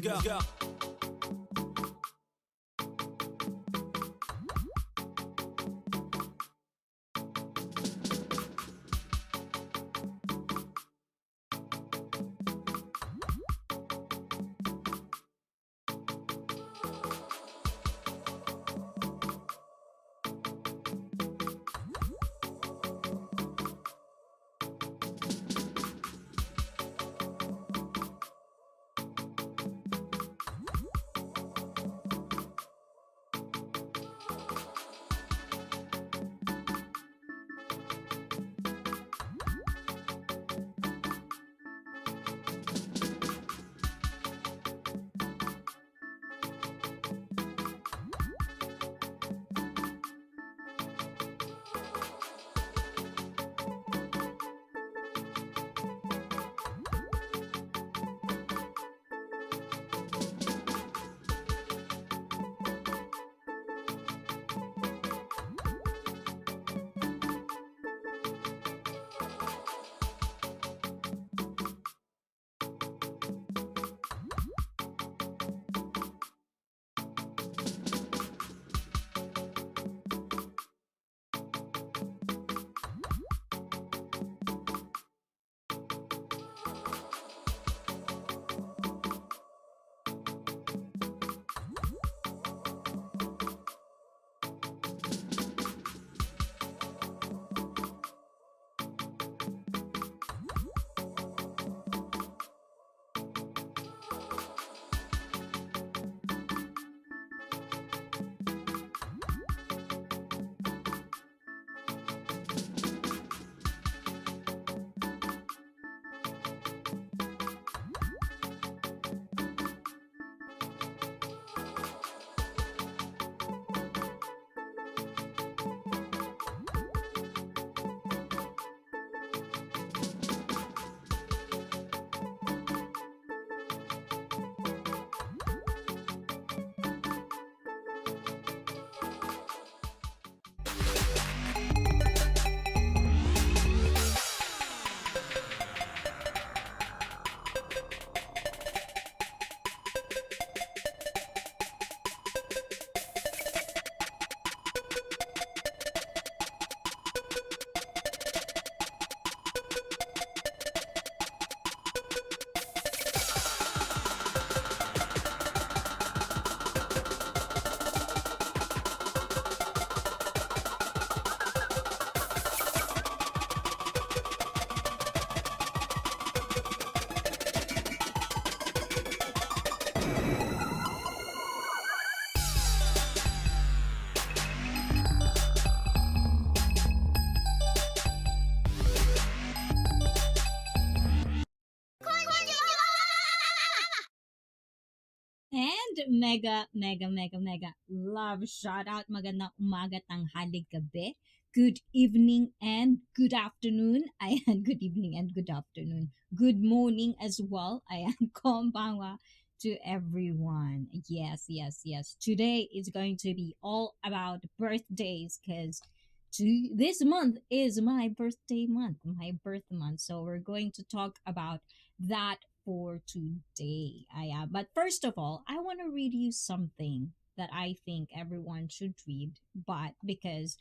Let's go. Let's go. And mega love shout out, magandang umaga, tanghali, gabi, good evening and good afternoon. Ayan, good evening and good afternoon. Good morning as well. Ayan, konbanwa to everyone. Yes. Today is going to be all about birthdays because this month is my birthday month, my birth month. So we're going to talk about that for today. But first of all, I want to read you something that I think everyone should read, but because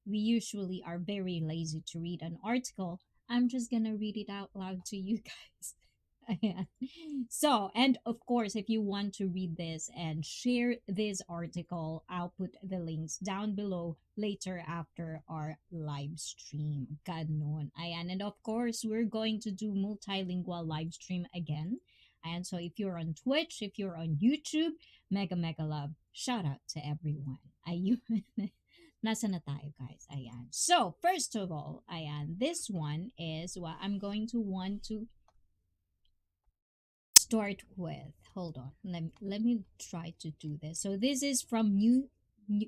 we usually are very lazy to read an article, I'm just gonna read it out loud to you guys. Ayan. So, and of course, if you want to read this and share this article, I'll put the links down below later after our live stream. Ganon. Ayan. And of course, we're going to do multilingual live stream again. And so if you're on Twitch, if you're on YouTube, mega love. Shout out to everyone. Ayun. Nasa na tayo, guys. Ayan. So, first of all, ayan, this one is what I'm going to want to start with. Hold on. Let me try to do this. So this is from New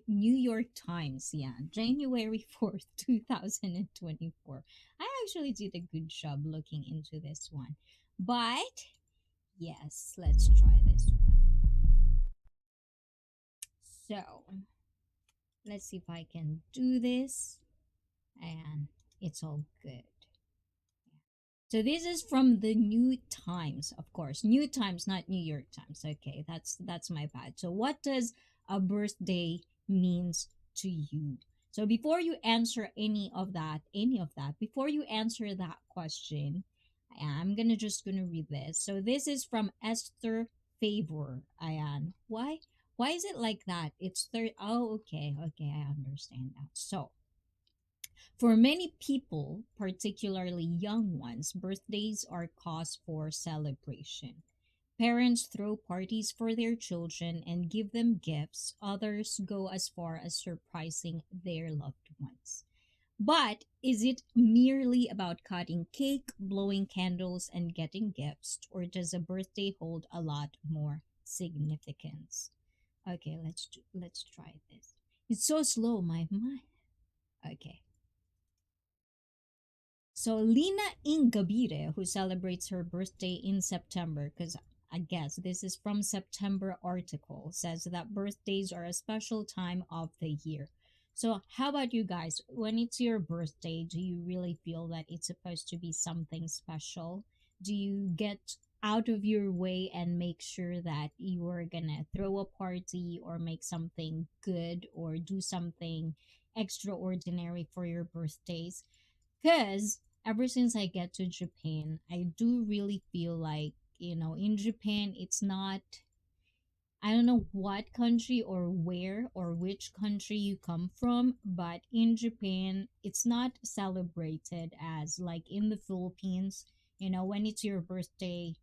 York Times. Yeah, January 4th, 2024. I actually did a good job looking into this one. But yes, let's try this one. So let's see if I can do this. And it's all good. So this is from the New Times, of course. New Times, not New York Times. Okay, that's my bad. So what does a birthday means to you? So before you answer before you answer that question, I'm gonna read this. So this is from Esther Favor. Ayan. Why is it like that? It's third. Oh, okay, okay, I understand now. So for many people, particularly young ones, birthdays are cause for celebration. Parents throw parties for their children and give them gifts. Others go as far as surprising their loved ones. But is it merely about cutting cake, blowing candles, and getting gifts, or does a birthday hold a lot more significance? Okay, let's try this. It's so slow, my. Okay. So Lina Ingabire, who celebrates her birthday in September, because I guess this is from September article, says that birthdays are a special time of the year. So how about you guys? When it's your birthday, do you really feel that it's supposed to be something special? Do you get out of your way and make sure that you are gonna throw a party or make something good or do something extraordinary for your birthdays? Because ever since I get to Japan, I do really feel like, in Japan, it's not, I don't know what country or where or which country you come from, but in Japan, it's not celebrated as like in the Philippines, when it's your birthday,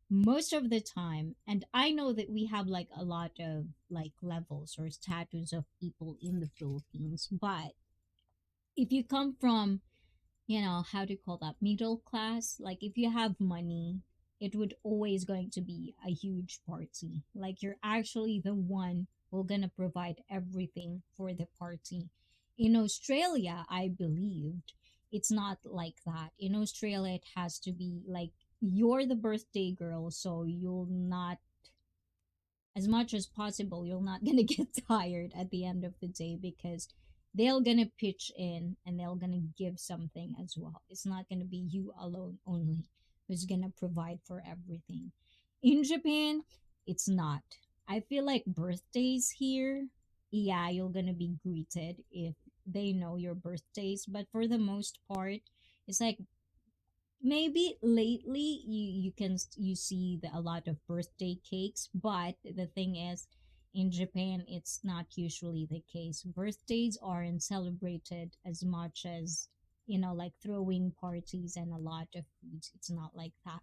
most of the time. And I know that we have like a lot of like levels or status of people in the Philippines, but if you come from how do you call that, middle class, like if you have money, it would always going to be a huge party, like you're actually the one who gonna provide everything for the party. In Australia, I believed it's not like that. In Australia, it has to be like you're the birthday girl, so you'll not, as much as possible, you're not gonna get tired at the end of the day, because they're gonna pitch in and they're gonna give something as well. It's not gonna be you alone only who's gonna provide for everything. In Japan, it's not. I feel like birthdays here, yeah, you're gonna be greeted if they know your birthdays, but for the most part, it's like maybe lately you see a lot of birthday cakes, but the thing is, in Japan it's not usually the case. Birthdays aren't celebrated as much as, like throwing parties and a lot of foods. It's not like that.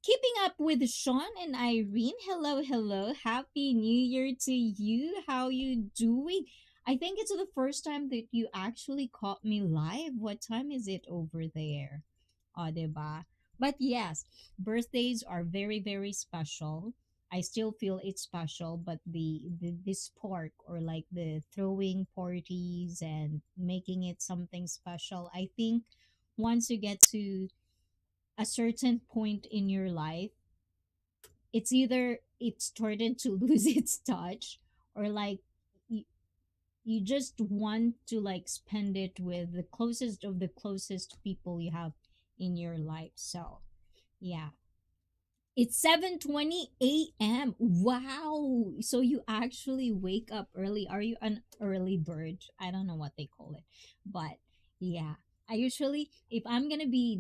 Keeping up with Sean and Irene, hello, hello, happy new year to you. How you doing? I think it's the first time that you actually caught me live. What time is it over there? O, 'di ba? But yes, birthdays are very, very special. I still feel it's special, but the spark, or like the throwing parties and making it something special, I think once you get to a certain point in your life, it's either it started to lose its touch, or like you, you just want to like spend it with the closest of the closest people you have in your life. So yeah. It's 7:20 a.m. Wow. So you actually wake up early. Are you an early bird? I don't know what they call it. But yeah. I usually, if I'm going to be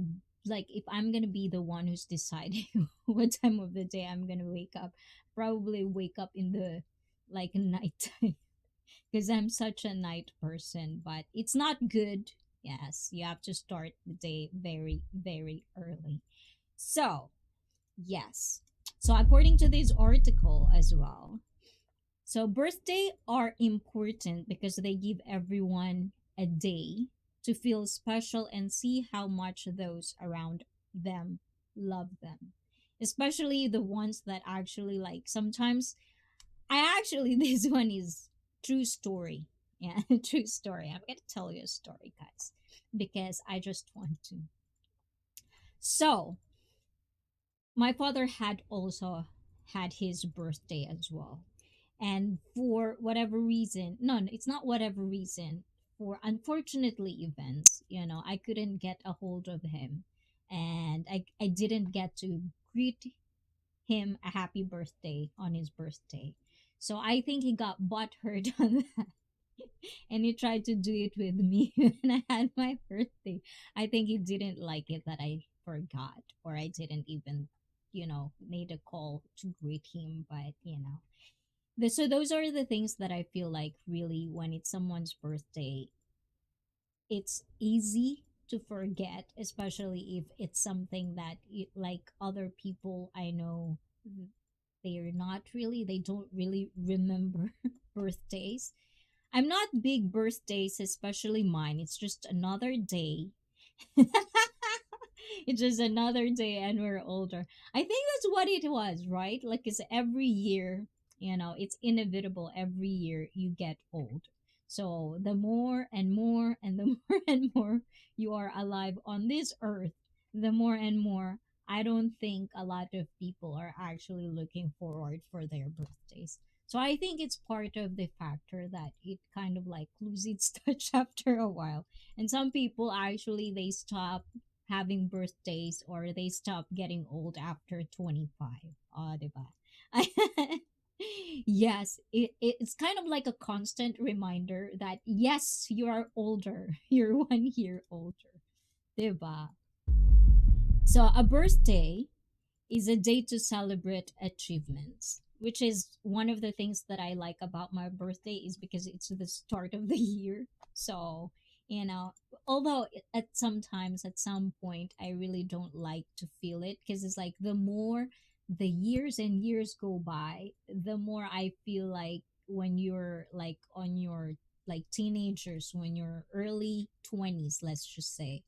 the one who's deciding what time of the day I'm going to wake up, probably wake up in the like nighttime, because I'm such a night person, but it's not good. Yes, you have to start the day very, very early. So, yes. So according to this article as well, so birthday are important because they give everyone a day to feel special and see how much those around them love them. Especially the ones that actually like sometimes I actually this one is true story. Yeah, true story. I'm gonna tell you a story, guys, because I just want to. So my father had also had his birthday as well. And for whatever reason, no, it's not whatever reason, for unfortunately events, I couldn't get a hold of him. and I didn't get to greet him a happy birthday on his birthday. So I think he got butthurt on that. And he tried to do it with me when I had my birthday. I think he didn't like it that I forgot or I didn't even, made a call to greet him. But, so those are the things that I feel like really when it's someone's birthday, it's easy to forget, especially if it's something that like other people I know, they don't really remember birthdays. I'm not big birthdays, especially mine. It's just another day. It's just another day and we're older. I think that's what it was, right? Like it's every year, it's inevitable. Every year you get old. So the more and more and the more and more you are alive on this earth, the more and more I don't think a lot of people are actually looking forward for their birthdays. So I think it's part of the factor that it kind of like loses its touch after a while. And some people actually they stop having birthdays or they stop getting old after 25. Diba? Yes, it's kind of like a constant reminder that yes, you are older. You're 1 year older. Diba? So a birthday is a day to celebrate achievements, which is one of the things that I like about my birthday is because it's the start of the year. So, you know, although at sometimes at some point I really don't like to feel it because it's like the more the years and years go by, the more I feel like when you're like on your like teenagers, when you're early 20s, let's just say,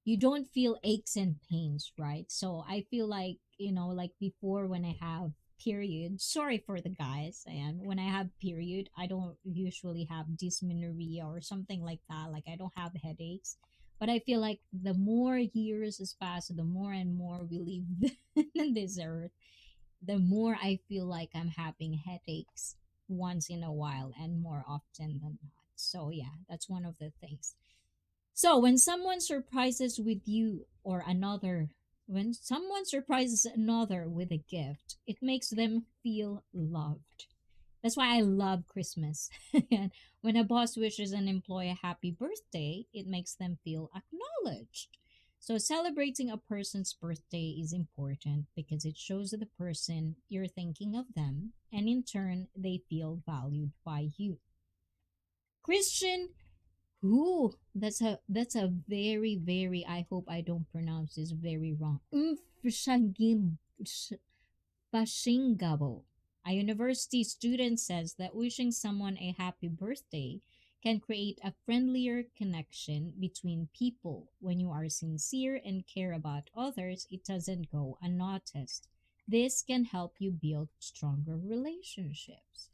you don't feel aches and pains, right? So I feel like, like before when I have period, sorry for the guys, and when I have period, I don't usually have dysmenorrhea or something like that. Like I don't have headaches. But I feel like the more years has passed, the more and more we live in this earth, the more I feel like I'm having headaches once in a while and more often than not. So yeah, that's one of the things. So when someone surprises another with a gift, it makes them feel loved. That's why I love Christmas. And when a boss wishes an employee a happy birthday, it makes them feel acknowledged. So celebrating a person's birthday is important because it shows the person you're thinking of them, and in turn, they feel valued by you. Christian, ooh, that's a very very. I hope I don't pronounce this very wrong. Bashingabo. A university student says that wishing someone a happy birthday can create a friendlier connection between people. When you are sincere and care about others, it doesn't go unnoticed. This can help you build stronger relationships.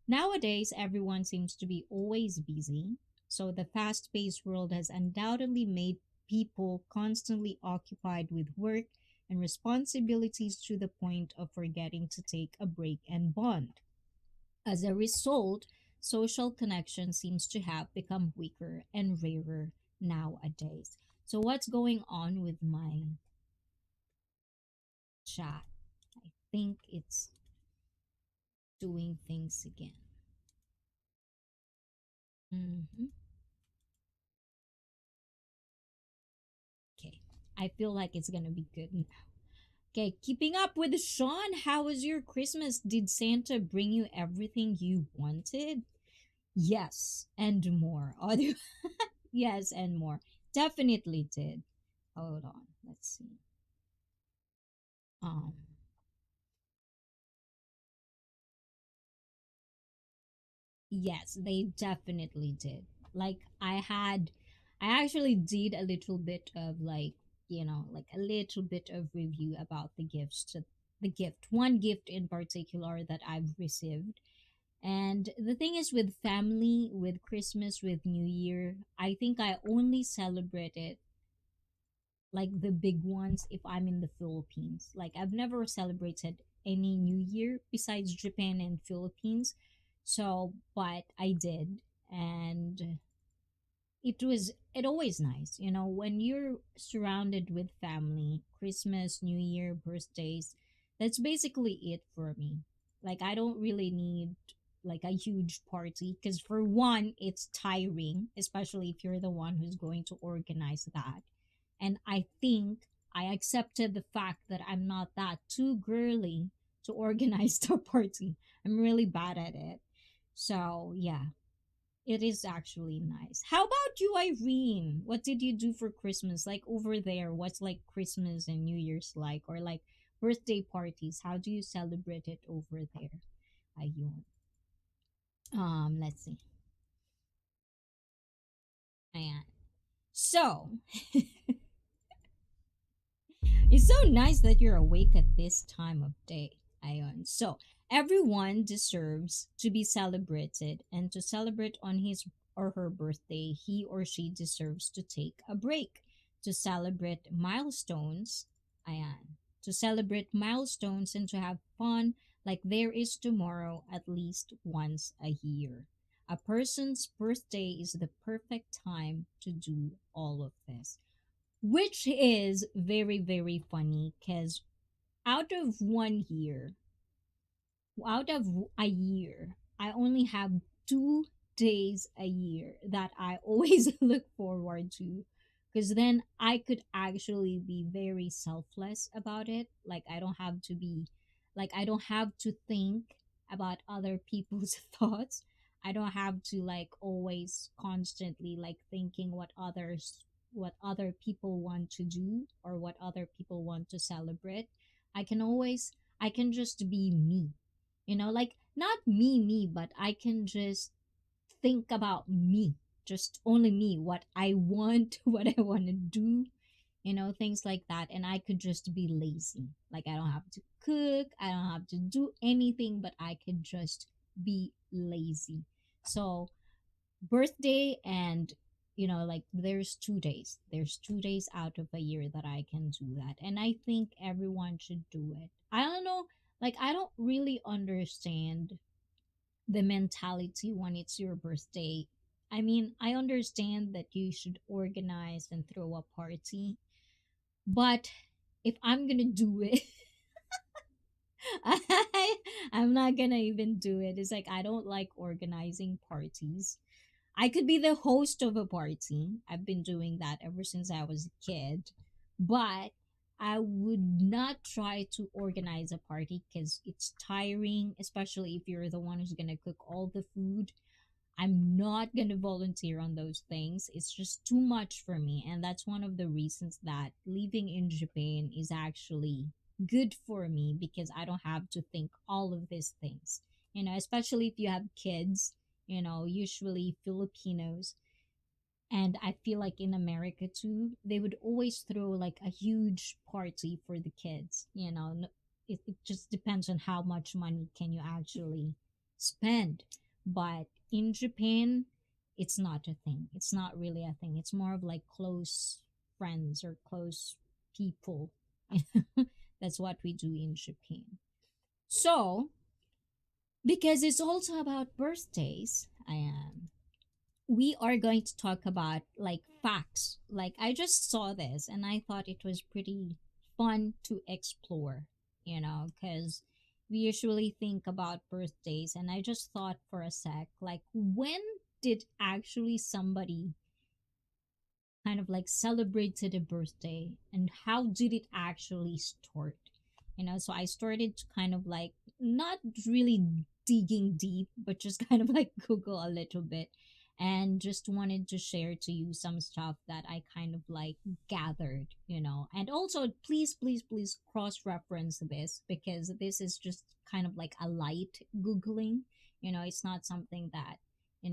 Nowadays, everyone seems to be always busy, so the fast paced world has undoubtedly made people constantly occupied with work and responsibilities to the point of forgetting to take a break and bond. As a result, social connection seems to have become weaker and rarer nowadays. So, what's going on with my chat? I think it's doing things again. Hmm. Okay. I feel like it's gonna be good now. Okay, keeping up with Sean, how was your Christmas? Did Santa bring you everything you wanted? Yes, and more. Yes, and more. Definitely did. Hold on, let's see. Um, yes, they definitely did. Like I actually did a little bit of like, like a little bit of review about the gift, one gift in particular that I've received. And the thing is, with family, with Christmas, with New Year, I think I only celebrate it like the big ones if I'm in the Philippines. Like I've never celebrated any New Year besides Japan and Philippines. So, but I did. And it always nice, when you're surrounded with family, Christmas, New Year, birthdays. That's basically it for me. Like, I don't really need like a huge party, because for one, it's tiring, especially if you're the one who's going to organize that. And I think I accepted the fact that I'm not that too girly to organize the party. I'm really bad at it. So yeah, it is actually nice. How about you, Irene? What did you do for Christmas? Like over there, what's like Christmas and New Year's like? Or like birthday parties? How do you celebrate it over there, Ayun? Let's see. Ayan. So, it's so nice that you're awake at this time of day, Ayon. So, everyone deserves to be celebrated, and to celebrate on his or her birthday, he or she deserves to take a break. To celebrate milestones, ayan. To celebrate milestones and to have fun like there is tomorrow at least once a year. A person's birthday is the perfect time to do all of this, which is very very funny because out of 1 year out of a year, I only have 2 days a year that I always look forward to, because then I could actually be very selfless about it. Like, I don't have to think about other people's thoughts. I don't have to like always constantly like thinking what other people want to do or what other people want to celebrate. I can just be me, like not me, but I can just think about me, just only me, what I want, what I want to do, things like that. And I could just be lazy. Like, I don't have to cook, I don't have to do anything, but I could just be lazy. So, birthday and like there's 2 days out of a year that I can do that, and I think everyone should do it. I don't know, like, I don't really understand the mentality when it's your birthday. I mean, I understand that you should organize and throw a party, but if I'm gonna do it, I'm not gonna even do it. It's like I don't like organizing parties. I could be the host of a party. I've been doing that ever since I was a kid. But I would not try to organize a party because it's tiring, especially if you're the one who's going to cook all the food. I'm not going to volunteer on those things. It's just too much for me. And that's one of the reasons that living in Japan is actually good for me, because I don't have to think all of these things. Especially if you have kids, usually Filipinos, and I feel like in America too, they would always throw like a huge party for the kids. It just depends on how much money can you actually spend. But in Japan, it's not a thing. It's not really a thing. It's more of like close friends or close people. That's what we do in Japan. So, because it's also about birthdays, we are going to talk about like facts. Like, I just saw this and I thought it was pretty fun to explore, because we usually think about birthdays, and I just thought for a sec, like, when did actually somebody kind of like celebrated a birthday, and how did it actually start? So I started to kind of like, not really digging deep, but just kind of like Google a little bit, and just wanted to share to you some stuff that I kind of like gathered, and also please, please, please cross reference this, because this is just kind of like a light Googling. It's not something that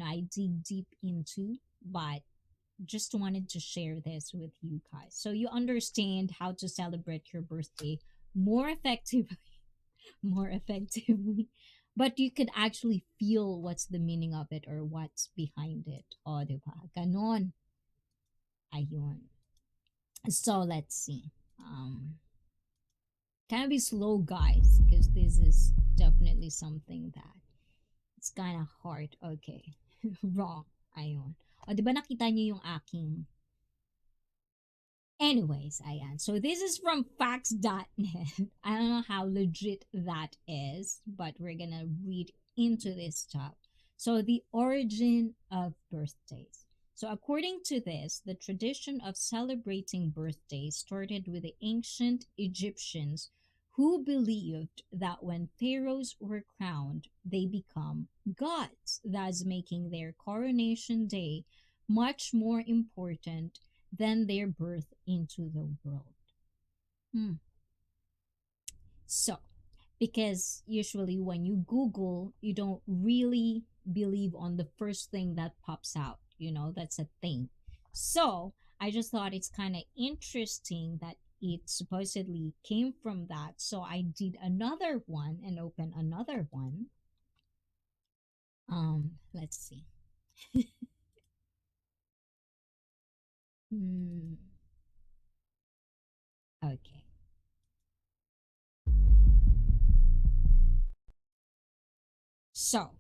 I dig deep into, but just wanted to share this with you guys so you understand how to celebrate your birthday more effectively. More effectively, but you could actually feel what's the meaning of it or what's behind it. O, diba? Ganon. Ayun. So let's see. Kind of be slow, guys, because this is definitely something that it's kind of hard. Okay. Wrong. Ayun. O, di ba nakita niyo yung aking. Anyways, ayan. So this is from facts.net. I don't know how legit that is, but we're gonna read into this stuff. So the origin of birthdays. So according to this, the tradition of celebrating birthdays started with the ancient Egyptians who believed that when pharaohs were crowned, they become gods, thus making their coronation day much more important than their birth into the world. Hmm. So, because usually when you Google, you don't really believe on the first thing that pops out. That's a thing. So, I just thought it's kind of interesting that it supposedly came from that. So, I did another one and opened another one. Let's see. Hmm. Okay. So,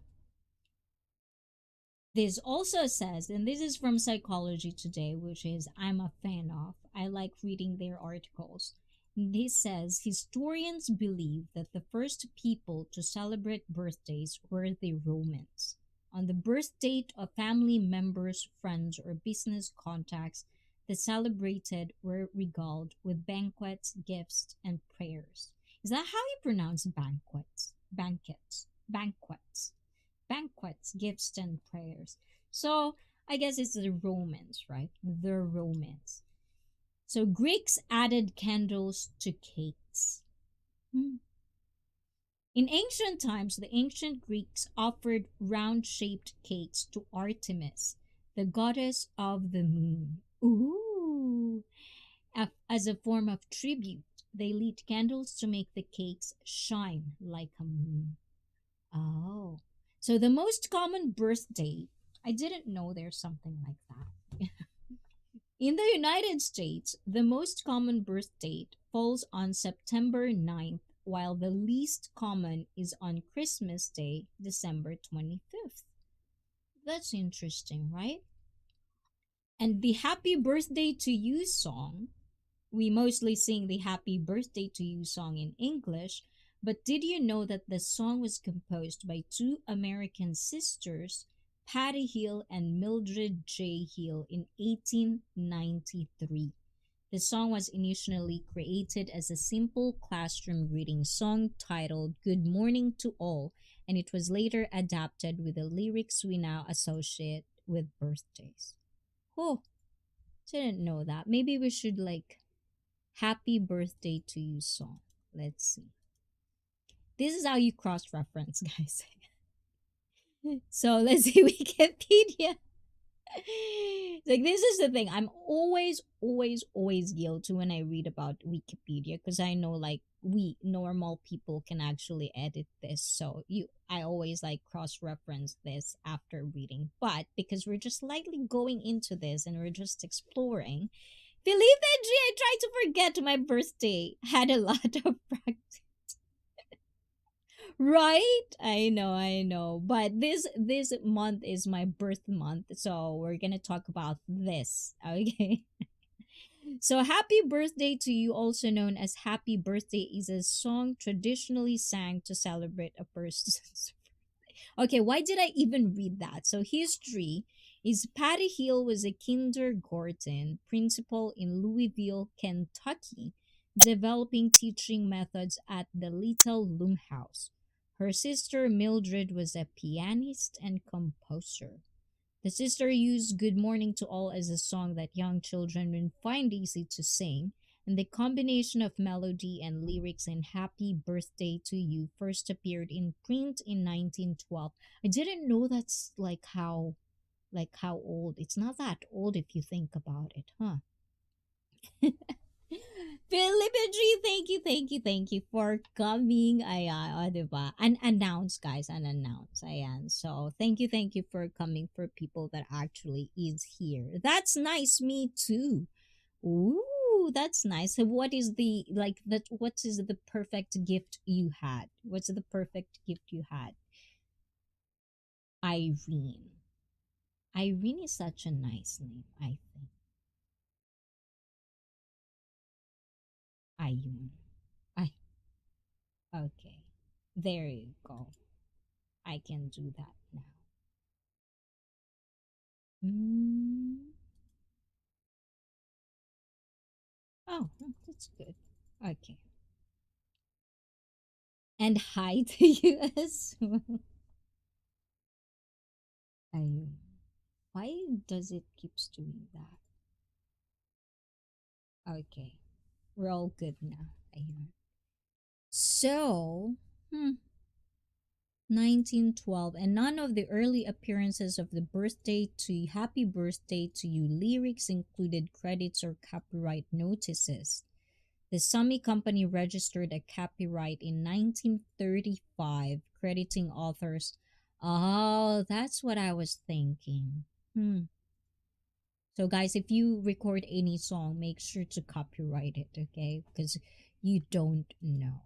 this also says, and this is from Psychology Today, which is I'm a fan of. I like reading their articles. This says historians believe that the first people to celebrate birthdays were the Romans. On the birth date of family members, friends, or business contacts, the celebrated were regaled with banquets, gifts, and prayers. Is that how you pronounce banquets? Banquets, gifts, and prayers. So I guess it's the Romans, right? The Romans. So Greeks added candles to cakes. Hmm. In ancient times, the ancient Greeks offered round shaped cakes to Artemis, the goddess of the moon. Ooh! As a form of tribute, they lit candles to make the cakes shine like a moon. Oh. So the most common birthday, I didn't know there's something like that. In the United States, the most common birth date falls on September 9th, while the least common is on Christmas Day, December 25th. That's interesting, right? And the Happy Birthday to You song, we mostly sing the Happy Birthday to You song in English, but did you know that the song was composed by two American sisters, Patty Hill and Mildred J. Hill, in 1893? The song was initially created as a simple classroom greeting song titled Good Morning to All, and it was later adapted with the lyrics we now associate with birthdays. Oh, didn't know that. Maybe we should like Happy Birthday to You song. Let's see. This is how you cross reference, guys. So let's see Wikipedia. Like, this is the thing. I'm always guilty when I read about Wikipedia because I know like we normal people can actually edit this. So I always like cross reference this after reading. But because we're just lightly going into this and we're just exploring, believe that G, I tried to forget my birthday. Had a lot of practice. Right? I know. But this month is my birth month, so we're gonna talk about this. Okay. So Happy Birthday to You, also known as Happy Birthday, is a song traditionally sang to celebrate a person's. Okay, why did I even read that? So history is Patty Hill was a kindergarten principal in Louisville, Kentucky, developing teaching methods at the Little Loom House. Her sister Mildred was a pianist and composer. The sister used Good Morning to All as a song that young children would find easy to sing, and the combination of melody and lyrics in Happy Birthday to You first appeared in print in 1912. I didn't know that's like how old. It's not that old if you think about it, huh? Philippi, thank you for coming. Ayan, o, diba? Unannounced, guys, unannounced. Ayan. So, thank you for coming for people that actually is here. That's nice, me too. Ooh, that's nice. So, what is the, like, that, what is the perfect gift you had? What's the perfect gift you had? Irene. Irene is such a nice name, I think. Ayun. I okay. There you go. I can do that now. Mm. Oh, that's good. Okay. And hi to you as well. Ayun. Why does it keeps doing that? Okay. We're all good now. Ayun. So, hmm, 1912, and none of the early appearances of the birthday to Happy Birthday to You lyrics included credits or copyright notices. The Sumi Company registered a copyright in 1935, crediting authors. Oh, that's what I was thinking. Hmm. So, guys, if you record any song, make sure to copyright it, okay? Because you don't know.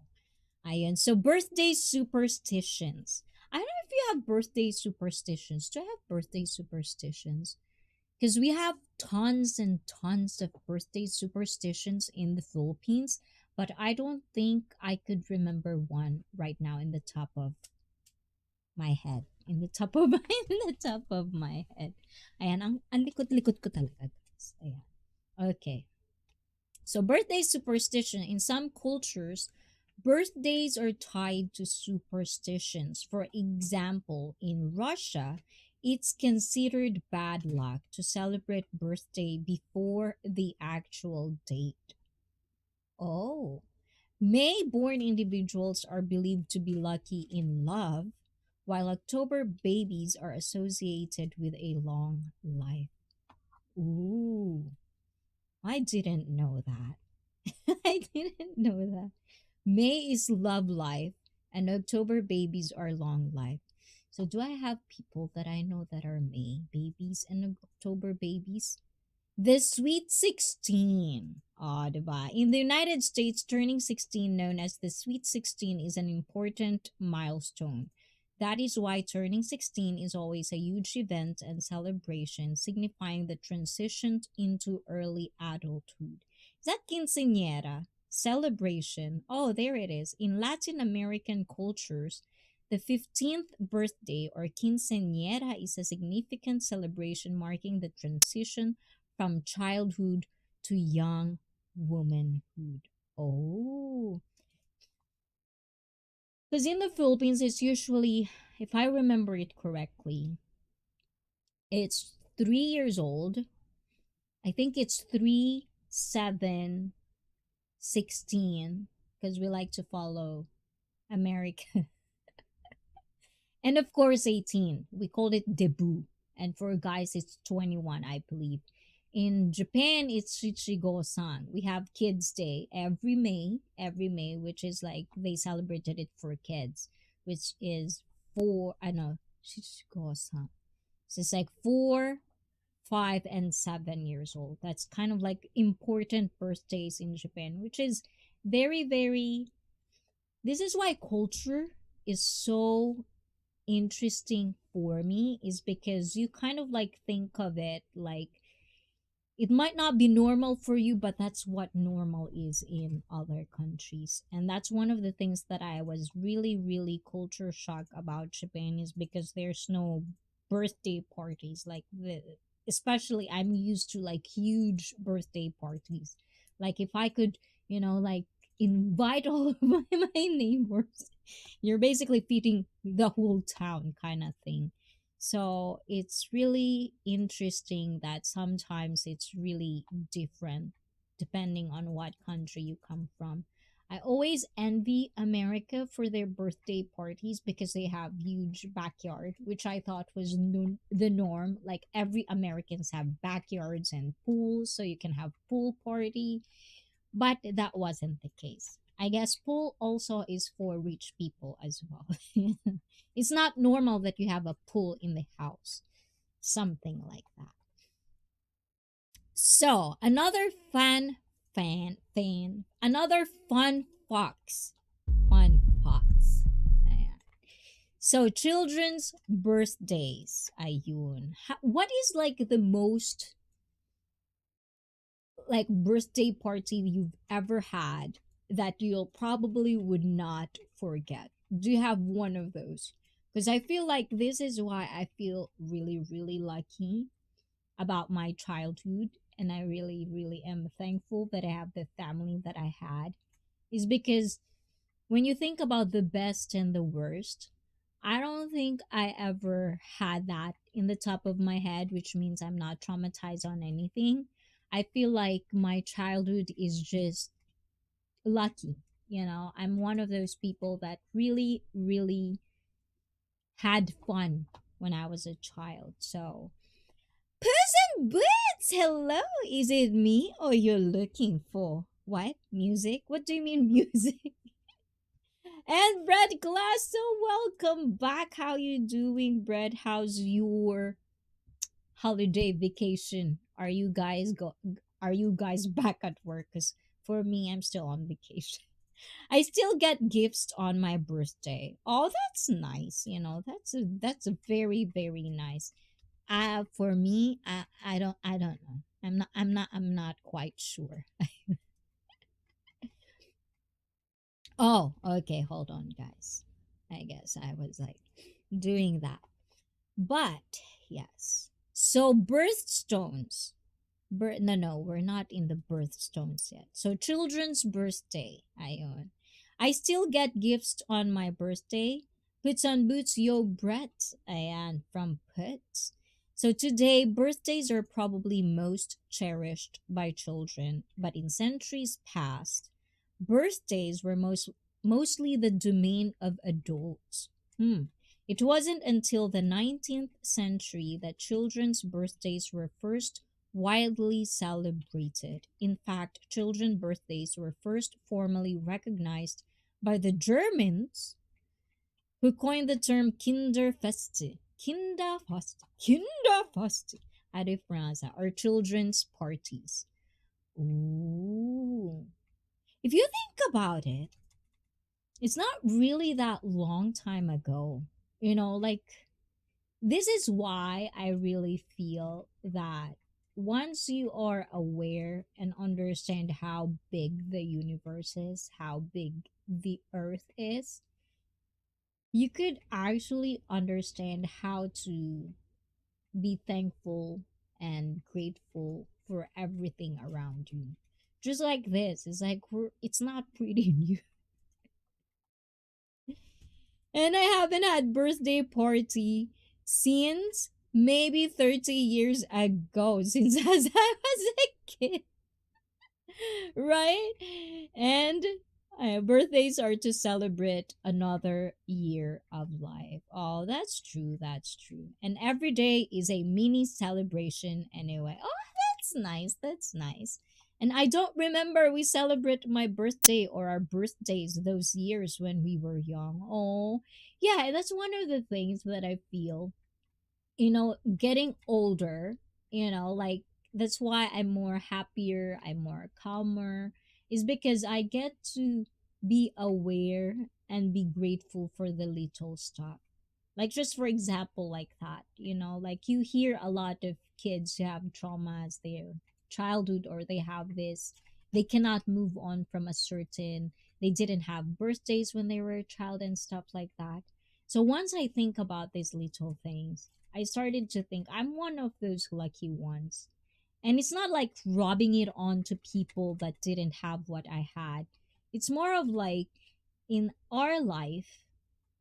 Ayan. So, birthday superstitions. I don't know if you have birthday superstitions. Do I have birthday superstitions? Because we have tons and tons of birthday superstitions in the Philippines, but I don't think I could remember one right now in the top of my head. In the top of in the top of my head. Ayan, ang likot-likot ko talaga, guys. Ayan. Okay. So, birthday superstition in some cultures, birthdays are tied to superstitions. For example, in Russia, it's considered bad luck to celebrate birthday before the actual date. Oh, May born individuals are believed to be lucky in love, while October babies are associated with a long life. Ooh, I didn't know that. I didn't know that. May is love life, and October babies are long life. So, do I have people that I know that are May babies and October babies? The Sweet 16. Ah, diba? In the United States, turning 16, known as the Sweet 16, is an important milestone. That is why turning 16 is always a huge event and celebration, signifying the transition into early adulthood. Is that quinceañera? Celebration. Oh, there it is. In Latin American cultures, the 15th birthday or quinceañera is a significant celebration marking the transition from childhood to young womanhood. Oh, because in the Philippines, it's usually, if I remember it correctly, it's 3 years old. I think it's 3, 7, 16, because we like to follow America. And of course, 18. We called it debut. And for guys, it's 21, I believe. In Japan, it's Shichigo-san. We have Kids Day every May, which is like they celebrated it for kids, which is for, I know, Shichigo-san. So it's like 4, 5, and 7 years old. That's kind of like important birthdays in Japan, which is very, very. This is why culture is so interesting for me is because you kind of like think of it like it might not be normal for you, but that's what normal is in other countries. And that's one of the things that I was really, really culture shocked about Japan is because there's no birthday parties like the especially I'm used to like huge birthday parties. Like if I could, like invite all of my neighbors, you're basically feeding the whole town kind of thing. So it's really interesting that sometimes it's really different depending on what country you come from. I always envy America for their birthday parties because they have huge backyard, which I thought was the norm. Like every Americans have backyards and pools, so you can have pool party, but that wasn't the case. I guess pool also is for rich people as well. It's not normal that you have a pool in the house, something like that. So, another another fun fox. Fun fox. Ayan. So children's birthdays, ayun. What is like the most like birthday party you've ever had that you'll probably would not forget? Do you have one of those? Because I feel like this is why I feel really, really lucky about my childhood. And I really, really am thankful that I have the family that I had. Is because when you think about the best and the worst, I don't think I ever had that in the top of my head, which means I'm not traumatized on anything. I feel like my childhood is just lucky. I'm one of those people that really, really had fun when I was a child. So, Puss in Boots, hello. Is it me or you're looking for what? Music? What do you mean music? And Bread Glass, so welcome back. How you doing, Bread? How's your holiday vacation? Are you guys back at work? Cause for me, I'm still on vacation. I still get gifts on my birthday. Oh, that's nice. That's a very, very nice. For me, I don't know. I'm not quite sure. Oh, okay, hold on, guys. I guess I was like doing that. But yes. So birthstones. No, no, we're not in the birthstones yet. So children's birthday. I still get gifts on my birthday. Puts on boots, yo Brett. Ayan, from Puts. So today, birthdays are probably most cherished by children, but in centuries past, birthdays were mostly the domain of adults. It wasn't until the 19th century that children's birthdays were first widely celebrated. In fact, children's birthdays were first formally recognized by the Germans, who coined the term Kinderfeste. Kinderfeste. At France, or children's parties. Ooh. If you think about it, it's not really that long time ago. Like this is why I really feel that once you are aware and understand how big the universe is, how big the earth is, you could actually understand how to be thankful and grateful for everything around you. Just like this, it's like it's not pretty new. And I haven't had birthday party since maybe 30 years ago, since as I was a kid. Right? And birthdays are to celebrate another year of life. Oh, that's true. That's true. And every day is a mini celebration anyway. Oh, that's nice. That's nice. And I don't remember we celebrate my birthday or our birthdays those years when we were young. Oh, yeah, that's one of the things that I feel, getting older, like that's why I'm more happier, I'm more calmer, is because I get to be aware and be grateful for the little stuff. Like just for example, like that, like you hear a lot of kids who have traumas their childhood, or they have this, they cannot move on from a certain, they didn't have birthdays when they were a child and stuff like that. So once I think about these little things, I started to think I'm one of those lucky ones. And it's not like rubbing it on to people that didn't have what I had. It's more of like in our life,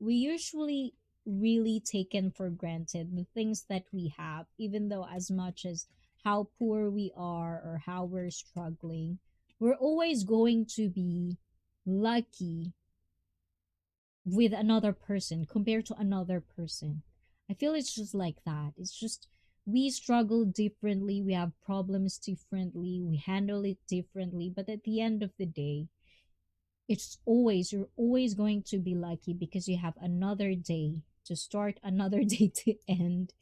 we usually really taken for granted the things that we have, even though as much as how poor we are or how we're struggling, we're always going to be lucky with another person compared to another person. I feel it's just like that. It's just we struggle differently, we have problems differently, we handle it differently, but at the end of the day, you're always going to be lucky because you have another day to start, another day to end.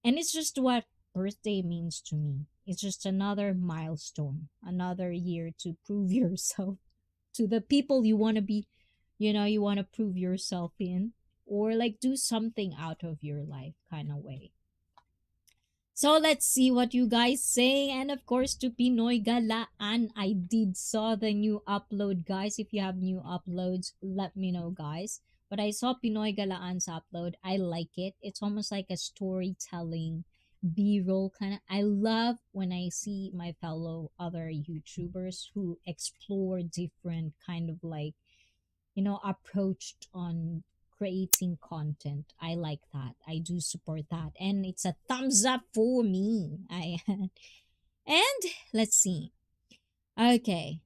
And it's just what birthday means to me. It's just another milestone, another year to prove yourself to the people you want to be, you want to prove yourself in. or like do something out of your life kind of way. So let's see what you guys say. And of course, to Pinoy Galaan, I did saw the new upload, guys. If you have new uploads, let me know, guys. But I saw Pinoy Galaan's upload. I like it. It's almost like a storytelling B-roll kind of. I love when I see my fellow other YouTubers who explore different kind of like, approached on creating content. I like that. I do support that. And it's a thumbs up for me. I and let's see. Okay.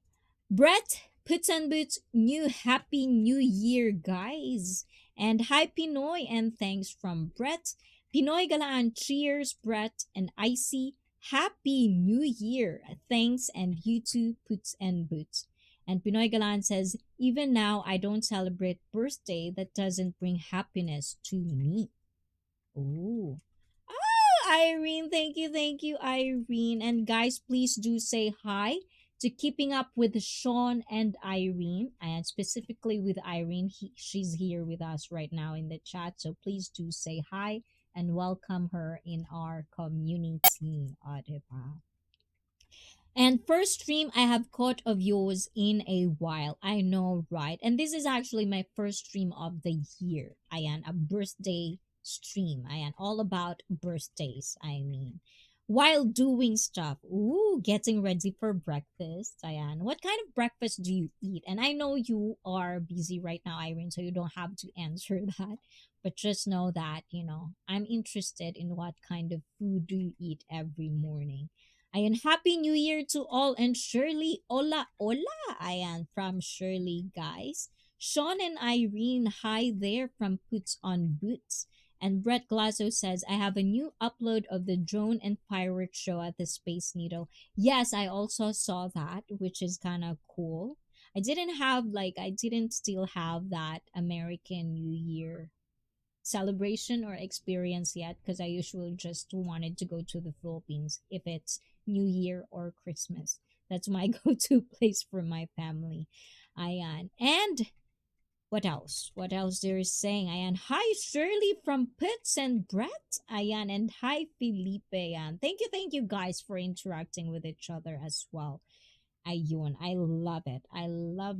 Brett puts on boots new happy new year, guys. And hi Pinoy and thanks from Brett. Pinoy Galaan cheers Brett and Icy. Happy New Year. Thanks and you too puts and boots. And Pinoy Galan says, even now I don't celebrate birthday that doesn't bring happiness to me. Ooh. Oh, Irene, thank you, Irene. And guys, please do say hi to Keeping Up with Sean and Irene, and specifically with Irene. She's here with us right now in the chat, so please do say hi and welcome her in our community. Diba? And first stream I have caught of yours in a while. I know, right? And this is actually my first stream of the year. Ayan, a birthday stream. Ayan, all about birthdays, I mean. While doing stuff. Ooh, getting ready for breakfast. Ayan. What kind of breakfast do you eat? And I know you are busy right now, Irene, so you don't have to answer that. But just know that, I'm interested in what kind of food do you eat every morning. Ayan, Happy New Year to all. And Shirley, hola, hola. Ayan, from Shirley, guys. Sean and Irene, hi there from Puts on Boots. And Brett Glasso says, I have a new upload of the drone and fireworks show at the Space Needle. Yes, I also saw that, which is kind of cool. I didn't still have that American New Year celebration or experience yet because I usually just wanted to go to the Philippines if it's New Year or Christmas. That's my go-to place for my family. Ayan. And what else? What else they're saying? Ayan. Hi, Shirley from Pits and Brett. Ayan. And hi, Felipe. Ayan. Thank you guys for interacting with each other as well. Ayun. I love it. I love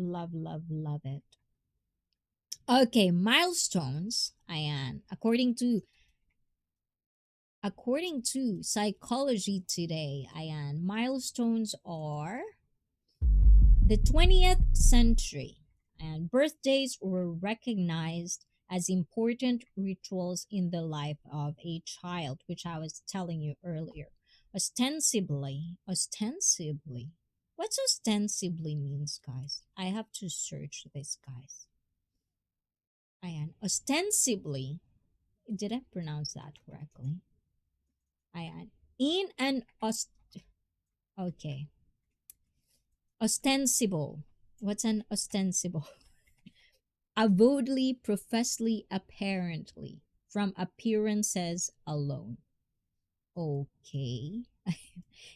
it. Okay, milestones. Ayan. According to Psychology Today, ayan, milestones are the 20th century, and birthdays were recognized as important rituals in the life of a child, which I was telling you earlier. Ostensibly. What's ostensibly means, guys? I have to search this, guys. Ayan, ostensibly, did I pronounce that correctly? Ayan. In an okay. Ostensible. What's an ostensible? Avowedly, professedly, apparently, from appearances alone. Okay.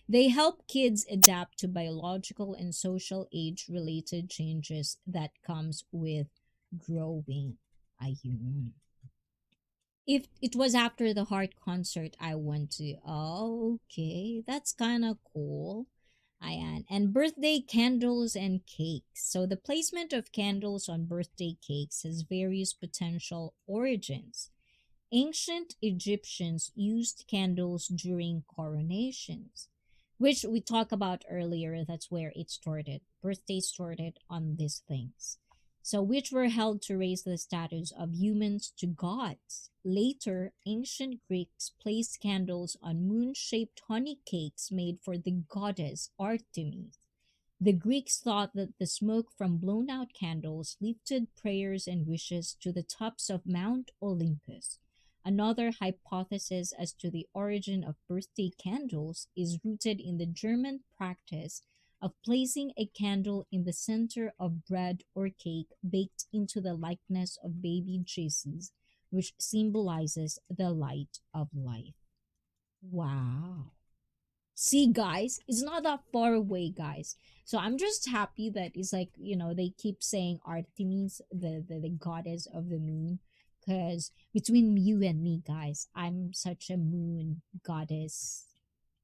They help kids adapt to biological and social age related changes that comes with growing. Ayun. If it was after the Heart concert I went to, oh, okay, that's kind of cool. Ayan. And birthday candles and cakes. So the placement of candles on birthday cakes has various potential origins. Ancient Egyptians used candles during coronations, which we talked about earlier. That's where it started. Birthday started on these things. So, which were held to raise the status of humans to gods. Later, ancient Greeks placed candles on moon shaped honey cakes made for the goddess Artemis. The Greeks thought that the smoke from blown out candles lifted prayers and wishes to the tops of Mount Olympus. Another hypothesis as to the origin of birthday candles is rooted in the German practice of placing a candle in the center of bread or cake baked into the likeness of baby Jesus, which symbolizes the light of life. Wow. See, guys, it's not that far away, guys. So I'm just happy that it's like, they keep saying Artemis, the goddess of the moon, Because between you and me, guys, I'm such a moon goddess.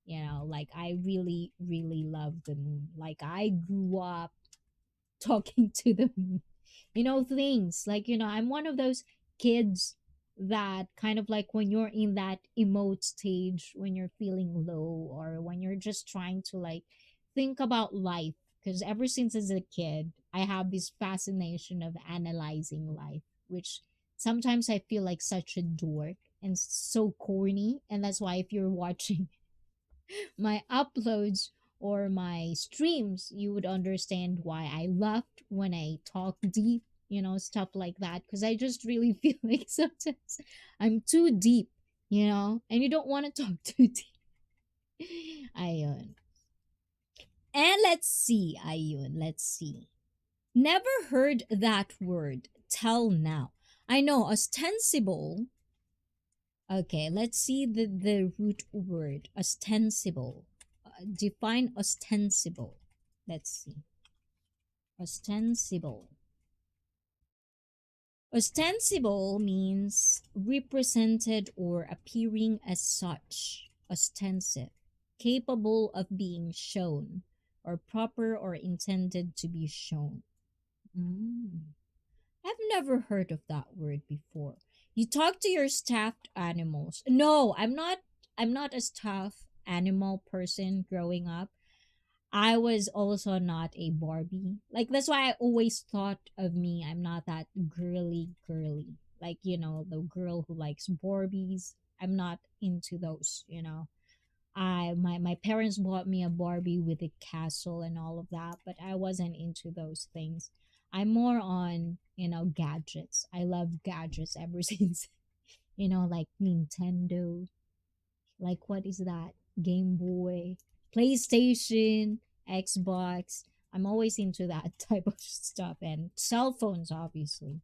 You know, like I really, really love the moon. Like I grew up talking to the moon. Things like, I'm one of those kids that kind of like when you're in that emote stage, when you're feeling low or when you're just trying to like think about life. Because ever since as a kid, I have this fascination of analyzing life, which sometimes I feel like such a dork and so corny. And that's why if you're watching my uploads or my streams, you would understand why I laughed when I talk deep, stuff like that. Because I just really feel like sometimes I'm too deep, and you don't want to talk too deep. Ayun. And let's see, Ayun, let's see. Never heard that word till now. I know ostensible. Okay, let's see the root word ostensible. Define ostensible. Let's see. Ostensible. Ostensible means represented or appearing as such. Ostensive. Capable of being shown or proper or intended to be shown. Mm. I've never heard of that word before. You talk to your stuffed animals. No, I'm not a stuffed animal person growing up. I was also not a Barbie. Like that's why I always thought of me I'm not that girly. Like, the girl who likes Barbies. I'm not into those. My parents bought me a Barbie with a castle and all of that, but I wasn't into those things. I'm more on, gadgets. I love gadgets ever since, like Nintendo, like what is that? Game Boy, PlayStation, Xbox. I'm always into that type of stuff and cell phones obviously.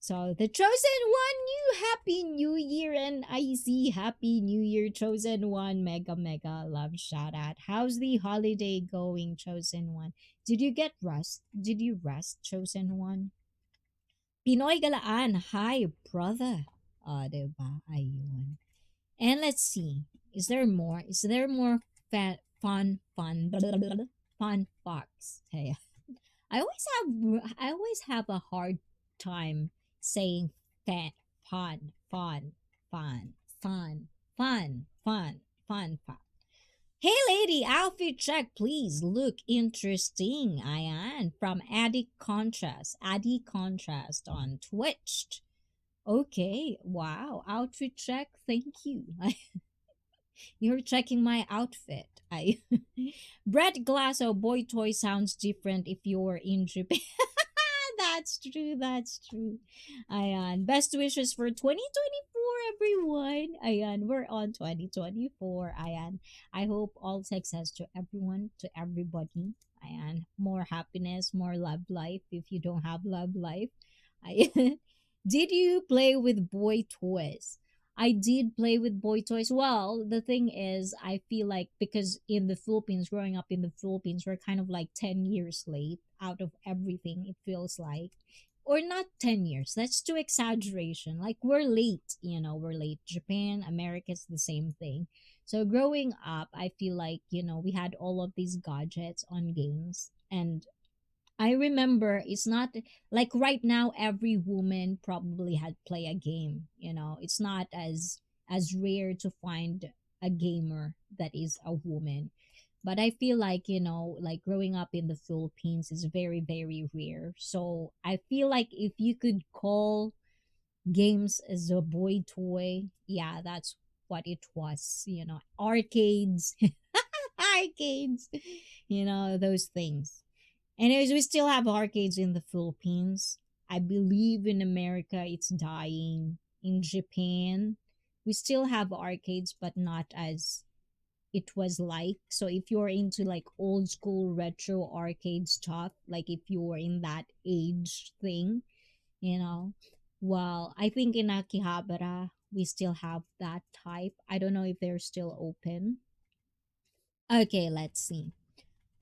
So the chosen one, you happy new year and ICEE happy new year chosen one. Mega mega love shout out. How's the holiday going, chosen one? Did you get rest? Did you rest, chosen one? Pinoy Galaan, hi brother. Diba? Ayun. And let's see. Is there more? Is there more fun facts? Hey, I always have a hard time saying fun, fun, fun, fun, fun, fun, fun fact. Hey lady, outfit check please. Look interesting. Ayan. From Addy Contrast on Twitch. Okay, wow. Outfit check. Thank you. You're checking my outfit. I Brett Glasso boy toy sounds different if you're in Japan. That's true. That's true. Ayan. Best wishes for 2024, everyone. Ayan. We're on 2024. Ayan. I hope all success to everyone, to everybody. Ayan. More happiness, more love life if you don't have love life. Ayan. Did you play with boy toys? I did play with boy toys. Well, the thing is, I feel like because in the Philippines, growing up in the Philippines, we're kind of like 10 years late out of everything, it feels like. Or not 10 years, that's too exaggeration. Like we're late, we're late. Japan, America's the same thing. So growing up, I feel like, we had all of these gadgets on games. And I remember it's not like right now every woman probably had play a game, It's not as rare to find a gamer that is a woman. But I feel like, like growing up in the Philippines is very very rare. So I feel like if you could call games as a boy toy, yeah, that's what it was, arcades, arcades, those things. Anyways, we still have arcades in the Philippines. I believe in America it's dying. In Japan, we still have arcades, but not as it was like. So if you're into like old school retro arcade stuff, like if you're in that age thing, you know, well, I think in Akihabara we still have that type. I don't know if they're still open. Okay, let's see.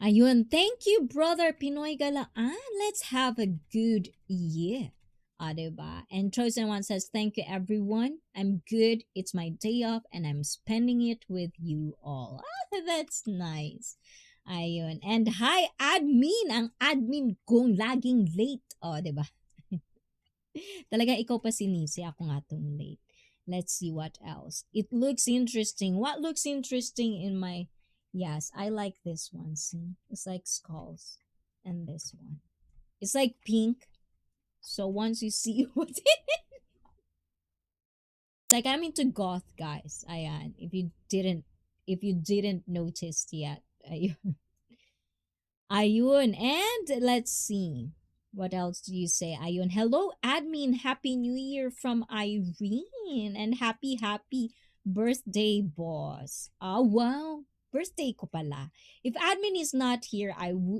Ayun, thank you, brother Pinoy Galaan. Let's have a good year. Diba? And Chosen One says, thank you, everyone. I'm good. It's my day off and I'm spending it with you all. Ah, that's nice. Ayun. And hi, admin. Ang admin kong laging late. Diba? Talaga ikaw pa sinisi. Ako nga tong late. Let's see what else. It looks interesting. What looks interesting in my... Yes, I like this one. See? It's like skulls. And this one. It's like pink. So once you see what it is, like I'm into goth guys. Ayan. If you didn't notice yet. Ayun. And let's see. What else do you say? Ayun. Hello, admin. Happy New Year from Irene. And happy birthday, boss. Ah, wow. Birthday ko pala. If admin is not here,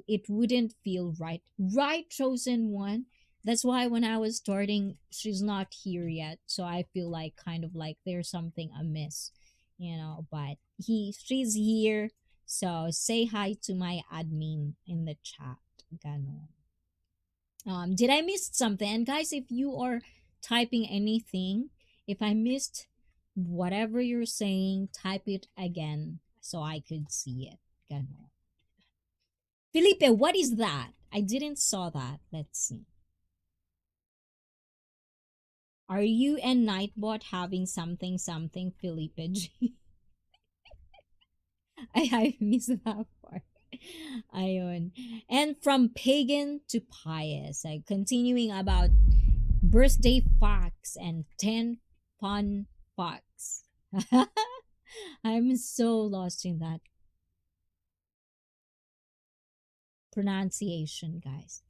it wouldn't feel right. Right, chosen one. That's why when I was starting, she's not here yet. So I feel like kind of like there's something amiss, but she's here, so say hi to my admin in the chat. Ganon. Did I miss something? And guys, if you are typing anything, if I missed whatever you're saying, type it again so I could see it. Ganon. Felipe, what is that? I didn't saw that. Let's see. Are you and Nightbot having something, Felipe G? I missed that part. Ayun. And from pagan to pious. Continuing about birthday facts and 10 fun facts. I'm so lost in that pronunciation, guys.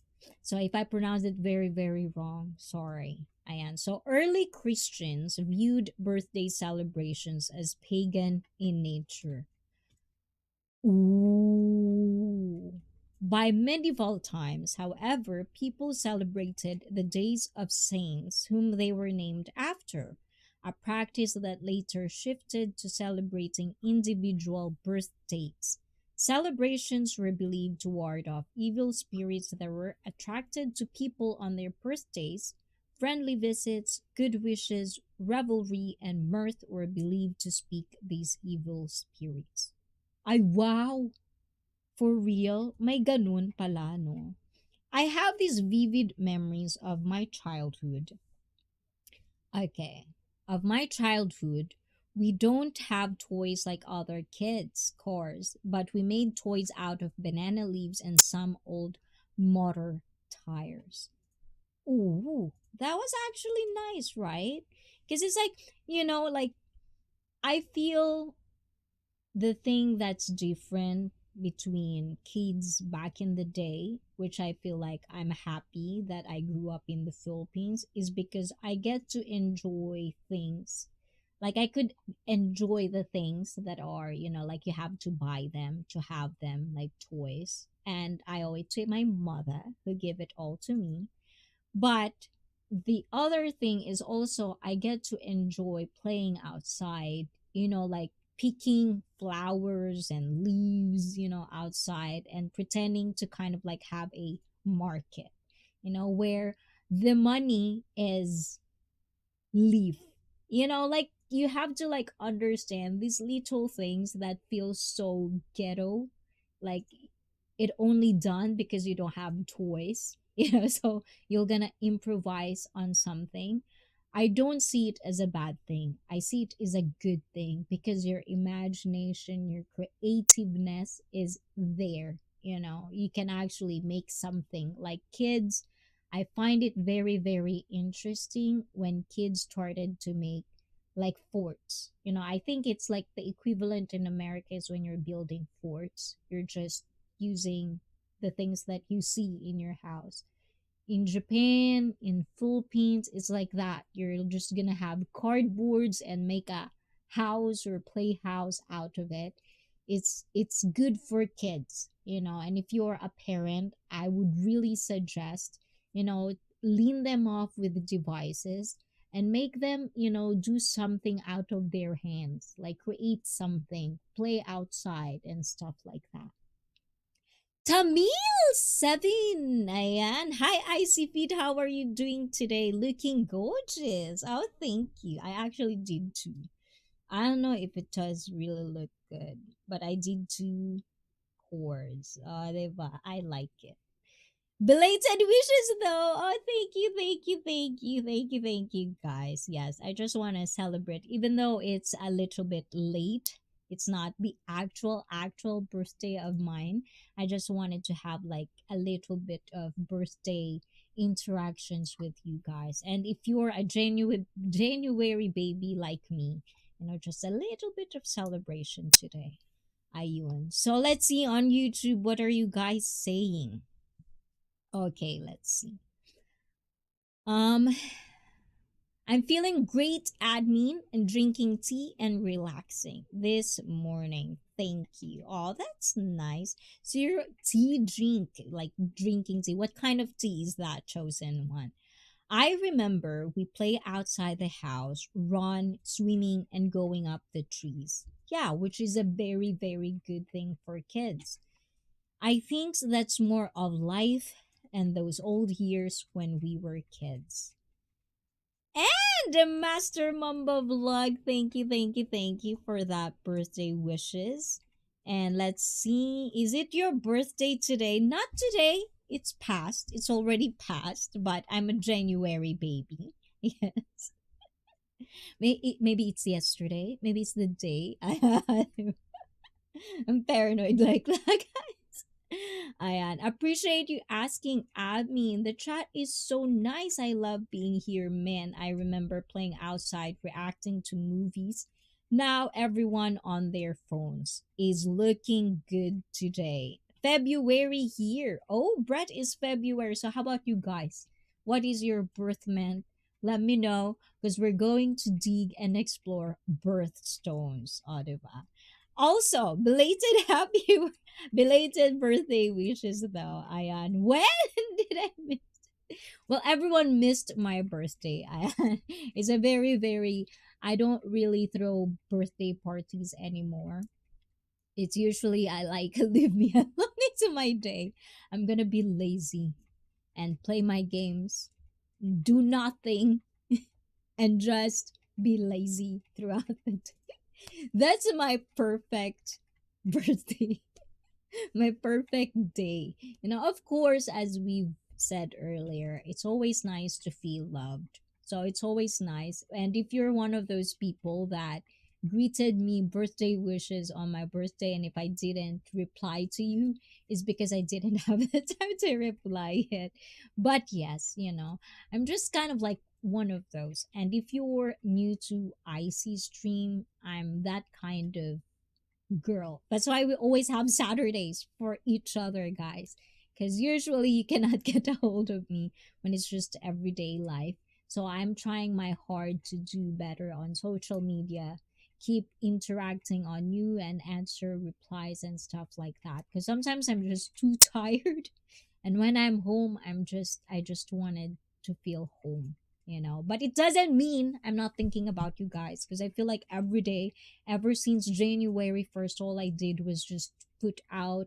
So if I pronounce it very, very wrong, sorry. I am. So early Christians viewed birthday celebrations as pagan in nature. Ooh. By medieval times, however, people celebrated the days of saints whom they were named after, a practice that later shifted to celebrating individual birth dates. Celebrations were believed to ward off evil spirits that were attracted to people on their birthdays. Friendly visits, good wishes, revelry, and mirth were believed to speak these evil spirits. Ay, wow! For real? May ganun pala, no? I have these vivid memories of my childhood. Okay. Of my childhood, we don't have toys like other kids' cars, but we made toys out of banana leaves and some old motor tires. Ooh, that was actually nice, right? Because it's like, like I feel the thing that's different between kids back in the day, which I feel like I'm happy that I grew up in the Philippines, is because I get to enjoy things. Like I could enjoy the things that are, like you have to buy them to have them, like toys. And I owe it to my mother who gave it all to me. But the other thing is also I get to enjoy playing outside, like picking flowers and leaves, outside and pretending to kind of like have a market, where the money is leaf. Like you have to like understand these little things that feel so ghetto, like it only done because you don't have toys, so you're gonna improvise on something. I don't see it as a bad thing. I see it as a good thing because your imagination, your creativeness is there. You can actually make something like kids. I find it very, very interesting when kids started to make like forts. I think it's like the equivalent in America is when you're building forts. You're just using the things that you see in your house. In Japan, in Philippines, it's like that. You're just gonna have cardboards and make a house or playhouse out of it. It's good for kids, and if you're a parent, I would really suggest, lean them off with devices and make them, do something out of their hands, like create something, play outside and stuff like that. Tamil 7. Ayan. Hi, Icy Feet. How are you doing today? Looking gorgeous. Oh, thank you. I actually did too. I don't know if it does really look good, but I did two chords. Diba? I like it. Belated wishes though. Oh, thank you, thank you, thank you, thank you, thank you, guys. Yes, I just want to celebrate, even though it's a little bit late. It's not the actual birthday of mine. I just wanted to have like a little bit of birthday interactions with you guys. And if you're a genuine January baby like me, just a little bit of celebration today. Ayun. So let's see on YouTube, what are you guys saying? Okay, let's see. Um, I'm feeling great, admin, and drinking tea and relaxing this morning. Thank you. Oh, that's nice. So you're tea drink, like drinking tea. What kind of tea is that chosen one? I remember we play outside the house, run, swimming, and going up the trees. Yeah, which is a very, very good thing for kids. I think that's more of life and those old years when we were kids. And the Master Mamba vlog, thank you, thank you, thank you for that birthday wishes. And let's see, is it your birthday today? Not today. It's past. It's already past, but I'm a January baby. Yes. Maybe it's yesterday. Maybe it's the day. I'm paranoid like that. Ayan. Appreciate you asking admin. The chat is so nice. I love being here, man. I remember playing outside, reacting to movies. Now everyone on their phones is looking good today. February here. Oh, Brett is February. So how about you guys? What is your birth month? Let me know because we're going to dig and explore birthstones. O, diba? Also, belated belated birthday wishes though, Ayan. When did I miss? Well, everyone missed my birthday. Ayan. It's a very, very, I don't really throw birthday parties anymore. It's usually I like leave me alone into my day. I'm gonna be lazy and play my games, do nothing, and just be lazy throughout the day. That's my perfect birthday. My perfect day. Of course, as we've said earlier, it's always nice to feel loved. So it's always nice. And if you're one of those people that greeted me birthday wishes on my birthday, and if I didn't reply to you, is because I didn't have the time to reply yet. But yes, I'm just kind of like one of those. And if you're new to ICEE stream, I'm that kind of girl. That's why we always have Saturdays for each other, guys. Because usually you cannot get a hold of me when it's just everyday life. So I'm trying my hard to do better on social media, keep interacting on you and answer replies and stuff like that. Because sometimes I'm just too tired. And when I'm home, I just wanted to feel home. But it doesn't mean I'm not thinking about you guys because I feel like every day ever since January 1st, all I did was just put out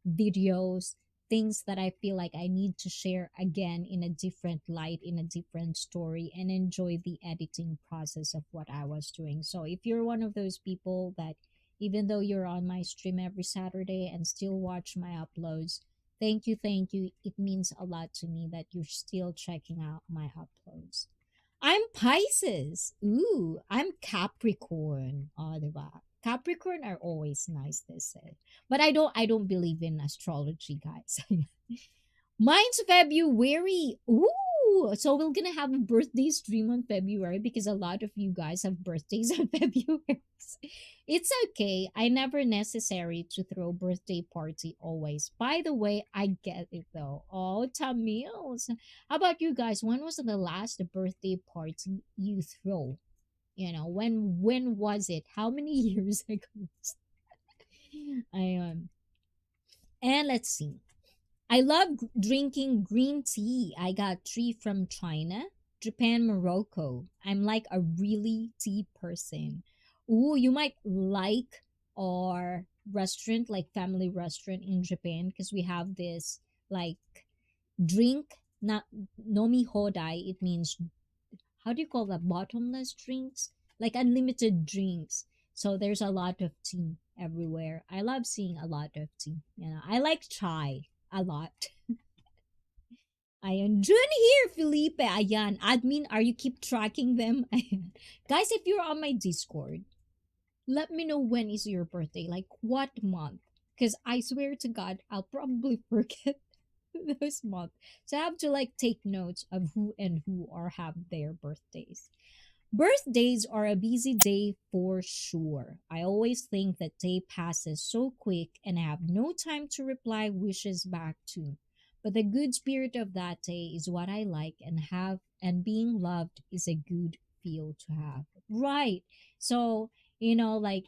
videos, things that I feel like I need to share again in a different light, in a different story, and enjoy the editing process of what I was doing. So if you're one of those people that even though you're on my stream every Saturday and still watch my uploads, thank you, thank you. It means a lot to me that you're still checking out my uploads. I'm Pisces. Ooh, I'm Capricorn. Oh, diba? Capricorn are always nice, they say. But I don't believe in astrology, guys. Mine's February. Ooh, so we're gonna have a birthday stream on February because a lot of you guys have birthdays on February. It's okay. I never necessary to throw birthday party always. By the way, I get it though. Oh, Tamils. How about you guys? When was the last birthday party you throw? When was it? How many years ago? I and let's see. I love drinking green tea. I got three from China, Japan, Morocco. I'm like a really tea person. Ooh, you might like our restaurant, like family restaurant in Japan, because we have this like drink, not nomi hodai. It means, how do you call that, bottomless drinks, like unlimited drinks. So there's a lot of tea everywhere. I love seeing a lot of tea. I like chai a lot. Ayan. June here, Felipe. Ayan. Admin, are you keep tracking them? Ayan. Guys, if you're on my Discord, let me know when is your birthday. Like what month? Because I swear to God, I'll probably forget those months. So I have to like take notes of who and who are have their birthdays. Birthdays are a busy day for sure. I always think that day passes so quick and I have no time to reply wishes back to. But the good spirit of that day is what I like and have, and being loved is a good feel to have. Right. So, like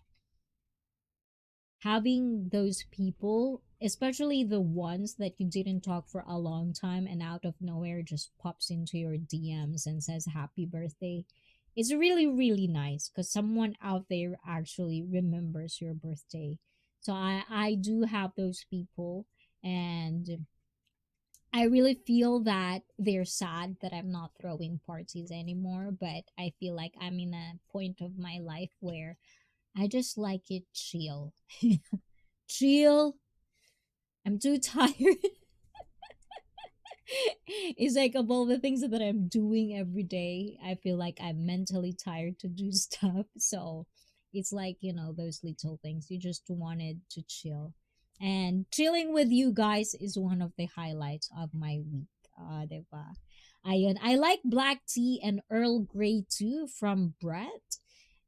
having those people, especially the ones that you didn't talk for a long time and out of nowhere just pops into your DMs and says happy birthday, it's really, really nice because someone out there actually remembers your birthday. So I do have those people, and I really feel that they're sad that I'm not throwing parties anymore, but I feel like I'm in a point of my life where I just like it chill. Chill. I'm too tired. It's like of all the things that I'm doing every day, I feel like I'm mentally tired to do stuff. So it's like, those little things. You just wanted to chill. And chilling with you guys is one of the highlights of my week. Diba? Ayun. I like black tea and Earl Grey too from Brett.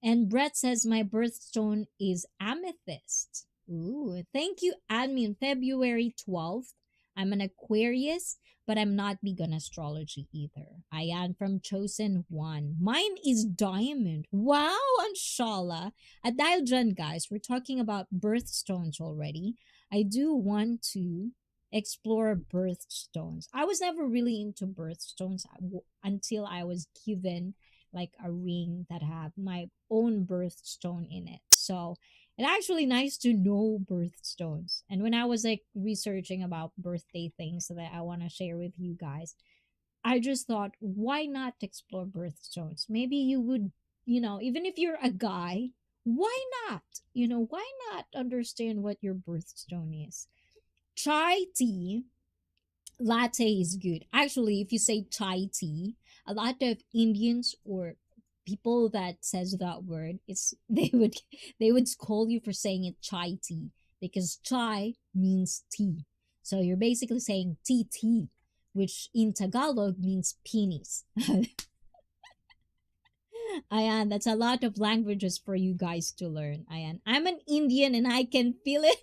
And Brett says my birthstone is amethyst. Ooh, thank you, admin. February 12th. I'm an Aquarius, but I'm not big on astrology either. I am from Chosen One. Mine is diamond. Wow, Anshala. At dahil dyan, guys, we're talking about birthstones already. I do want to explore birthstones. I was never really into birthstones until I was given like a ring that have my own birthstone in it. So it's actually nice to know birthstones. And when I was like researching about birthday things that I want to share with you guys, I just thought, why not explore birthstones? Maybe you would, even if you're a guy, why not? Why not understand what your birthstone is? Chai tea latte is good. Actually, if you say chai tea, a lot of Indians or people that says that word, it's they would scold you for saying it chai tea because chai means tea. So you're basically saying tea, which in Tagalog means penis. Ayan, that's a lot of languages for you guys to learn. Ayan, I'm an Indian and I can feel it.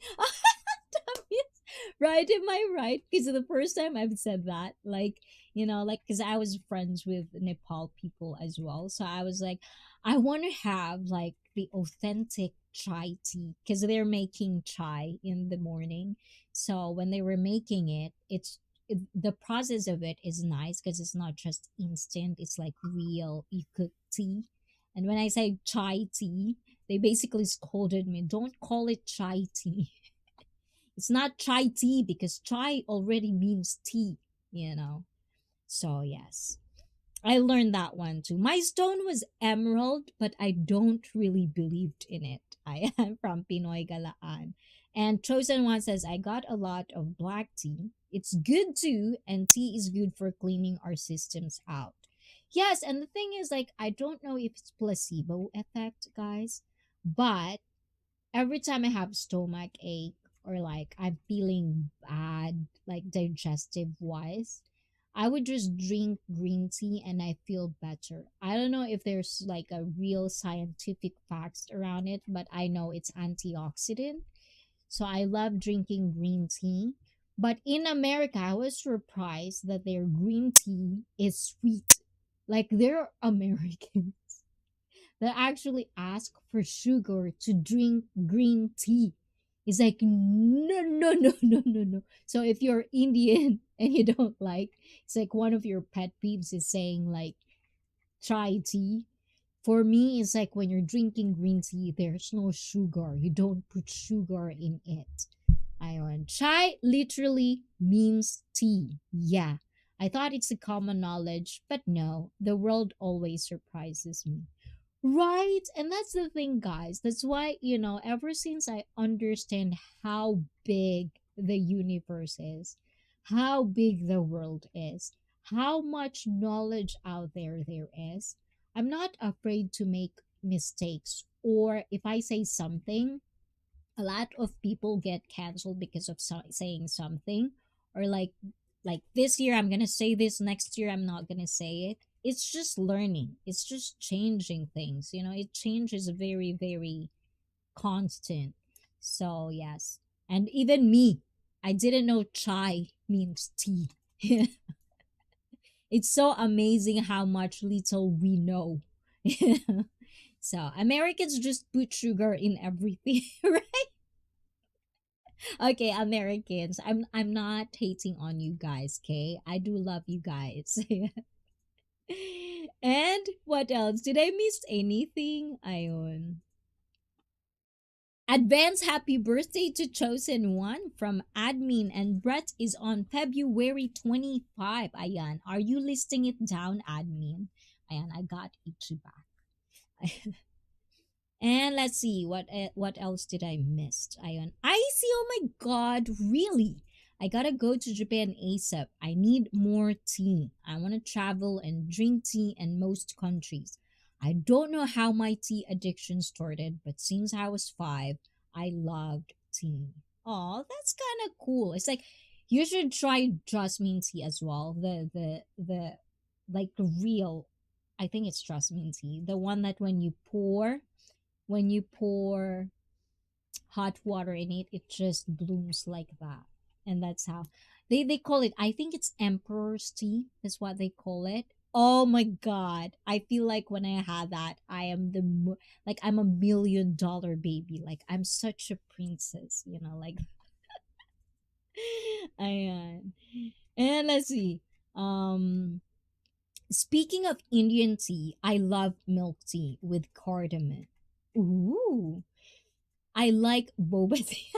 Right, am I right? Because the first time I've said that, like, like, because I was friends with Nepal people as well, so I was like, I want to have like the authentic chai tea because they're making chai in the morning. So when they were making it, the process of it is nice because it's not just instant, it's like real you cook tea. And when I say chai tea, they basically scolded me, don't call it chai tea. It's not chai tea because chai already means tea, you know. So yes, I learned that one too. My stone was emerald, but I don't really believed in it. I am from Pinoy Galaan. And Chosen One says, I got a lot of black tea. It's good too, and tea is good for cleaning our systems out. Yes, and the thing is, like, I don't know if it's placebo effect, guys, but every time I have stomach ache or like I'm feeling bad, like digestive wise, I would just drink green tea and I feel better. I don't know if there's like a real scientific facts around it, but I know it's antioxidant. So I love drinking green tea. But in America, I was surprised that their green tea is sweet. Like they're American that actually ask for sugar to drink green tea. It's like no, no, no, no, no, no. So if you're Indian and you don't like, it's like one of your pet peeves is saying like chai tea. For me, it's like when you're drinking green tea, there's no sugar. You don't put sugar in it. Ayon. Chai literally means tea. Yeah. I thought it's a common knowledge, but no, the world always surprises me. Right? And that's the thing, guys. That's why, ever since I understand how big the universe is, how big the world is, how much knowledge out there is, I'm not afraid to make mistakes. Or if I say something, a lot of people get canceled because of saying something, or like this year I'm gonna say this, next year I'm not gonna say it. It's just learning, it's just changing things, it changes very very constant. So yes, and even me, I didn't know chai means tea. It's so amazing how much little we know. So Americans just put sugar in everything. Right? Okay, Americans, I'm not hating on you guys, okay? I do love you guys. And what else? Did I miss anything? Ayon. Advance happy birthday to Chosen One from admin, and Brett is on February 25. Ayan. Are you listing it down, admin? Ayan, I got Ichiba. And let's see what else did I miss? I see. Oh my god, really? I gotta go to Japan ASAP. I need more tea. I want to travel and drink tea in most countries. I don't know how my tea addiction started, but since I was 5, I loved tea. Oh, that's kind of cool. It's like you should try jasmine tea as well. The like real, I think it's jasmine tea. The one that when you pour hot water in it, it just blooms like that. And that's how they call it. I think it's emperor's tea. That's what they call it. Oh my god. I feel like when I had that, I am like I'm a $1 million baby. Like I'm such a princess, like ayan. And let's see. Um Speaking of Indian tea, I love milk tea with cardamom. Ooh. I like boba tea.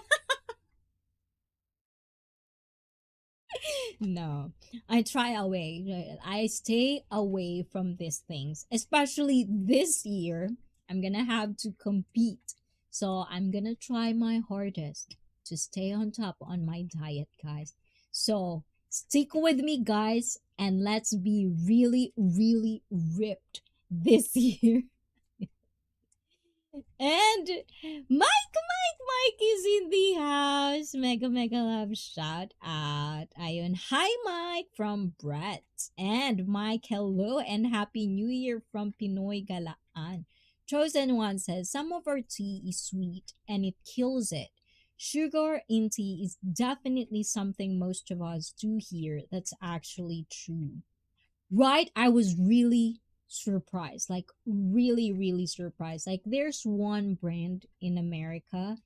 No, I try away. I stay away from these things, especially this year. I'm gonna have to compete, so I'm gonna try my hardest to stay on top on my diet, guys. So stick with me, guys, and let's be really, really ripped this year. And Mike is in the house. Mega, mega love shout out. Ayun. Hi, Mike from Brett. And Mike, hello and Happy New Year from Pinoy Galaan. Chosen One says, some of our tea is sweet and it kills it. Sugar in tea is definitely something most of us do here. That's actually true. Right? I was really surprised. Like really, really surprised. Like there's one brand in America.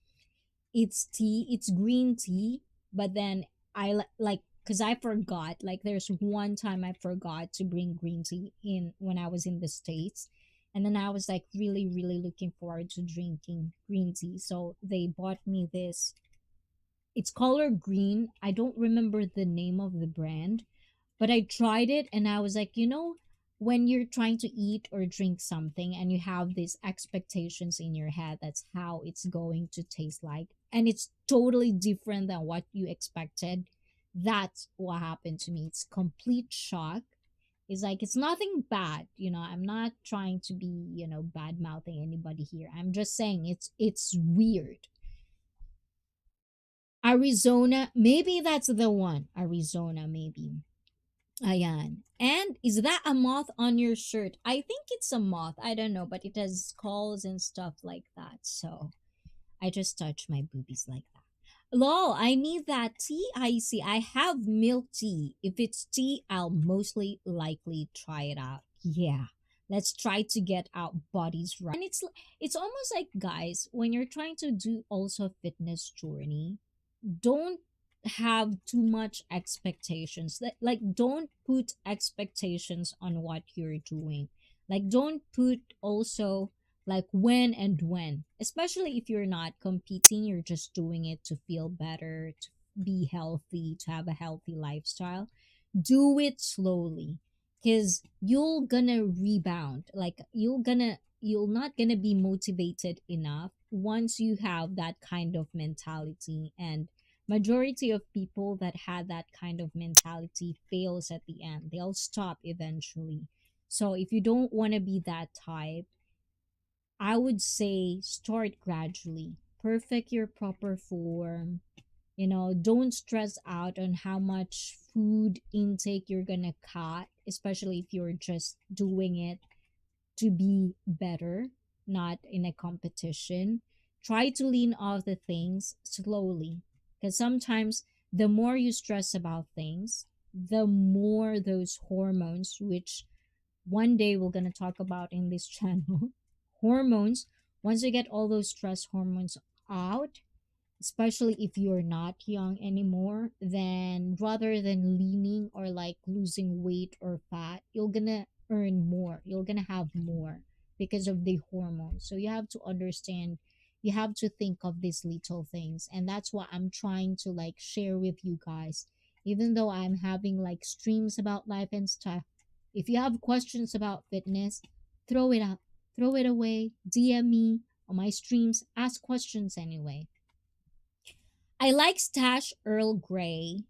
It's tea, it's green tea, but then like because I forgot, like there's one time I forgot to bring green tea in when I was in the States. And then I was like really, really looking forward to drinking green tea. So they bought me this. It's color green. I don't remember the name of the brand, but I tried it and I was like, when you're trying to eat or drink something and you have these expectations in your head, that's how it's going to taste like. And it's totally different than what you expected. That's what happened to me. It's complete shock. It's like it's nothing bad, I'm not trying to be, bad mouthing anybody here. I'm just saying it's weird. Arizona, maybe that's the one. Arizona, maybe. Ayan. And is that a moth on your shirt? I think it's a moth. I don't know, but it has skulls and stuff like that. So I just touch my boobies like that. Lol, I need that tea. I see. I have milk tea. If it's tea, I'll mostly likely try it out. Yeah. Let's try to get our bodies right. And it's almost like, guys, when you're trying to do also a fitness journey, don't have too much expectations. Like don't put expectations on what you're doing. Like, don't put also like when and when, especially if you're not competing, you're just doing it to feel better, to be healthy, to have a healthy lifestyle. Do it slowly, because you're gonna rebound. Like, you're not gonna be motivated enough once you have that kind of mentality. And majority of people that had that kind of mentality fails at the end. They'll stop eventually. So if you don't want to be that type, I would say start gradually. Perfect your proper form. Don't stress out on how much food intake you're gonna cut, especially if you're just doing it to be better, not in a competition. Try to lean off the things slowly, because sometimes the more you stress about things, the more those hormones, which one day we're going to talk about in this channel, hormones, once you get all those stress hormones out, especially if you're not young anymore, then rather than leaning or like losing weight or fat, you're gonna earn more, you're gonna have more because of the hormones. So you have to understand, you have to think of these little things, and that's what I'm trying to like share with you guys. Even though I'm having like streams about life and stuff, if you have questions about fitness, throw it out, throw it away, DM me on my streams, ask questions anyway. I like Stash Earl Grey.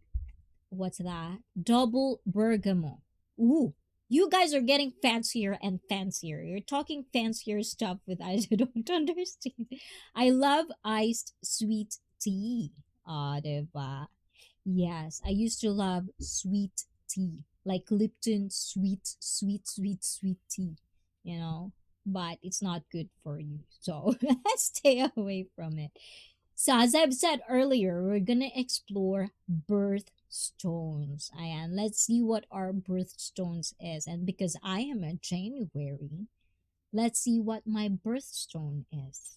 What's that? Double bergamot. Ooh, you guys are getting fancier and fancier. You're talking fancier stuff with I don't understand. I love iced sweet tea. Ah, diba? Yes, I used to love sweet tea, like Lipton sweet, sweet, sweet, sweet tea, you know, but it's not good for you. So stay away from it. So, as I've said earlier, we're gonna explore birthstones. And let's see what our birthstones is. And because I am a January, let's see what my birthstone is.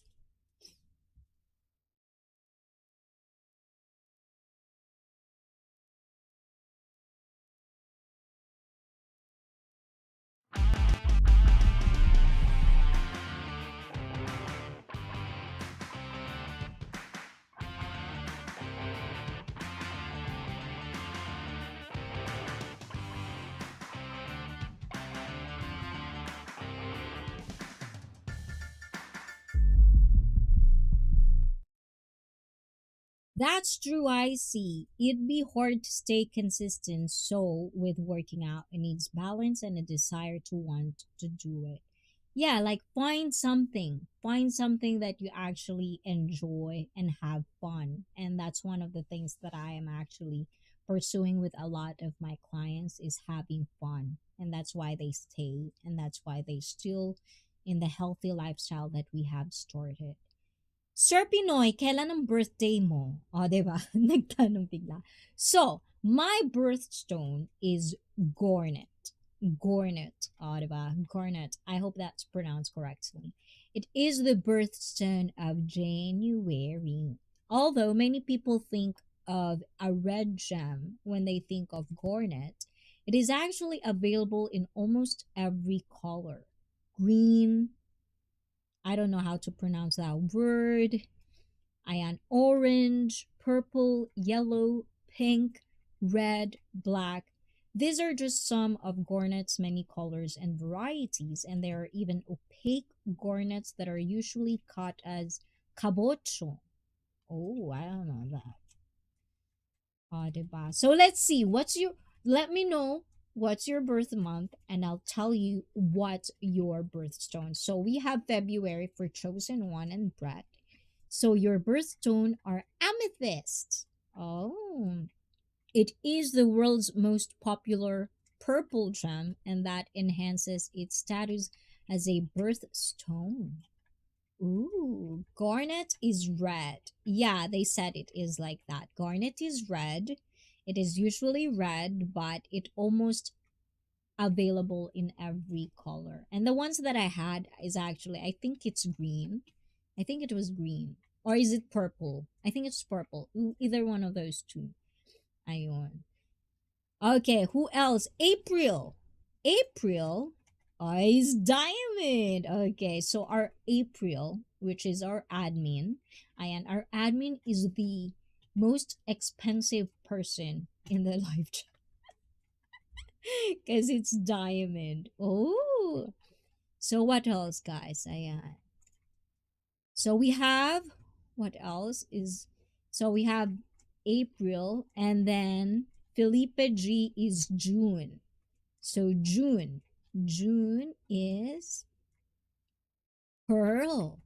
That's true, I see. It'd be hard to stay consistent, so with working out, it needs balance and a desire to want to do it. Yeah, like find something that you actually enjoy and have fun. And that's one of the things that I am actually pursuing with a lot of my clients, is having fun. And that's why they stay, and that's why they still in the healthy lifestyle that we have started. Sir Pinoy, kailan ang birthday mo? O, diba? Nagtanong bigla. So, my birthstone is Gornet. Gornet. O, diba? Gornet. I hope that's pronounced correctly. It is the birthstone of January. Although many people think of a red gem when they think of Gornet, it is actually available in almost every color. Green, I don't know how to pronounce that word. Cyan orange, purple, yellow, pink, red, black. These are just some of Gornet's many colors and varieties, and there are even opaque Gornets that are usually caught as cabocho. Oh, I don't know that. Diba? So let's see. Let me know what's your birth month, and I'll tell you what your birthstone. So we have February for chosen one and Brett. So your birthstone are amethyst. Oh, it is the world's most popular purple gem, and that enhances its status as a birthstone. Ooh, garnet is red. Yeah, they said it is like that. Garnet is red. It is usually red, but it almost available in every color. And the ones that I had is actually, I think it's green. I think it was green. Or is it purple? I think it's purple. Either one of those two. Ayun. Okay, who else? April. April. Ice Diamond. Okay, so our April, which is our admin, and our admin is the most expensive person in the life chat because it's diamond. Oh, so what else, guys? So we have what else is so we have April, and then Felipe G is June. So June is pearl.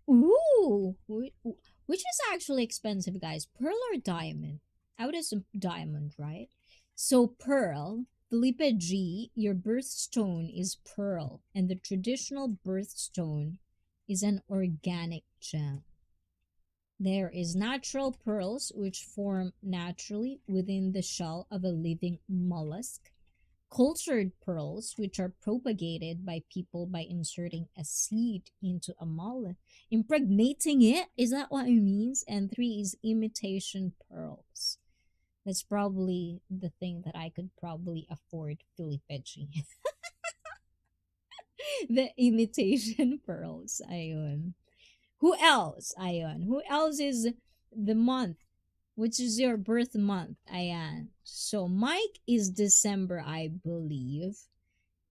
Ooh, which is actually expensive, guys? Pearl or diamond? I would assume diamond, right? So pearl, Felipe G, your birthstone is pearl, and the traditional birthstone is an organic gem. There is natural pearls which form naturally within the shell of a living mollusk. Cultured pearls, which are propagated by people by inserting a seed into a mollusk, impregnating it. Is that what it means? And three is imitation pearls. That's probably the thing that I could probably afford, Filipechi. The imitation pearls. Ayun. Who else? Ayun. Who else is the month? Which is your birth month? Ayan. So Mike is December, I believe.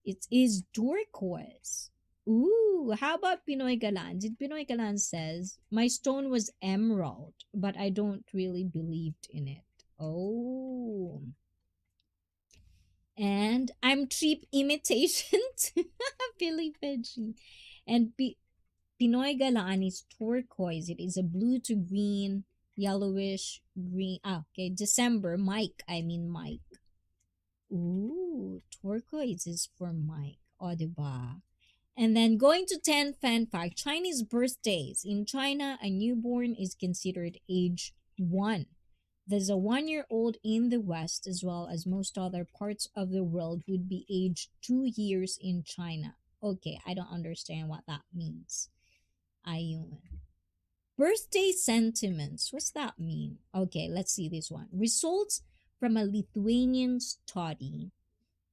It is turquoise. Ooh, how about Pinoy Galan? Did Pinoy Galan says, my stone was emerald, but I don't really believed in it. Oh. And I'm cheap imitation to Philly Veggie. And Pinoy Galan is turquoise. It is a blue to green, yellowish green. Ah, okay. December, Mike. I mean Mike. Ooh, turquoise is for Mike. O, diba? And then going to 10 fan fact, Chinese birthdays. In China, a newborn is considered age 1. There's a 1 year old in the West, as well as most other parts of the world, would be age 2 years in China. Okay, I don't understand what that means. Ayun. Birthday sentiments. What's that mean? Okay, let's see this one. Results from a Lithuanian study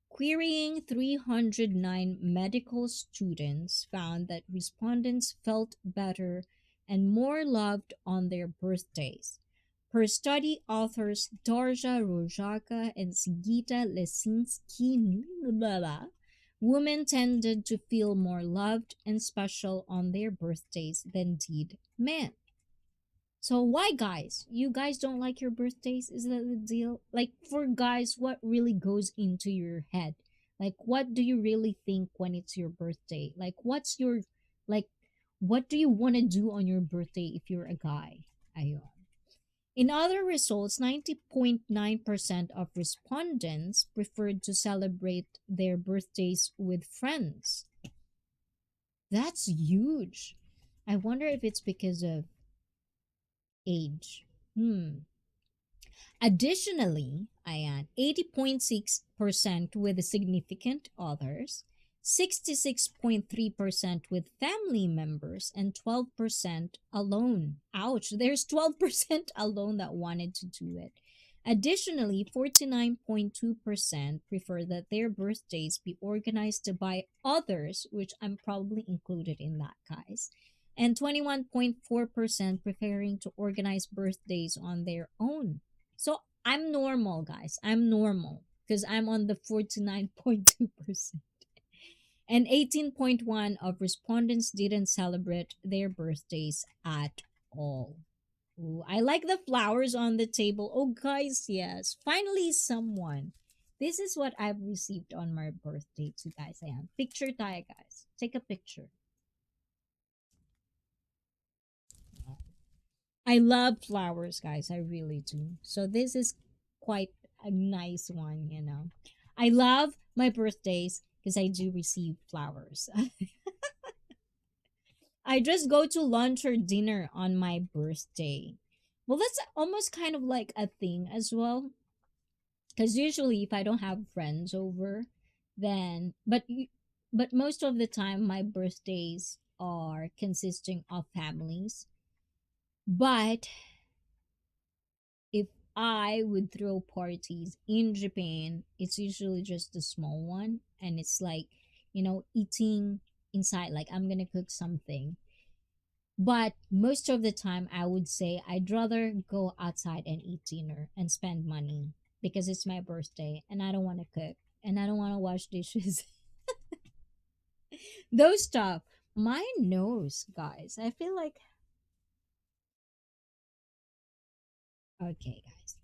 querying 309 medical students found that respondents felt better and more loved on their birthdays. Per study, authors Darja Rojaka and Sigita Lesinski, women tended to feel more loved and special on their birthdays than did men. So why, guys? You guys don't like your birthdays? Is that the deal? Like, for guys, what really goes into your head? Like, what do you really think when it's your birthday? Like, like what do you want to do on your birthday if you're a guy? Ayun. In other results, 90.9% of respondents preferred to celebrate their birthdays with friends. That's huge. I wonder if it's because of age. Additionally, ayan, 80.6% with significant others, 66.3% with family members, and 12% alone. Ouch, there's 12% alone that wanted to do it. Additionally, 49.2% prefer that their birthdays be organized by others, which I'm probably included in that, guys, and 21.4% preferring to organize birthdays on their own. So I'm normal, guys. I'm normal because I'm on the 49.2%. And 18.1 of respondents didn't celebrate their birthdays at all. Ooh, I like the flowers on the table. Oh, guys, yes. Finally, someone. This is what I've received on my birthday too, guys. Ayan. Picture tayo, guys. Take a picture. I love flowers, guys. I really do. So this is quite a nice one. I love my birthdays because I do receive flowers. I just go to lunch or dinner on my birthday. Well, that's almost kind of like a thing as well. Because usually, if I don't have friends over, then but most of the time, my birthdays are consisting of families. But if I would throw parties in Japan, it's usually just a small one. And it's like, eating inside, like I'm gonna cook something. But most of the time, I would say I'd rather go outside and eat dinner and spend money because it's my birthday and I don't want to cook and I don't want to wash dishes. Those stuff. My nose, guys. I feel like, okay, guys.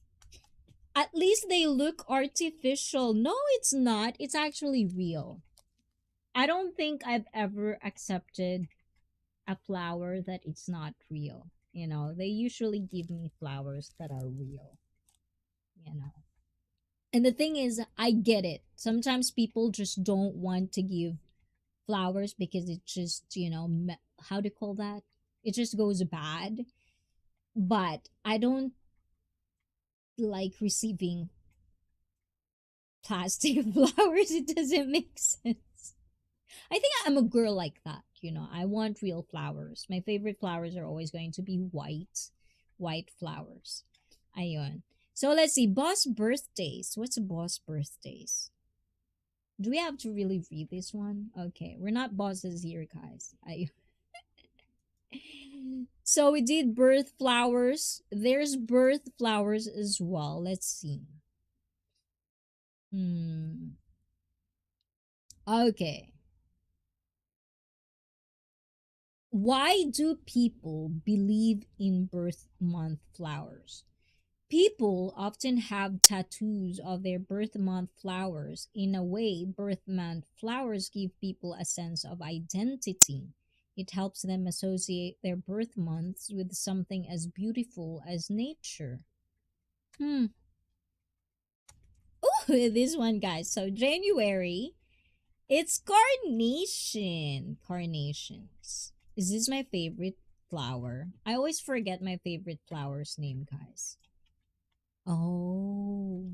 At least they look artificial. No, it's not. It's actually real. I don't think I've ever accepted a flower that it's not real. They usually give me flowers that are real, you know. And the thing is, I get it. Sometimes people just don't want to give flowers because it just, how to call that? It just goes bad. But I don't like receiving plastic flowers. It doesn't make sense. I think I'm a girl like that. I want real flowers. My favorite flowers are always going to be white flowers. Ayun. So let's see. Boss birthdays. What's boss birthdays? Do we have to really read this one? Okay, we're not bosses here, guys. So we did birth flowers. There's birth flowers as well. Let's see. Hmm. Okay. Why do people believe in birth month flowers? People often have tattoos of their birth month flowers. In a way, birth month flowers give people a sense of identity. It helps them associate their birth months with something as beautiful as nature. Hmm. Oh, this one, guys. So, January, it's carnation. Carnations. Is this my favorite flower? I always forget my favorite flower's name, guys. Oh,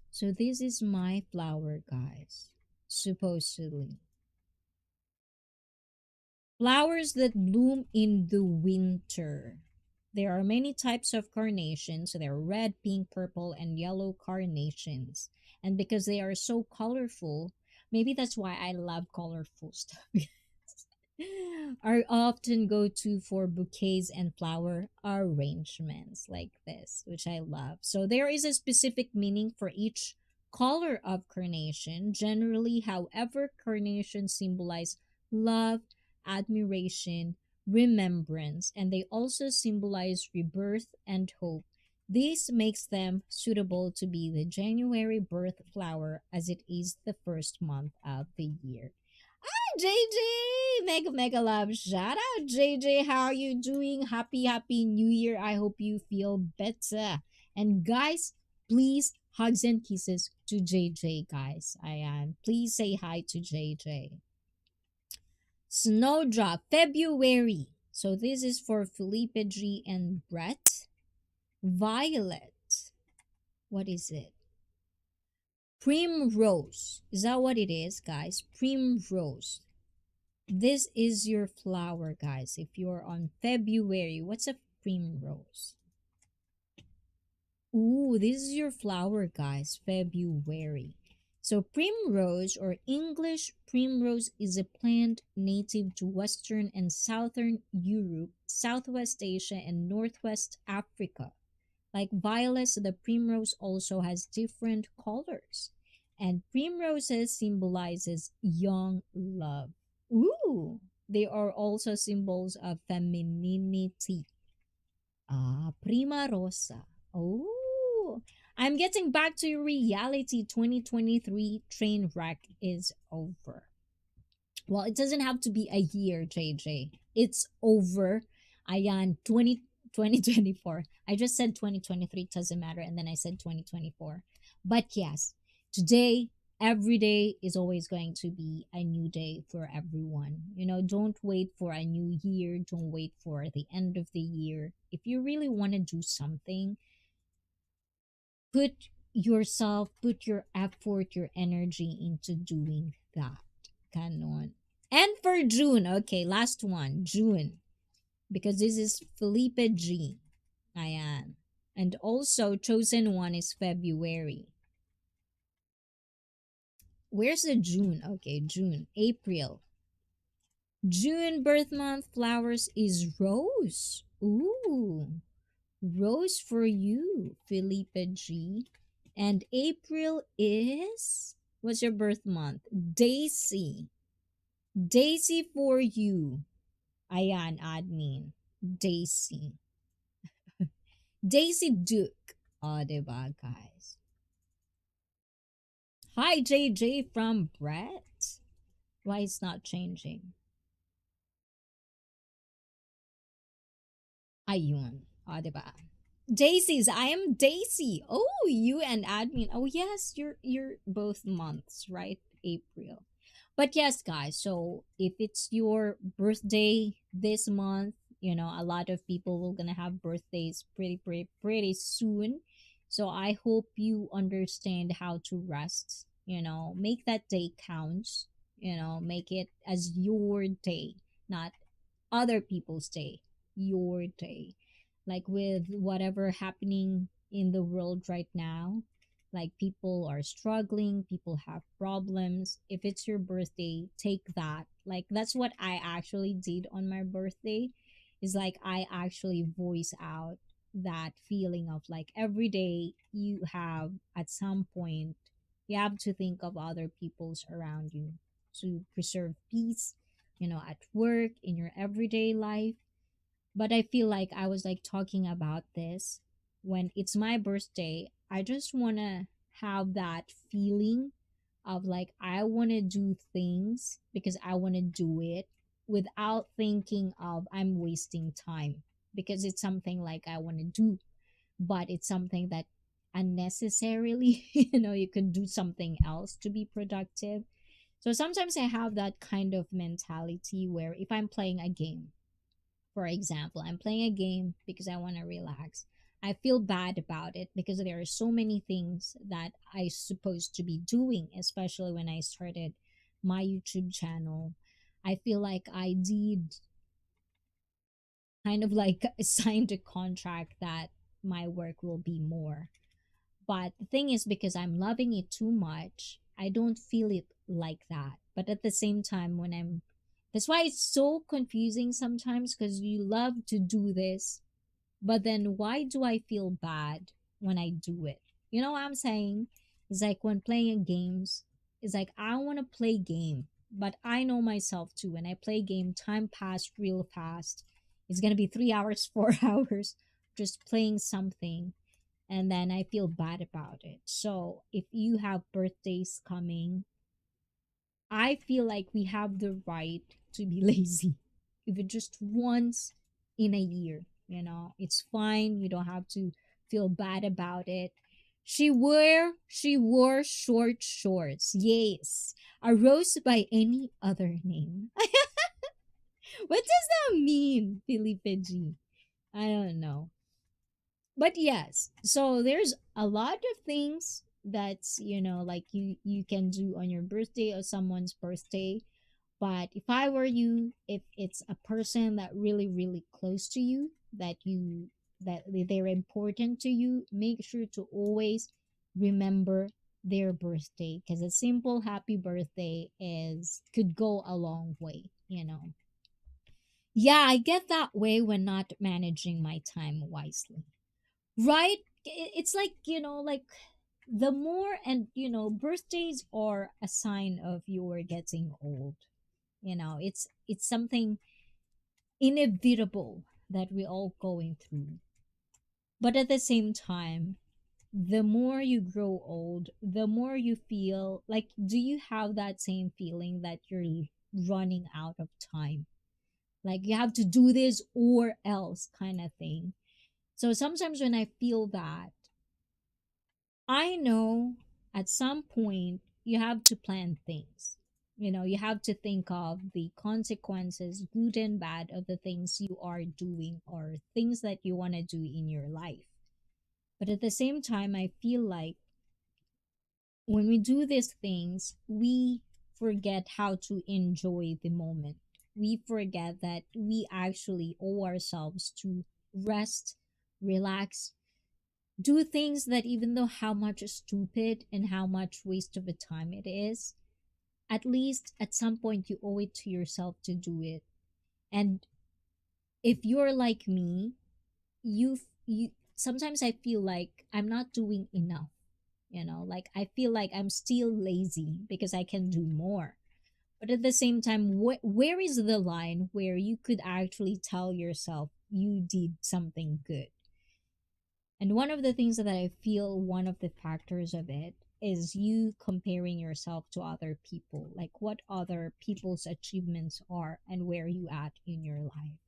so this is my flower, guys. Supposedly. Flowers that bloom in the winter. There are many types of carnations. So there are red, pink, purple, and yellow carnations. And because they are so colorful, maybe that's why I love colorful stuff. Are often go to for bouquets and flower arrangements like this, which I love. So there is a specific meaning for each color of carnation. Generally, however, carnations symbolize love, admiration, remembrance, and they also symbolize rebirth and hope. This makes them suitable to be the January birth flower as it is the first month of the year. JJ, mega mega love. Shout out JJ. How are you doing? Happy New Year. I hope you feel better. And guys, please hugs and kisses to JJ, guys. I am. Please say hi to JJ. Snowdrop February. So this is for Felipe G and Brett. Violet. What is it? Primrose. Is that what it is, guys? Primrose. This is your flower, guys. If you're on February, what's a primrose? Ooh, this is your flower, guys. February. So, primrose or English primrose is a plant native to Western and Southern Europe, Southwest Asia, and Northwest Africa. Like violets, the primrose also has different colors. And primroses symbolizes young love. Ooh, they are also symbols of femininity. Ah, prima rosa. Oh, I'm getting back to reality. 2023 train wreck is over. Well, it doesn't have to be a year, JJ. It's over. Ayan, 2024. I just said 2023, doesn't matter. And then I said 2024. But yes, today, every day is always going to be a new day for everyone. Don't wait for a new year. Don't wait for the end of the year. If you really want to do something, put your effort, your energy into doing that. Ganon. And for June, okay, last one, June. Because this is Felipe G. Ayan. And also, chosen one is February. Where's the June? Okay, June, April. June birth month flowers is rose. Ooh, rose for you, Felipe G. And April is, what's your birth month? Daisy. Daisy for you. Ayan, admin. Daisy. Daisy Duke. O, diba, guys? Hi, JJ from Brett. Why it's not changing? Ayun. O, diba? Daisies, I am Daisy. Oh, you and admin. Oh, yes, you're both months, right? April. But yes, guys, so if it's your birthday this month, a lot of people will gonna have birthdays pretty soon. So I hope you understand how to rest, make that day count, make it as your day, not other people's day, your day. Like with whatever happening in the world right now, like people are struggling, people have problems. If it's your birthday, take that. Like that's what I actually did on my birthday. Is like I actually voice out that feeling of like every day you have at some point you have to think of other people's around you to preserve peace, at work, in your everyday life. But I feel like I was like talking about this when it's my birthday. I just want to have that feeling of like I want to do things because I want to do it without thinking of I'm wasting time, because it's something like I want to do, but it's something that unnecessarily, you could do something else to be productive. So sometimes I have that kind of mentality where if I'm playing a game, for example, I'm playing a game because I want to relax. I feel bad about it because there are so many things that I supposed to be doing, especially when I started my YouTube channel. I feel like I did kind of like signed a contract that my work will be more. But the thing is, because I'm loving it too much, I don't feel it like that. But at the same time, that's why it's so confusing sometimes, because you love to do this, but then why do I feel bad when I do it? You know what I'm saying? It's like when playing games, it's like I want to play game, but I know myself too. When I play game, time passed real fast. It's gonna be 3 hours, 4 hours, just playing something, and then I feel bad about it. So if you have birthdays coming, I feel like we have the right to be lazy. If it just once in a year, it's fine. You don't have to feel bad about it. She wore short shorts. Yes. A rose by any other name. What does that mean, Felipe G? I don't know. But yes, so there's a lot of things that's, like you can do on your birthday or someone's birthday. But if I were you, if it's a person that really close to you, that they're important to you, make sure to always remember their birthday, because a simple happy birthday is could go a long way. Yeah, I get that way when not managing my time wisely. Right? It's like, like the more, and birthdays are a sign of you're getting old. It's something inevitable that we're all going through. But at the same time, the more you grow old, the more you feel like, do you have that same feeling that you're running out of time? Like you have to do this or else kind of thing. So sometimes when I feel that, I know at some point you have to plan things. You have to think of the consequences, good and bad, of the things you are doing or things that you want to do in your life. But at the same time, I feel like when we do these things, we forget how to enjoy the moment. We forget that we actually owe ourselves to rest, relax, do things that, even though how much stupid and how much waste of a time it is, at least at some point you owe it to yourself to do it. And if you're like me, you sometimes I feel like I'm not doing enough. Like I feel like I'm still lazy because I can do more. But at the same time, where is the line where you could actually tell yourself you did something good? And one of the things that I feel, one of the factors of it, is you comparing yourself to other people, like what other people's achievements are and where you at in your life.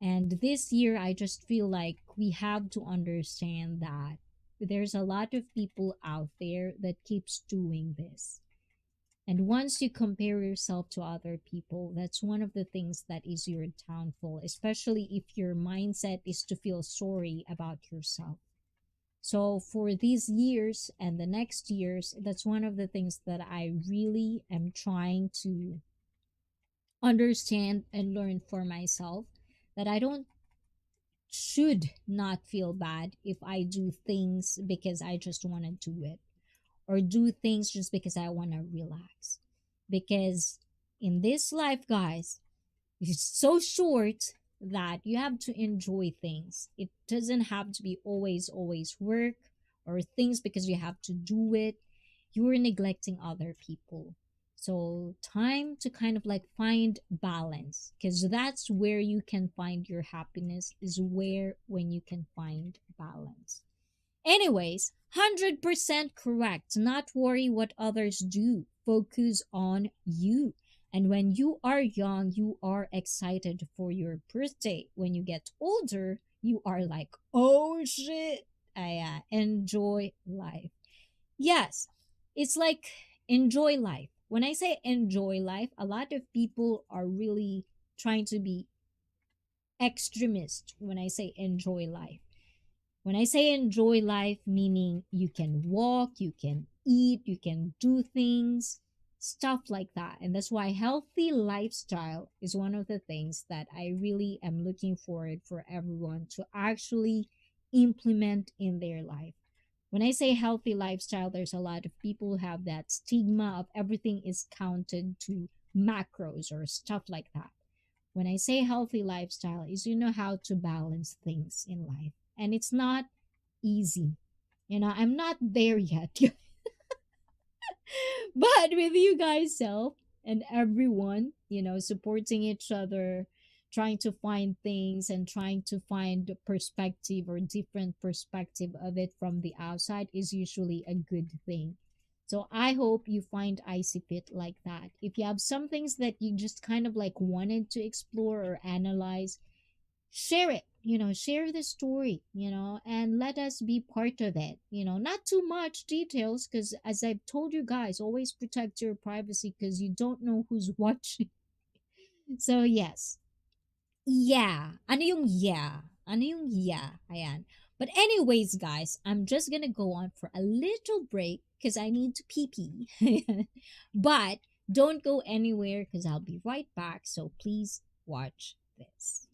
And this year, I just feel like we have to understand that there's a lot of people out there that keeps doing this. And once you compare yourself to other people, that's one of the things that is your downfall, especially if your mindset is to feel sorry about yourself. So for these years and the next years, that's one of the things that I really am trying to understand and learn for myself, that I don't should not feel bad if I do things because I just want to do it, or do things just because I want to relax. Because in this life, guys, it's so short that you have to enjoy things. It doesn't have to be always work or things because you have to do it. You're neglecting other people. So, time to kind of like find balance, because that's where you can find your happiness, is where when you can find balance. Anyways, 100% correct. Not worry what others do. Focus on you. And when you are young, you are excited for your birthday. When you get older, you are like, oh shit, I enjoy life. Yes, it's like enjoy life. When I say enjoy life, a lot of people are really trying to be extremist when I say enjoy life. When I say enjoy life, meaning you can walk, you can eat, you can do things, stuff like that. And that's why healthy lifestyle is one of the things that I really am looking forward for everyone to actually implement in their life. When I say healthy lifestyle, there's a lot of people who have that stigma of everything is counted to macros or stuff like that. When I say healthy lifestyle, is you know how to balance things in life. And it's not easy. I'm not there yet. But with you guys self and everyone, supporting each other, trying to find things and trying to find a perspective or different perspective of it from the outside is usually a good thing. So I hope you find icy fit like that. If you have some things that you just kind of like wanted to explore or analyze, share it, share the story, and let us be part of it. Not too much details, because as I've told you guys, always protect your privacy because you don't know who's watching. So yes, yeah, ano yung yeah, ayan. But anyways, guys, I'm just gonna go on for a little break because I need to pee pee. But don't go anywhere because I'll be right back, so please watch this.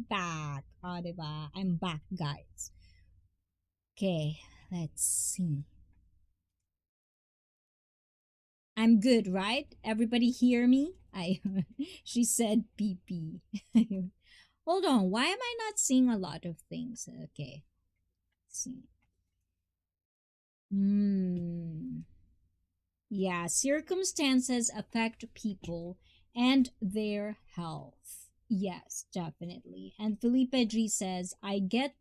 back. Oh, diba? I'm back, guys. Okay, let's see. I'm good, right? Everybody hear me? I she said pee pee. Hold on, why am I not seeing a lot of things? Okay. Let's see. Hmm. Yeah, circumstances affect people and their health. Yes, definitely. And Felipe G says, I get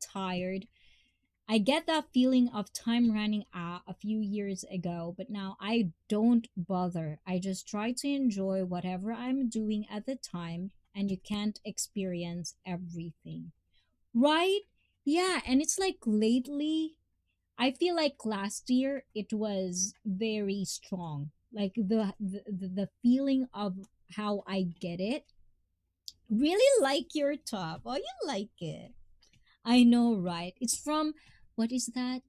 that feeling of time running out a few years ago, but now I don't bother. I just try to enjoy whatever I'm doing at the time, and you can't experience everything. Right? Yeah, and it's like lately, I feel like last year it was very strong. Like the feeling of how I get it. Really like your top. Oh, you like it. I know, right? It's from what is that?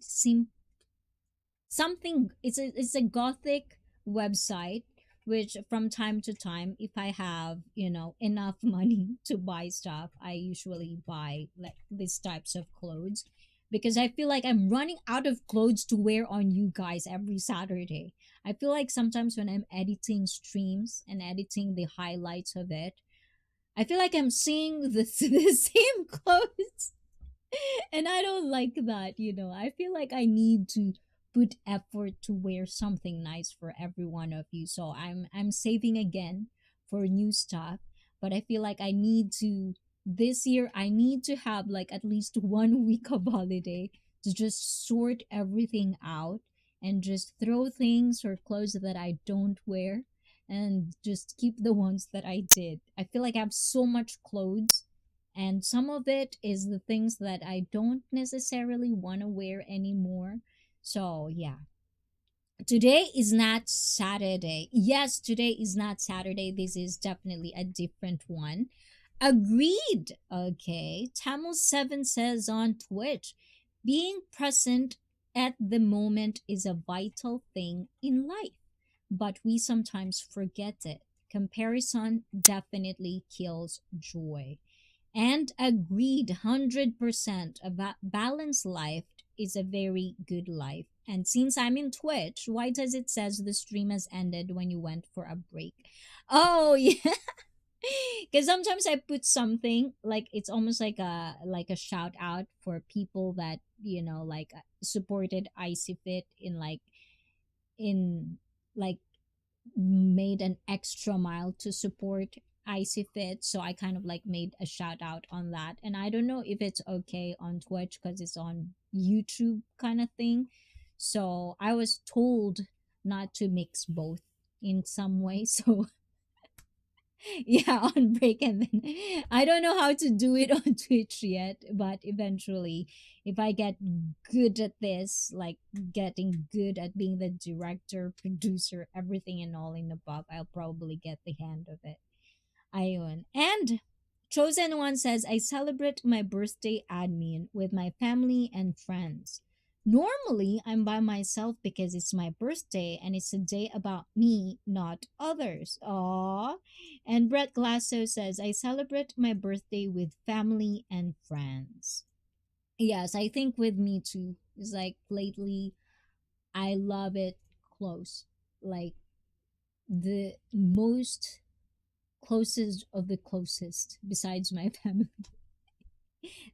Something. It's a gothic website which from time to time, if I have enough money to buy stuff, I usually buy like these types of clothes because I feel like I'm running out of clothes to wear on you guys every Saturday. I feel like sometimes when I'm editing streams and editing the highlights of it, I feel like I'm seeing the, the same clothes and I don't like that. I feel like I need to put effort to wear something nice for every one of you. So I'm saving again for new stuff, but I feel like I need to this year I need to have like at least 1 week of holiday to just sort everything out and just throw things or clothes that I don't wear and just keep the ones that I did. I feel like I have so much clothes and some of it is the things that I don't necessarily want to wear anymore. So, yeah. Today is not Saturday. Yes, today is not Saturday. This is definitely a different one. Agreed. Okay. Tamil7 says on Twitch, being present at the moment is a vital thing in life, but we sometimes forget it. Comparison definitely kills joy. And agreed 100% about balanced life is a very good life. And since I'm in Twitch, why does it says the stream has ended when you went for a break? Oh yeah. Because sometimes I put something like it's almost like a shout out for people that like supported ICEE Fit in like made an extra mile to support ICEE Fit. So I kind of like made a shout out on that. And I don't know if it's okay on Twitch because it's on YouTube kind of thing. So I was told not to mix both in some way. So yeah, on break and then I don't know how to do it on Twitch yet, but eventually if I get good at this, like getting good at being the director, producer, everything and all in the above, I'll probably get the hand of it. Ayun. And Chosen One says, I celebrate my birthday admin with my family and friends. Normally, I'm by myself because it's my birthday and it's a day about me, not others. Aww. And Brett Glasso says, I celebrate my birthday with family and friends. Yes, I think with me too. It's like lately, I love it close. Like the most closest of the closest besides my family.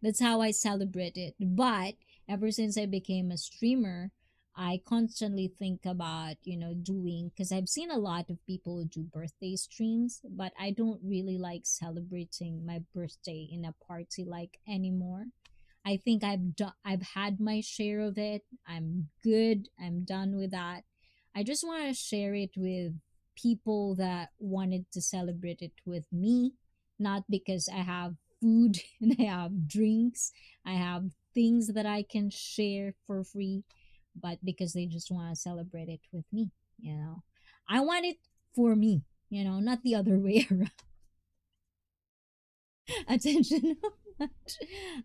That's how I celebrate it. But ever since I became a streamer, I constantly think about, doing because I've seen a lot of people do birthday streams, but I don't really like celebrating my birthday in a party like anymore. I think I've had my share of it. I'm good. I'm done with that. I just want to share it with people that wanted to celebrate it with me, not because I have food and I have drinks, I have things that I can share for free, but because they just want to celebrate it with me. I want it for me, not the other way around. Attention.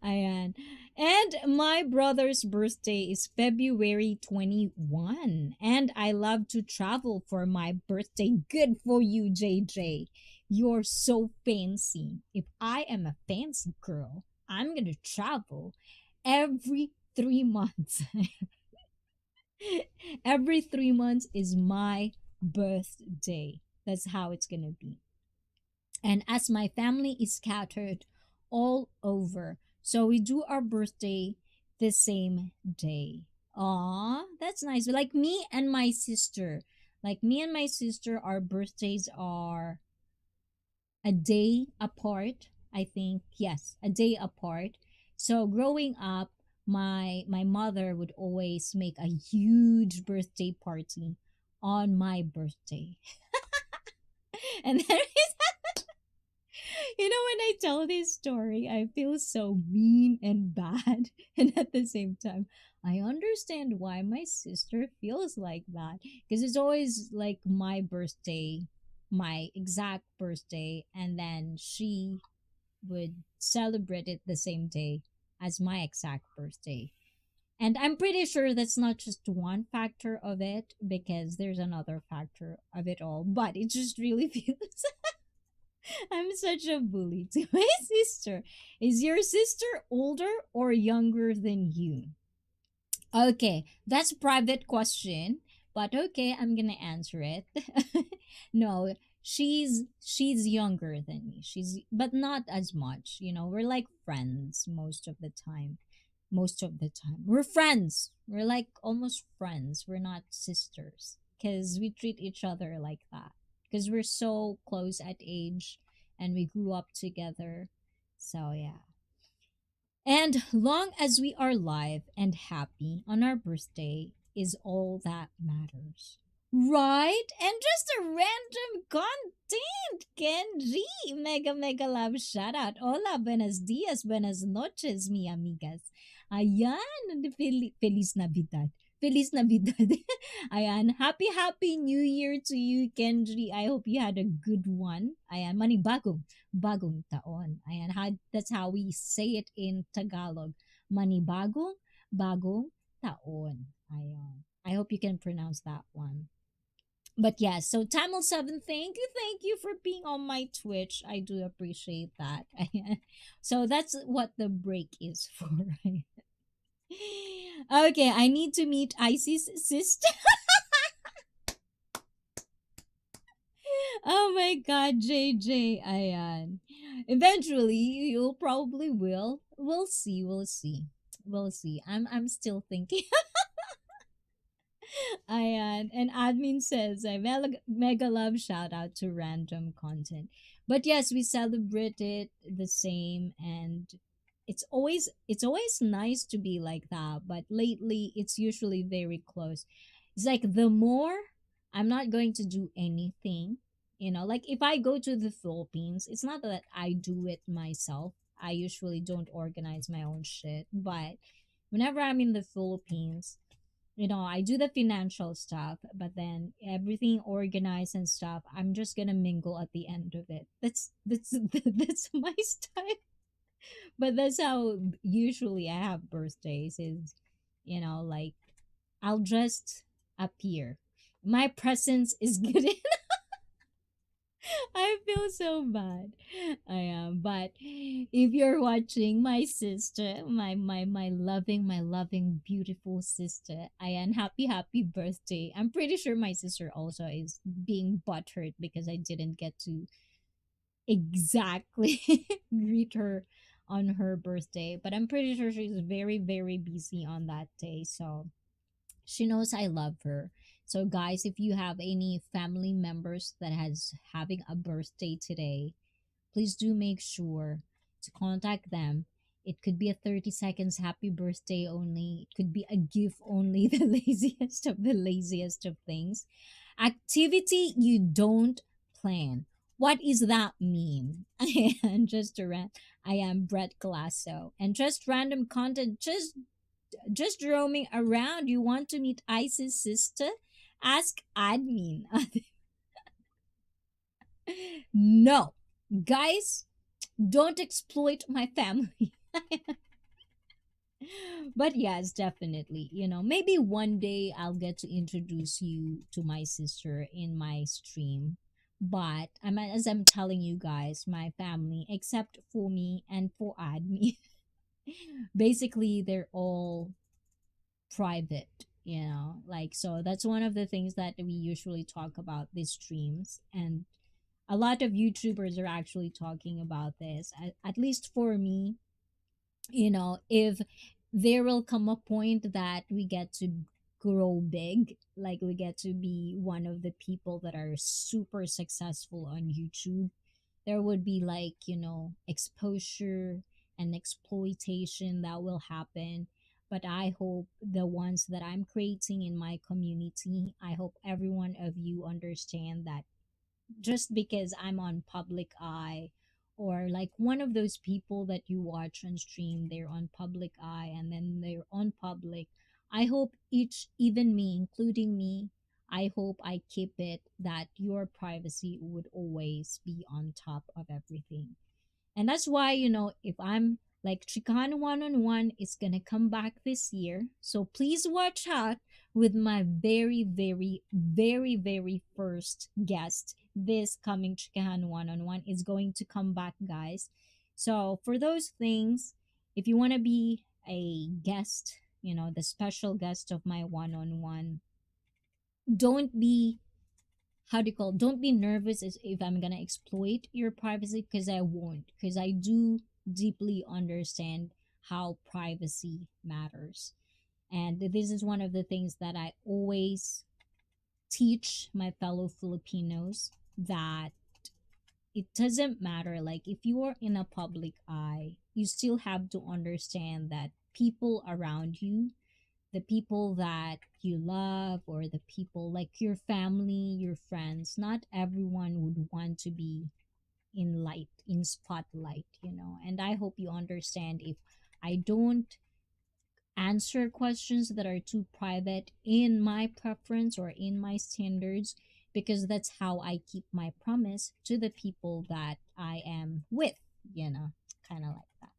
Ayan. And my brother's birthday is February 21. And I love to travel for my birthday. Good for you, JJ. You're so fancy. If I am a fancy girl, I'm gonna travel every 3 months. Every 3 months is my birthday. That's how it's gonna be. And as my family is scattered all over, so we do our birthday the same day. Aw, that's nice. Like me and my sister. Like me and my sister, our birthdays are a day apart. I think yes, a day apart. So growing up, my mother would always make a huge birthday party on my birthday. And then when I tell this story, I feel so mean and bad. And at the same time, I understand why my sister feels like that. Because it's always like my birthday, my exact birthday, and then she would celebrate it the same day as my exact birthday. And I'm pretty sure that's not just one factor of it, because there's another factor of it all. But it just really feels I'm such a bully to my sister. Is your sister older or younger than you? Okay, that's a private question, but okay, I'm gonna answer it. No, she's younger than me. She's but not as much. We're like friends most of the time. Most of the time, we're friends. We're like almost friends. We're not sisters because we treat each other like that because we're so close at age and we grew up together. So yeah. And long as we are live and happy on our birthday is all that matters. Right? And just a random content, Kenji. Mega, mega love shout out. Hola, buenos dias, buenas noches, mi amigas. Ayan, Feliz Navidad. Feliz Navidad. Ayan, happy, happy New Year to you, Kenji. I hope you had a good one. Ayan, manibagong, bagong taon. Ayan, that's how we say it in Tagalog. Manibagong, bagong taon. Ayan. I hope you can pronounce that one. But yeah, so Tamil7, thank you for being on my Twitch. I do appreciate that. So that's what the break is for, right? Okay, I need to meet ICEE's sister. Oh my god, JJ, ayan. Eventually, you'll probably will. We'll see, we'll see. We'll see. I'm still thinking. Ayan. And admin says, I mega love shout out to random content. But yes, we celebrate it the same, and it's always nice to be like that. But lately it's usually very close. It's like the more I'm not going to do anything, like if I go to the Philippines, it's not that I do it myself. I usually don't organize my own shit, but whenever I'm in the Philippines, I do the financial stuff, but then everything organized and stuff, I'm just gonna mingle at the end of it. That's that's my style. But that's how usually I have birthdays. Is like I'll just appear. My presence is good. I feel so bad. I am. But if you're watching, my sister, my loving, beautiful sister, Ayan, happy birthday. I'm pretty sure my sister also is being butthurt because I didn't get to exactly greet her on her birthday. But I'm pretty sure she's very, very busy on that day. So she knows I love her. So guys, if you have any family members that has having a birthday today, please do make sure to contact them. It could be a 30 seconds happy birthday only. It could be a gift only, the laziest of things. Activity you don't plan. What does that mean? And just around, I am Brett Galasso. And just random content, just roaming around. You want to meet Ice's sister? Ask admin. No. Guys, don't exploit my family. But yes, definitely. Maybe one day I'll get to introduce you to my sister in my stream. But as I'm telling you guys, my family, except for me and for Admi, basically they're all private, like, so that's one of the things that we usually talk about these streams. And a lot of YouTubers are actually talking about this. At least for me, if there will come a point that we get to grow big, like we get to be one of the people that are super successful on YouTube, there would be, like, exposure and exploitation that will happen. But I hope the ones that I'm creating in my community, I hope every one of you understand that just because I'm on public eye, or like one of those people that you watch on stream, they're on public eye and then they're on public. I hope each, even me, including me, I hope I keep it that your privacy would always be on top of everything. And that's why, if I'm like Chican one on one is gonna come back this year. So please watch out with my very, very, very, very first guest. This coming Chican one on one is going to come back, guys. So for those things, if you want to be a guest, the special guest of my one on one, don't be, how do you call, don't be nervous as if I'm gonna exploit your privacy, because I won't, because I do deeply understand how privacy matters. And this is one of the things that I always teach my fellow Filipinos, that it doesn't matter, like, if you are in a public eye, you still have to understand that people around you, the people that you love, or the people like your family, your friends, not everyone would want to be in light, in spotlight, And I hope you understand if I don't answer questions that are too private in my preference or in my standards, because that's how I keep my promise to the people that I am with, you know, kind of like that.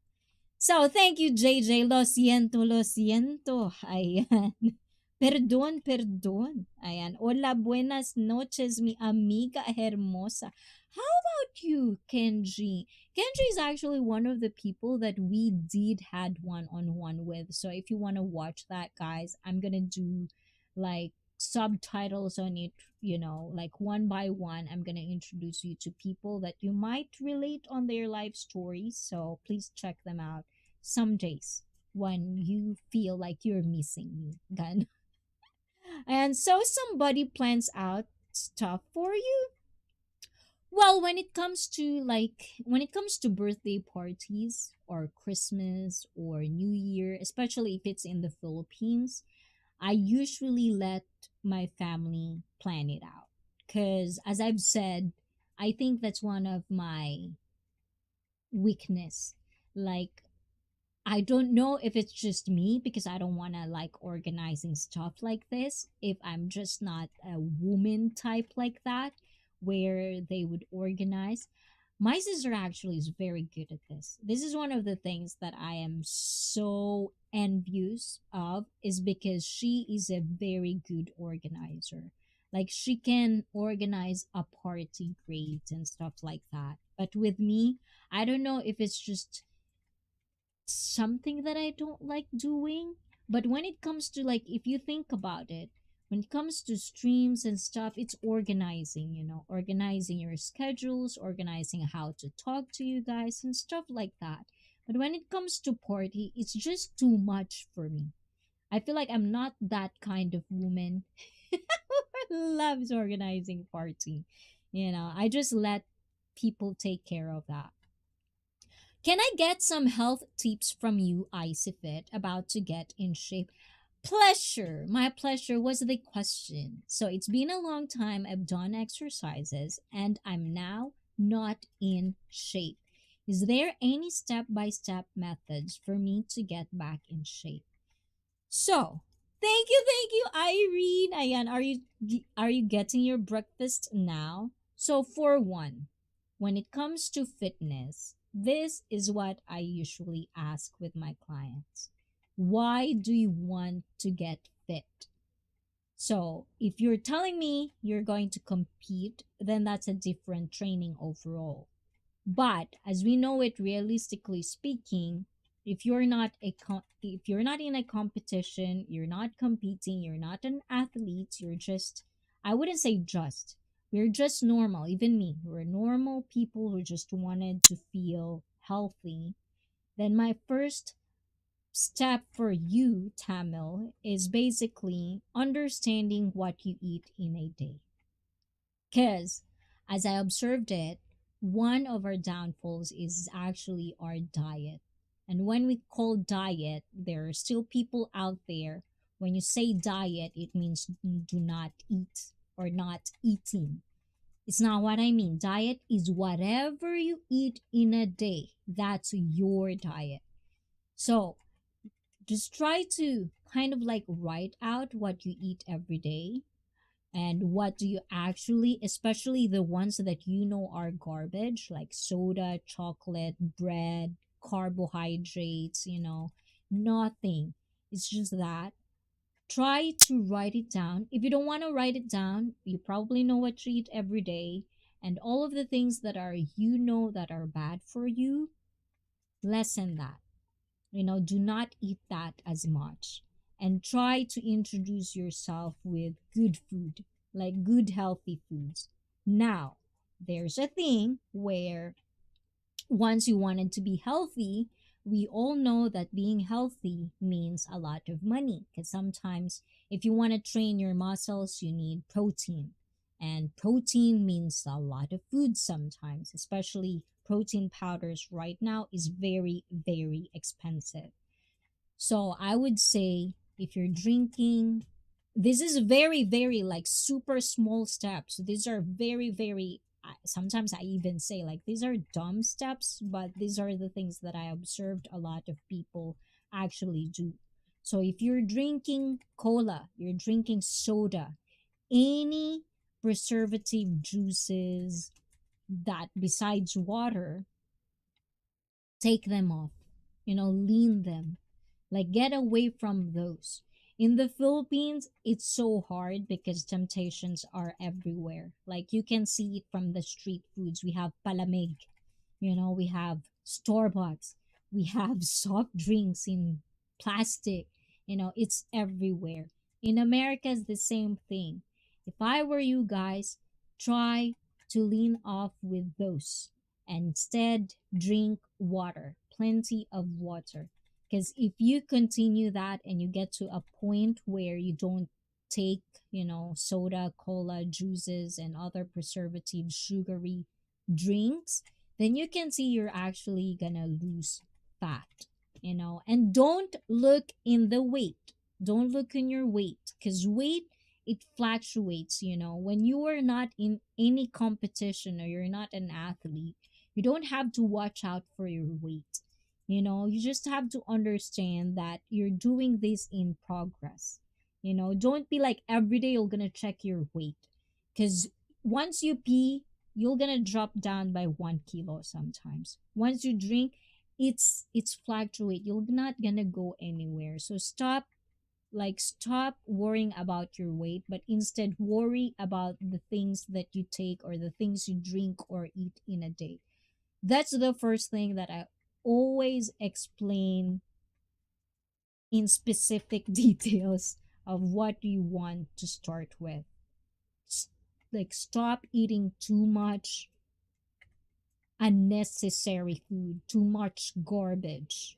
So, thank you, JJ. Lo siento, lo siento. Ayan. Perdón, perdón. Ayan. Hola, buenas noches, mi amiga hermosa. How about you, Kenji? Kenji is actually one of the people that we did had one-on-one with. So if you want to watch that, guys, I'm going to do like subtitles on it, like one by one. I'm going to introduce you to people that you might relate on their life stories. So please check them out some days when you feel like you're missing me. Gan. And so somebody plans out stuff for you. Well, when it comes to birthday parties or Christmas or New Year, especially if it's in the Philippines, I usually let my family plan it out. Cuz as I've said, I think that's one of my weakness. Like, I don't know if it's just me, because I don't want to like organizing stuff like this. If I'm just not a woman type like that, where they would organize. My sister actually is very good at this. This is one of the things that I am so envious of, is because she is a very good organizer. Like, she can organize a party great and stuff like that. But with me, I don't know if it's just something that I don't like doing. But when it comes to, like, if you think about it, when it comes to streams and stuff, it's organizing, organizing your schedules, organizing how to talk to you guys and stuff like that. But when it comes to party, it's just too much for me. I feel like I'm not that kind of woman who loves organizing party. I just let people take care of that. Can I get some health tips from you, ICEE, about to get in shape? Pleasure. My pleasure was the question. So it's been a long time I've done exercises and I'm now not in shape. Is there any step by step methods for me to get back in shape? So, thank you, Irene. Ayan, are you getting your breakfast now? So, for one, when it comes to fitness, this is what I usually ask with my clients. Why do you want to get fit? So if you're telling me you're going to compete, then that's a different training overall. But as we know it, realistically speaking, if you're not in a competition, you're not competing, you're not an athlete, you're just, I wouldn't say just, we're just normal. Even me, we're normal people who just wanted to feel healthy. Then my first step for you, Tamil, is basically understanding what you eat in a day. Because as I observed it, one of our downfalls is actually our diet. And when we call diet, there are still people out there. When you say diet, it means do not eat or not eating. It's not what I mean. Diet is whatever you eat in a day. That's your diet. So just try to kind of like write out what you eat every day and what do you actually, especially the ones that you know are garbage, like soda, chocolate, bread, carbohydrates, nothing. It's just that. Try to write it down. If you don't want to write it down, you probably know what you eat every day, and all of the things that are, that are bad for you, lessen that. Do not eat that as much, and try to introduce yourself with good food, like good healthy foods. Now, there's a thing where once you wanted to be healthy, we all know that being healthy means a lot of money, because sometimes if you want to train your muscles, you need protein. And protein means a lot of food sometimes, especially protein powders right now is very, very expensive. So I would say if you're drinking, this is very, very like super small steps. These are very, very, sometimes I even say like these are dumb steps, but these are the things that I observed a lot of people actually do. So if you're drinking cola, you're drinking soda, any preservative juices that besides water, take them off, lean them, like get away from those. In the Philippines, it's so hard because temptations are everywhere. Like you can see it from the street foods. We have palamig, we have store boughts, we have soft drinks in plastic, it's everywhere. In America, it's the same thing. If I were you guys, try to lean off with those and instead drink water, plenty of water. Because if you continue that and you get to a point where you don't take, soda, cola, juices, and other preservative, sugary drinks, then you can see you're actually gonna lose fat, and don't look in the weight. Don't look in your weight, because weight, it fluctuates. When you are not in any competition or you're not an athlete, you don't have to watch out for your weight. You just have to understand that you're doing this in progress. Don't be like every day you're gonna check your weight, because once you pee, you're gonna drop down by 1 kilo sometimes. Once you drink, it's fluctuate. You're not gonna go anywhere. So stop worrying about your weight, but instead worry about the things that you take or the things you drink or eat in a day. That's the first thing that I always explain in specific details of what you want to start with. S- like stop eating too much unnecessary food, too much garbage,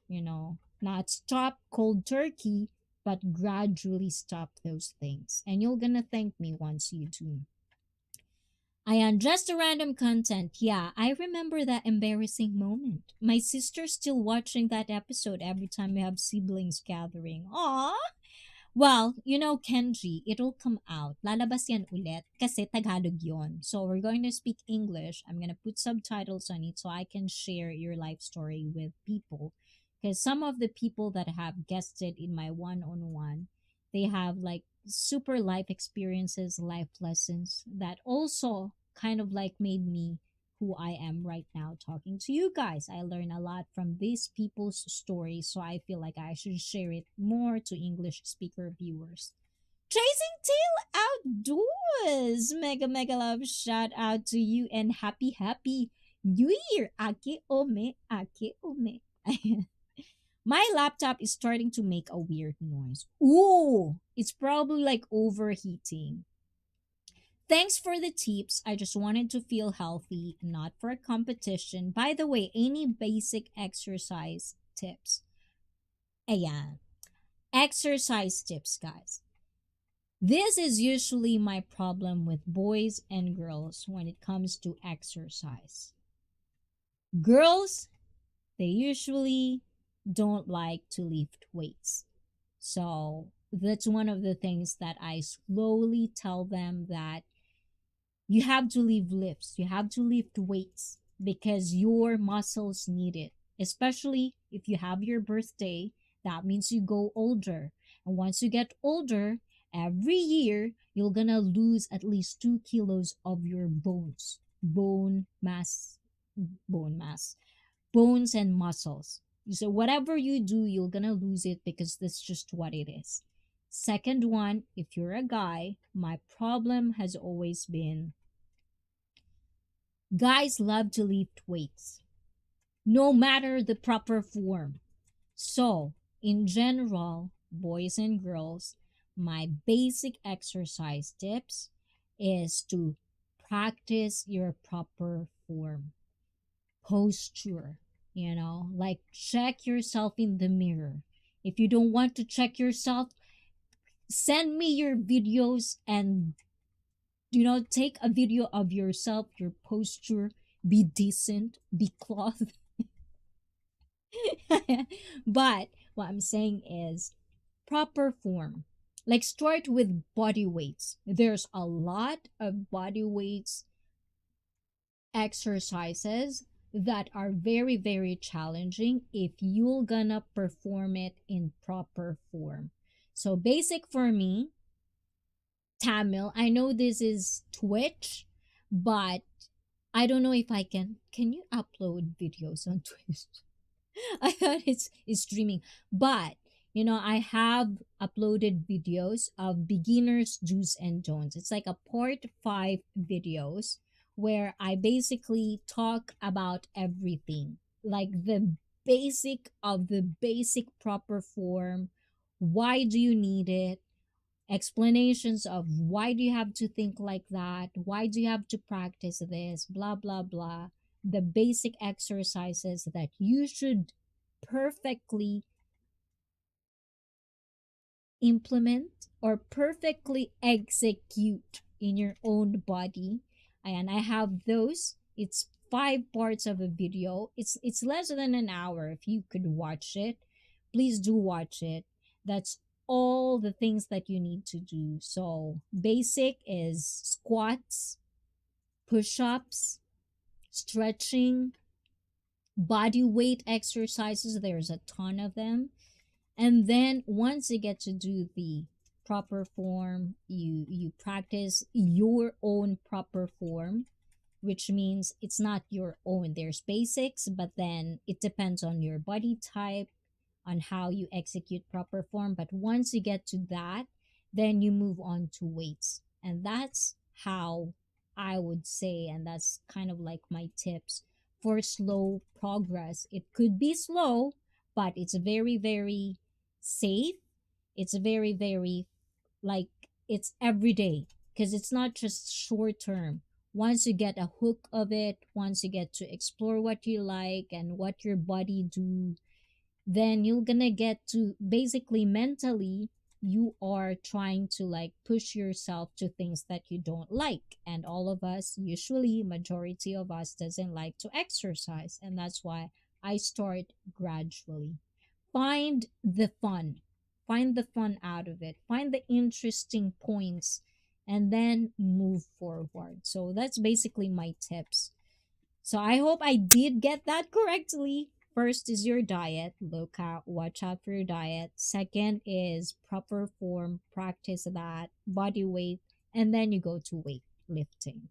Not stop cold turkey, but gradually stop those things. And you're gonna thank me once you do. I undressed a random content. Yeah, I remember that embarrassing moment. My sister's still watching that episode every time we have siblings gathering. Aww. Well, Kenji, it'll come out. Lalabas yan ulit kasi Tagalog yon. So we're going to speak English. I'm going to put subtitles on it so I can share your life story with people. Because some of the people that have guested in my one-on-one, they have like super life experiences, life lessons that also kind of like made me who I am right now talking to you guys. I learn a lot from these people's stories, so I feel like I should share it more to English speaker viewers. Chasing Tail Outdoors. Mega, mega love. Shout out to you and happy, happy New Year. Ake ome, ake ome. My laptop is starting to make a weird noise. Ooh, it's probably like overheating. Thanks for the tips. I just wanted to feel healthy, not for a competition. By the way, any basic exercise tips? Ayan. Exercise tips, guys. This is usually my problem with boys and girls when it comes to exercise. Girls, they usually don't like to lift weights. So that's one of the things that I slowly tell them that you have to lift lifts, you have to lift weights because your muscles need it. Especially if you have your birthday, that means you go older. And once you get older, every year you're gonna lose at least 2 kilos of your bones, bone mass, bones and muscles. So whatever you do, you're gonna lose it because that's just what it is. Second one, if you're a guy, my problem has always been guys love to lift weights, no matter the proper form. So, in general, boys and girls, my basic exercise tips is to practice your proper form, posture, like check yourself in the mirror. If you don't want to check yourself, send me your videos and take a video of yourself, your posture, be decent, be clothed. But what I'm saying is proper form. Like start with body weights. There's a lot of body weights exercises that are very, very challenging if you're gonna perform it in proper form. So basic for me, Tamil. I know this is Twitch, but I don't know if I can. Can you upload videos on Twitch? I thought it's streaming, but I have uploaded videos of beginners do's and don'ts. It's like a part 5 videos where I basically talk about everything, like the basic of the basic proper form. Why do you need it? Explanations of why do you have to think like that, why do you have to practice this, blah blah blah, the basic exercises that you should perfectly implement or perfectly execute in your own body. And I have those. It's 5 parts of a video. It's less than an hour. If you could watch it, please do watch it. That's all the things that you need to do. So basic is squats, push-ups, stretching, body weight exercises. There's a ton of them. And then once you get to do the proper form, you practice your own proper form, which means it's not your own. There's basics, but then it depends on your body type, on how you execute proper form. But once you get to that, then you move on to weights. And that's how I would say, and that's kind of like my tips for slow progress. It could be slow, but it's very, very safe. It's very, very like it's every day because it's not just short term. Once you get a hook of it, once you get to explore what you like and what your body do, then you're gonna get to basically mentally you are trying to like push yourself to things that you don't like, and all of us, usually majority of us, doesn't like to exercise, and that's why I start gradually. Find the fun, find the fun out of it, find the interesting points, and then move forward. So that's basically my tips. So I hope I did get that correctly. First is your diet. Look out, watch out for your diet. Second is proper form, practice that, body weight, and then you go to weightlifting.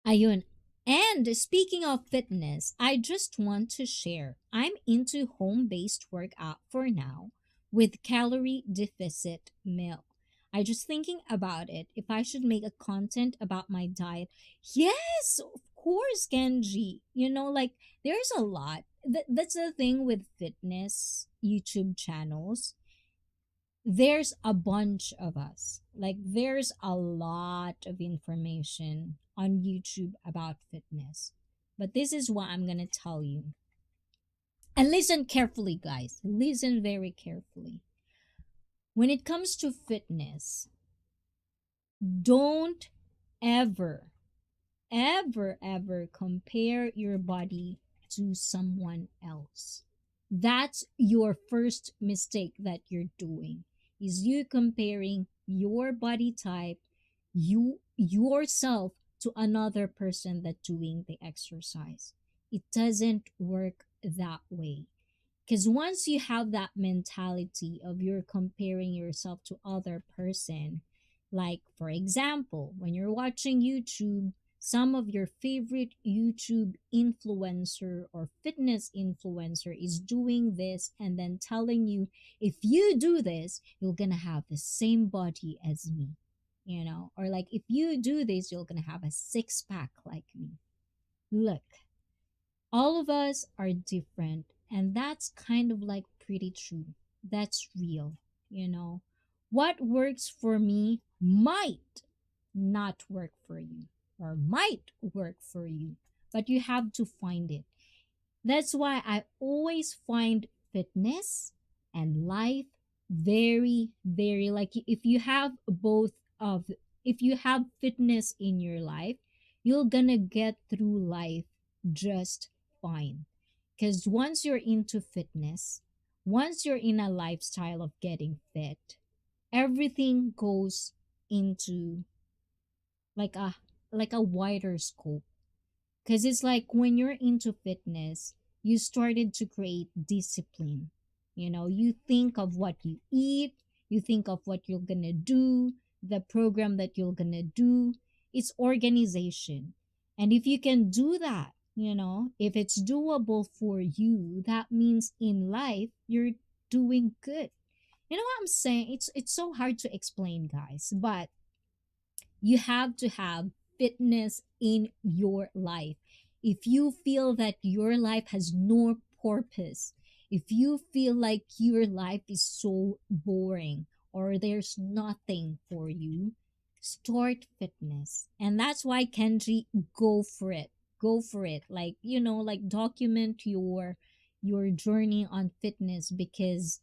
Ayun. And speaking of fitness, I just want to share I'm into home based workout for now with calorie deficit meal. I just thinking about it. If I should make a content about my diet, yes, of course, Kenji. Like there's a lot. That's the thing with fitness YouTube channels. There's a bunch of us. Like there's a lot of information on YouTube about fitness. But this is what I'm gonna tell you. And listen carefully, guys. Listen very carefully. When it comes to fitness, don't ever, ever compare your body to someone else. That's your first mistake that you're doing. Is you comparing your body type, yourself to another person that doing the exercise. It doesn't work that way. Because once you have that mentality of you're comparing yourself to other person, like for example, when you're watching YouTube, some of your favorite YouTube influencer or fitness influencer is doing this and then telling you, if you do this, you're gonna have the same body as me, or like if you do this, you're gonna have a six pack like me. Look, all of us are different, and that's kind of like pretty true. That's real. you know what works for me might not work for you, or might work for you, but you have to find it. That's why I always find fitness and life very, very, like, if you have both of, if you have fitness in your life, you're gonna get through life just fine. Because once you're into fitness, once you're in a lifestyle of getting fit, everything goes into like a wider scope, because it's like when you're into fitness, you started to create discipline. You think of what you eat, you think of what you're gonna do, the program that you're gonna do. It's organization. And if you can do that, if it's doable for you, that means in life you're doing good. You know what I'm saying? It's so hard to explain, guys, but you have to have fitness in your life. If you feel that your life has no purpose, if you feel like your life is so boring or there's nothing for you, start fitness. And that's why, Kenji, go for it. Go for it. Like, like document your journey on fitness, because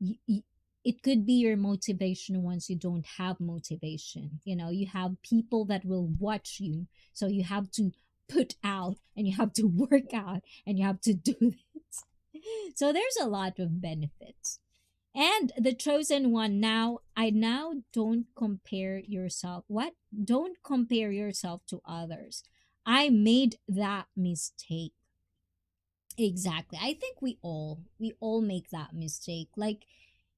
y- it could be your motivation once you don't have motivation. You have people that will watch you, so you have to put out and you have to work out and you have to do this. So there's a lot of benefits. And the chosen one, now I now don't compare yourself. What? Don't compare yourself to others. I made that mistake. Exactly. I think we all make that mistake. Like,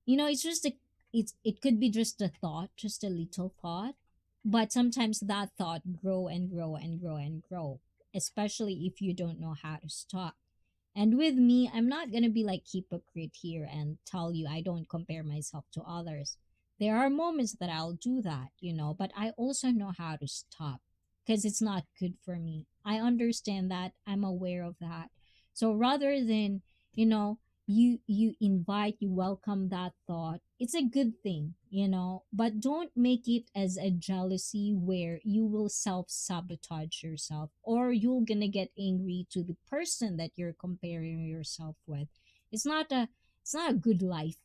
it's just it could be just a thought, just a little thought, but sometimes that thought grow and grow and grow and grow, especially if you don't know how to stop. And with me, I'm not going to be like hypocrite here and tell you I don't compare myself to others. There are moments that I'll do that, but I also know how to stop, because it's not good for me. I understand that. I'm aware of that. So rather than, you know, you welcome that thought, it's a good thing, but don't make it as a jealousy where you will self-sabotage yourself, or you're gonna get angry to the person that you're comparing yourself with. It's not a good life,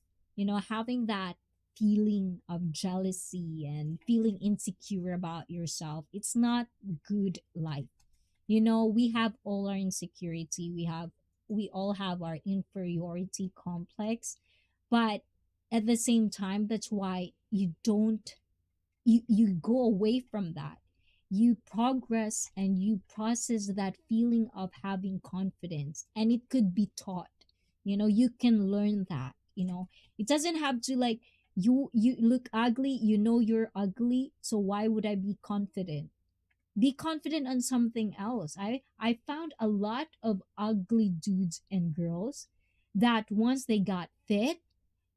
having that feeling of jealousy and feeling insecure about yourself. It's not good life. We have all our insecurity, we all have our inferiority complex, but at the same time, that's why you go away from that. You progress and you process that feeling of having confidence, and it could be taught. You can learn that. It doesn't have to, like, you look ugly, you're ugly, so why would I be confident? Be confident on something else. I found a lot of ugly dudes and girls that once they got fit,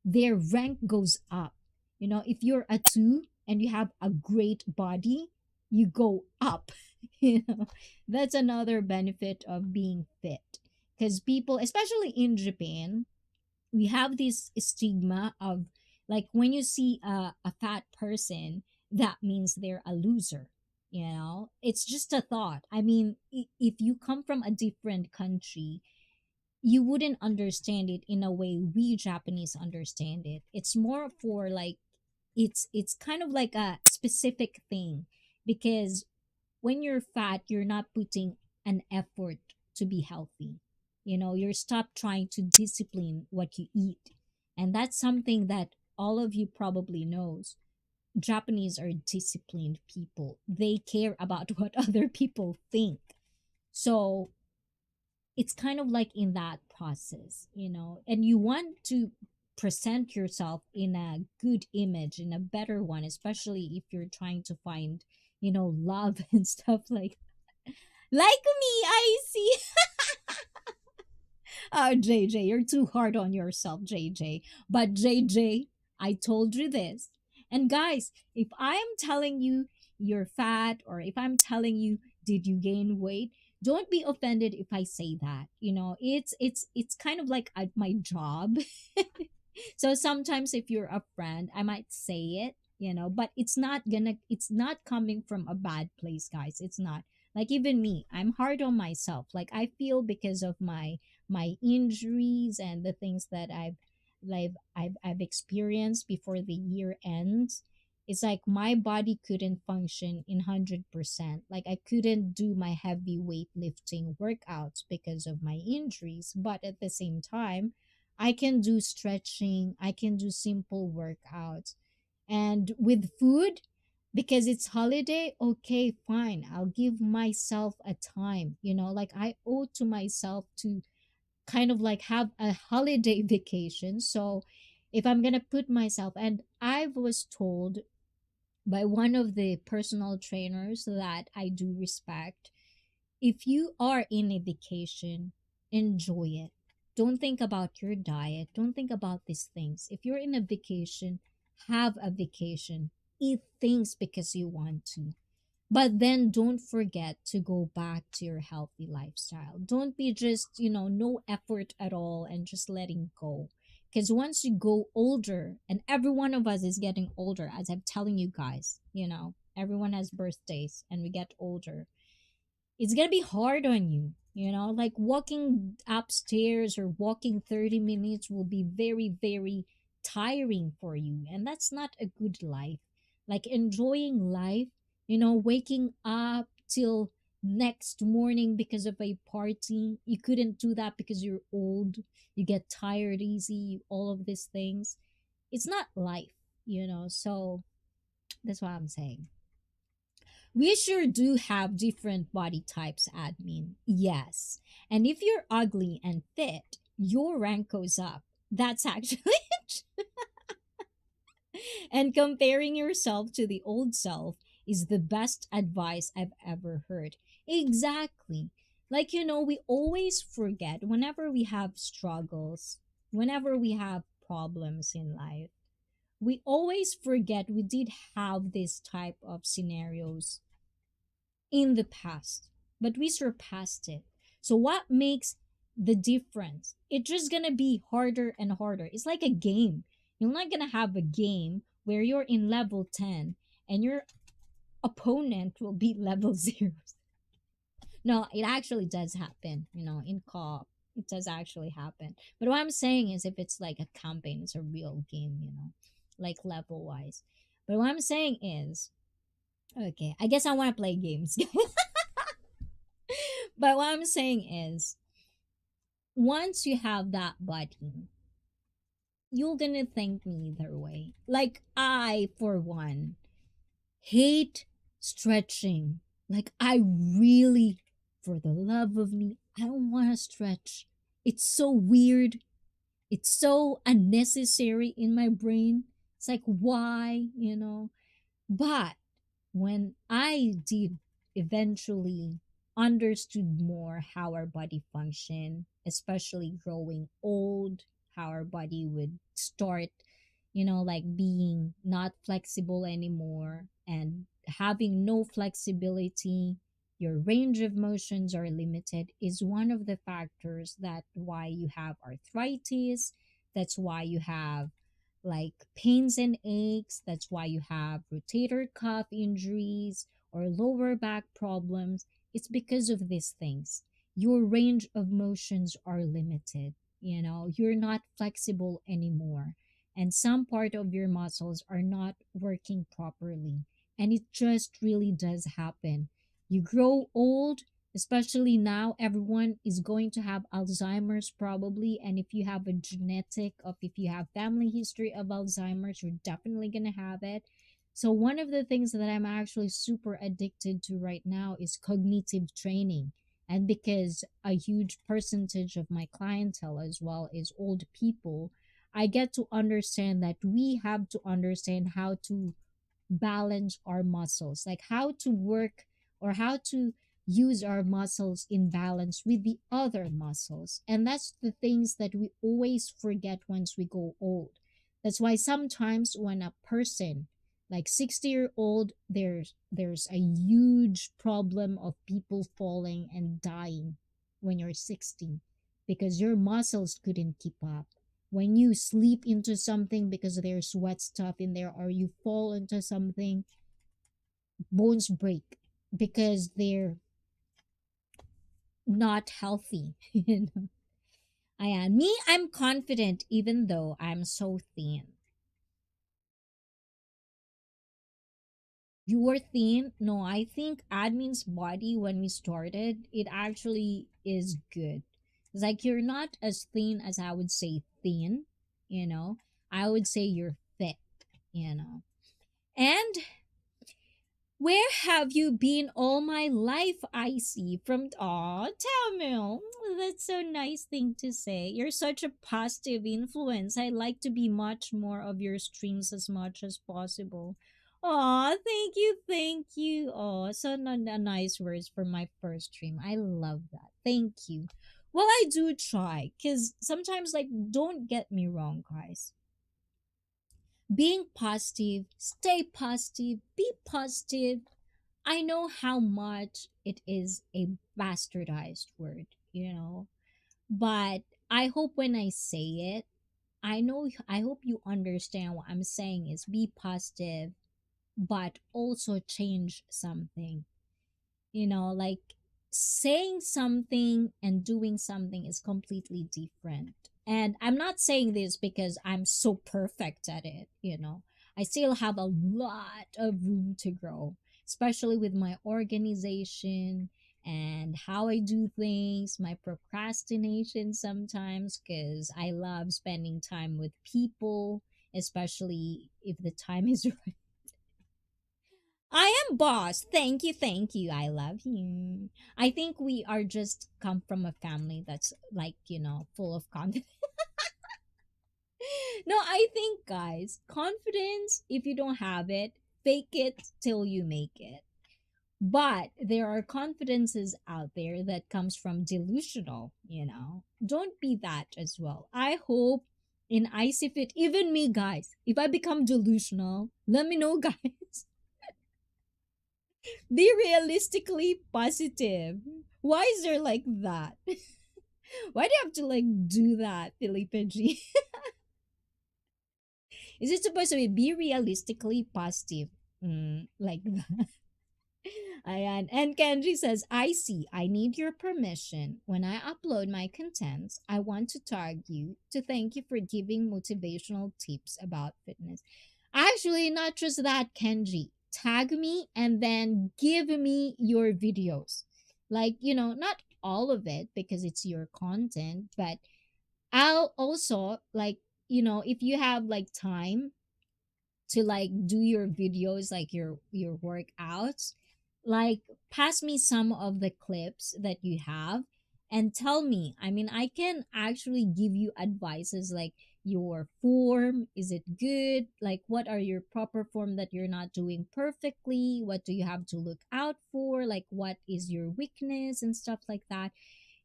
their rank goes up. If you're a 2 and you have a great body, you go up. you know that's another benefit of being fit, because people, especially in Japan, we have this stigma of, like, when you see a fat person, that means they're a loser. It's just a thought. I mean, if you come from a different country, you wouldn't understand it in a way we Japanese understand it. It's more for, like, it's kind of like a specific thing, because when you're fat, you're not putting an effort to be healthy. You're stop trying to discipline what you eat. And that's something that all of you probably knows. Japanese are disciplined people. They care about what other people think. So it's kind of like in that process, and you want to present yourself in a good image, in a better one, especially if you're trying to find, love and stuff like me, I see. Oh, JJ, you're too hard on yourself, JJ. But JJ, I told you this. And guys, if I am telling you you're fat, or if I'm telling you did you gain weight, don't be offended if I say that. It's kind of like my job. So sometimes if you're a friend, I might say it, but it's not coming from a bad place, guys. It's not. Like, even me, I'm hard on myself. Like, I feel because of my injuries and the things that I've experienced before the year ends. It's like my body couldn't function in 100%. Like, I couldn't do my heavy weightlifting workouts because of my injuries, but at the same time, I can do stretching, I can do simple workouts. And with food, because it's holiday, okay, fine, I'll give myself a time. Like, I owe to myself to kind of like have a holiday vacation. So if I'm gonna put myself, and I was told by one of the personal trainers that I do respect, if you are in a vacation, enjoy it. Don't think about your diet, don't think about these things. If you're in a vacation, have a vacation. Eat things because you want to, but then don't forget to go back to your healthy lifestyle. Don't be just, no effort at all and just letting go. Because once you go older, and every one of us is getting older, as I'm telling you guys, everyone has birthdays and we get older, it's gonna be hard on you. Like walking upstairs or walking 30 minutes will be very, very tiring for you. And that's not a good life. Like enjoying life, waking up till next morning because of a party. You couldn't do that because you're old, you get tired easy, all of these things. It's not life. So that's what I'm saying. We sure do have different body types, admin. Yes. And if you're ugly and fit, your rank goes up. That's actually it. And comparing yourself to the old self is the best advice I've ever heard. Exactly. Like, we always forget whenever we have struggles, whenever we have problems in life, we always forget we did have this type of scenarios in the past, but we surpassed it. So what makes the difference? It's just gonna be harder and harder. It's like a game. You're not gonna have a game where you're in level 10 and your opponent will be level 0. No, it actually does happen, in co-op. It does actually happen. But what I'm saying is, if it's like a campaign, it's a real game, like level wise. But what I'm saying is, okay, I guess I want to play games. But what I'm saying is, once you have that body, you're gonna thank me either way. Like, I, for one, hate stretching. Like, I really, for the love of me, I don't want to stretch. It's so weird. It's so unnecessary in my brain. It's like, why? But when I did eventually understood more how our body function, especially growing old, how our body would start, like being not flexible anymore and having no flexibility, your range of motions are limited, is one of the factors that why you have arthritis. That's why you have like pains and aches. That's why you have rotator cuff injuries or lower back problems. It's because of these things. Your range of motions are limited. You're not flexible anymore. And some part of your muscles are not working properly. And it just really does happen. You grow old, especially now, everyone is going to have Alzheimer's probably. And if you have a genetic of if you have family history of Alzheimer's, you're definitely going to have it. So one of the things that I'm actually super addicted to right now is cognitive training. And because a huge percentage of my clientele as well is old people, I get to understand that we have to understand how to balance our muscles, like how to work or how to use our muscles in balance with the other muscles. And that's the things that we always forget once we go old. That's why sometimes when a person like 60-year old, there's a huge problem of people falling and dying when you're 60 because your muscles couldn't keep up. When you sleep into something because there's wet stuff in there, or you fall into something, bones break because they're not healthy. I am me. I'm confident even though I'm so thin. You were thin? No, I think admin's body when we started, it actually is good. It's like you're not as thin as I would say thin, you know. I would say you're fit, you know. And where have you been all my life, ICEE? From Aw, Tamil. That's so nice thing to say. You're such a positive influence. I like to be much more of your streams as much as possible. Aw, thank you, thank you. Oh, so nice words for my first stream. I love that. Thank you. Well, I do try, because sometimes, like, don't get me wrong, guys, being positive, stay positive, be positive. I know how much it is a bastardized word, but I hope when I say it, I hope you understand what I'm saying is be positive, but also change something. Like saying something and doing something is completely different. And I'm not saying this because I'm so perfect at it. I still have a lot of room to grow, especially with my organization and how I do things, my procrastination sometimes, because I love spending time with people, especially if the time is I am boss. Thank you, thank you. I love you. I think we are just come from a family that's like, full of confidence. No, I think guys, confidence, if you don't have it, fake it till you make it. But there are confidences out there that comes from delusional. Don't be that as well. I hope in ICEE Fit, even me guys, if I become delusional, let me know guys. Be realistically positive. Why is there like that? Why do you have to like do that, Felipe G? Is it supposed to be realistically positive? Like that. Ayan. And Kenji says, I see. I need your permission. When I upload my contents, I want to tag you to thank you for giving motivational tips about fitness. Actually, not just that, Kenji. Tag me and then give me your videos. Like, not all of it because it's your content, but I'll also like, if you have like time to like do your videos, like your workouts, like pass me some of the clips that you have and tell me. I mean, I can actually give you advices like your form, is it good, like what are your proper form that you're not doing perfectly, what do you have to look out for, like what is your weakness and stuff like that.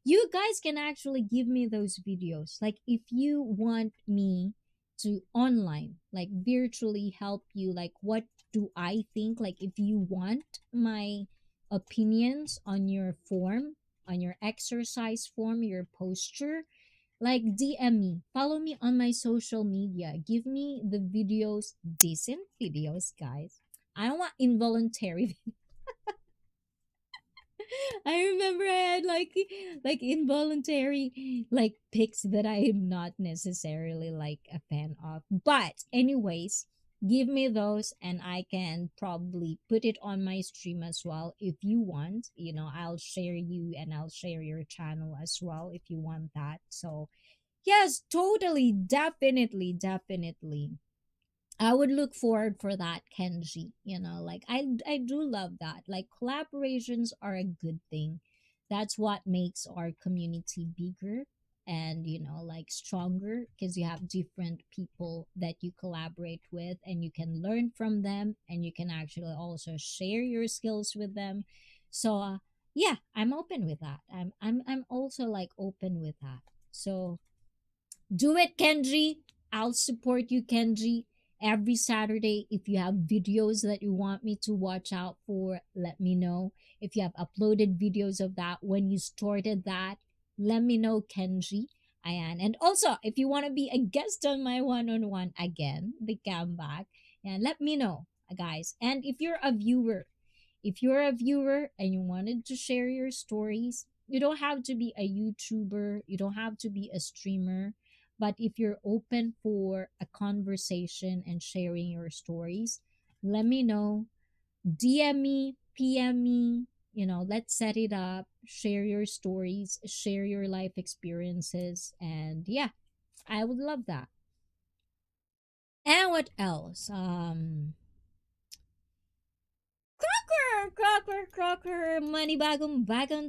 You guys can actually give me those videos, like if you want me to online, like virtually help you. Like, what do I think? Like, if you want my opinions on your form, on your exercise form, your posture, like DM me, follow me on my social media, give me the videos, decent videos, guys. I don't want involuntary. I remember I had like involuntary like pics that I am not necessarily like a fan of. But anyways, give me those and I can probably put it on my stream as well if you want. You know, I'll share you and I'll share your channel as well if you want that. So, yes, totally, definitely, definitely. I would look forward for that, Kenji. You know, like I do love that. Like collaborations are a good thing. That's what makes our community bigger and like stronger because you have different people that you collaborate with and you can learn from them and you can actually also share your skills with them. So yeah, I'm open with that. I'm also like open with that. So do it, Kenji. I'll support you, Kenji. Every Saturday, if you have videos that you want me to watch out for, let me know. If you have uploaded videos of that when you started that, let me know, Kenji. Ayan. And also, if you want to be a guest on my one-on-one again, the comeback, and let me know, guys. And if you're a viewer and you wanted to share your stories, you don't have to be a YouTuber, you don't have to be a streamer, but if you're open for a conversation and sharing your stories, let me know. DM me, PM me, let's set it up, share your stories, share your life experiences, and yeah, I would love that. And what else? Crocker, money bagong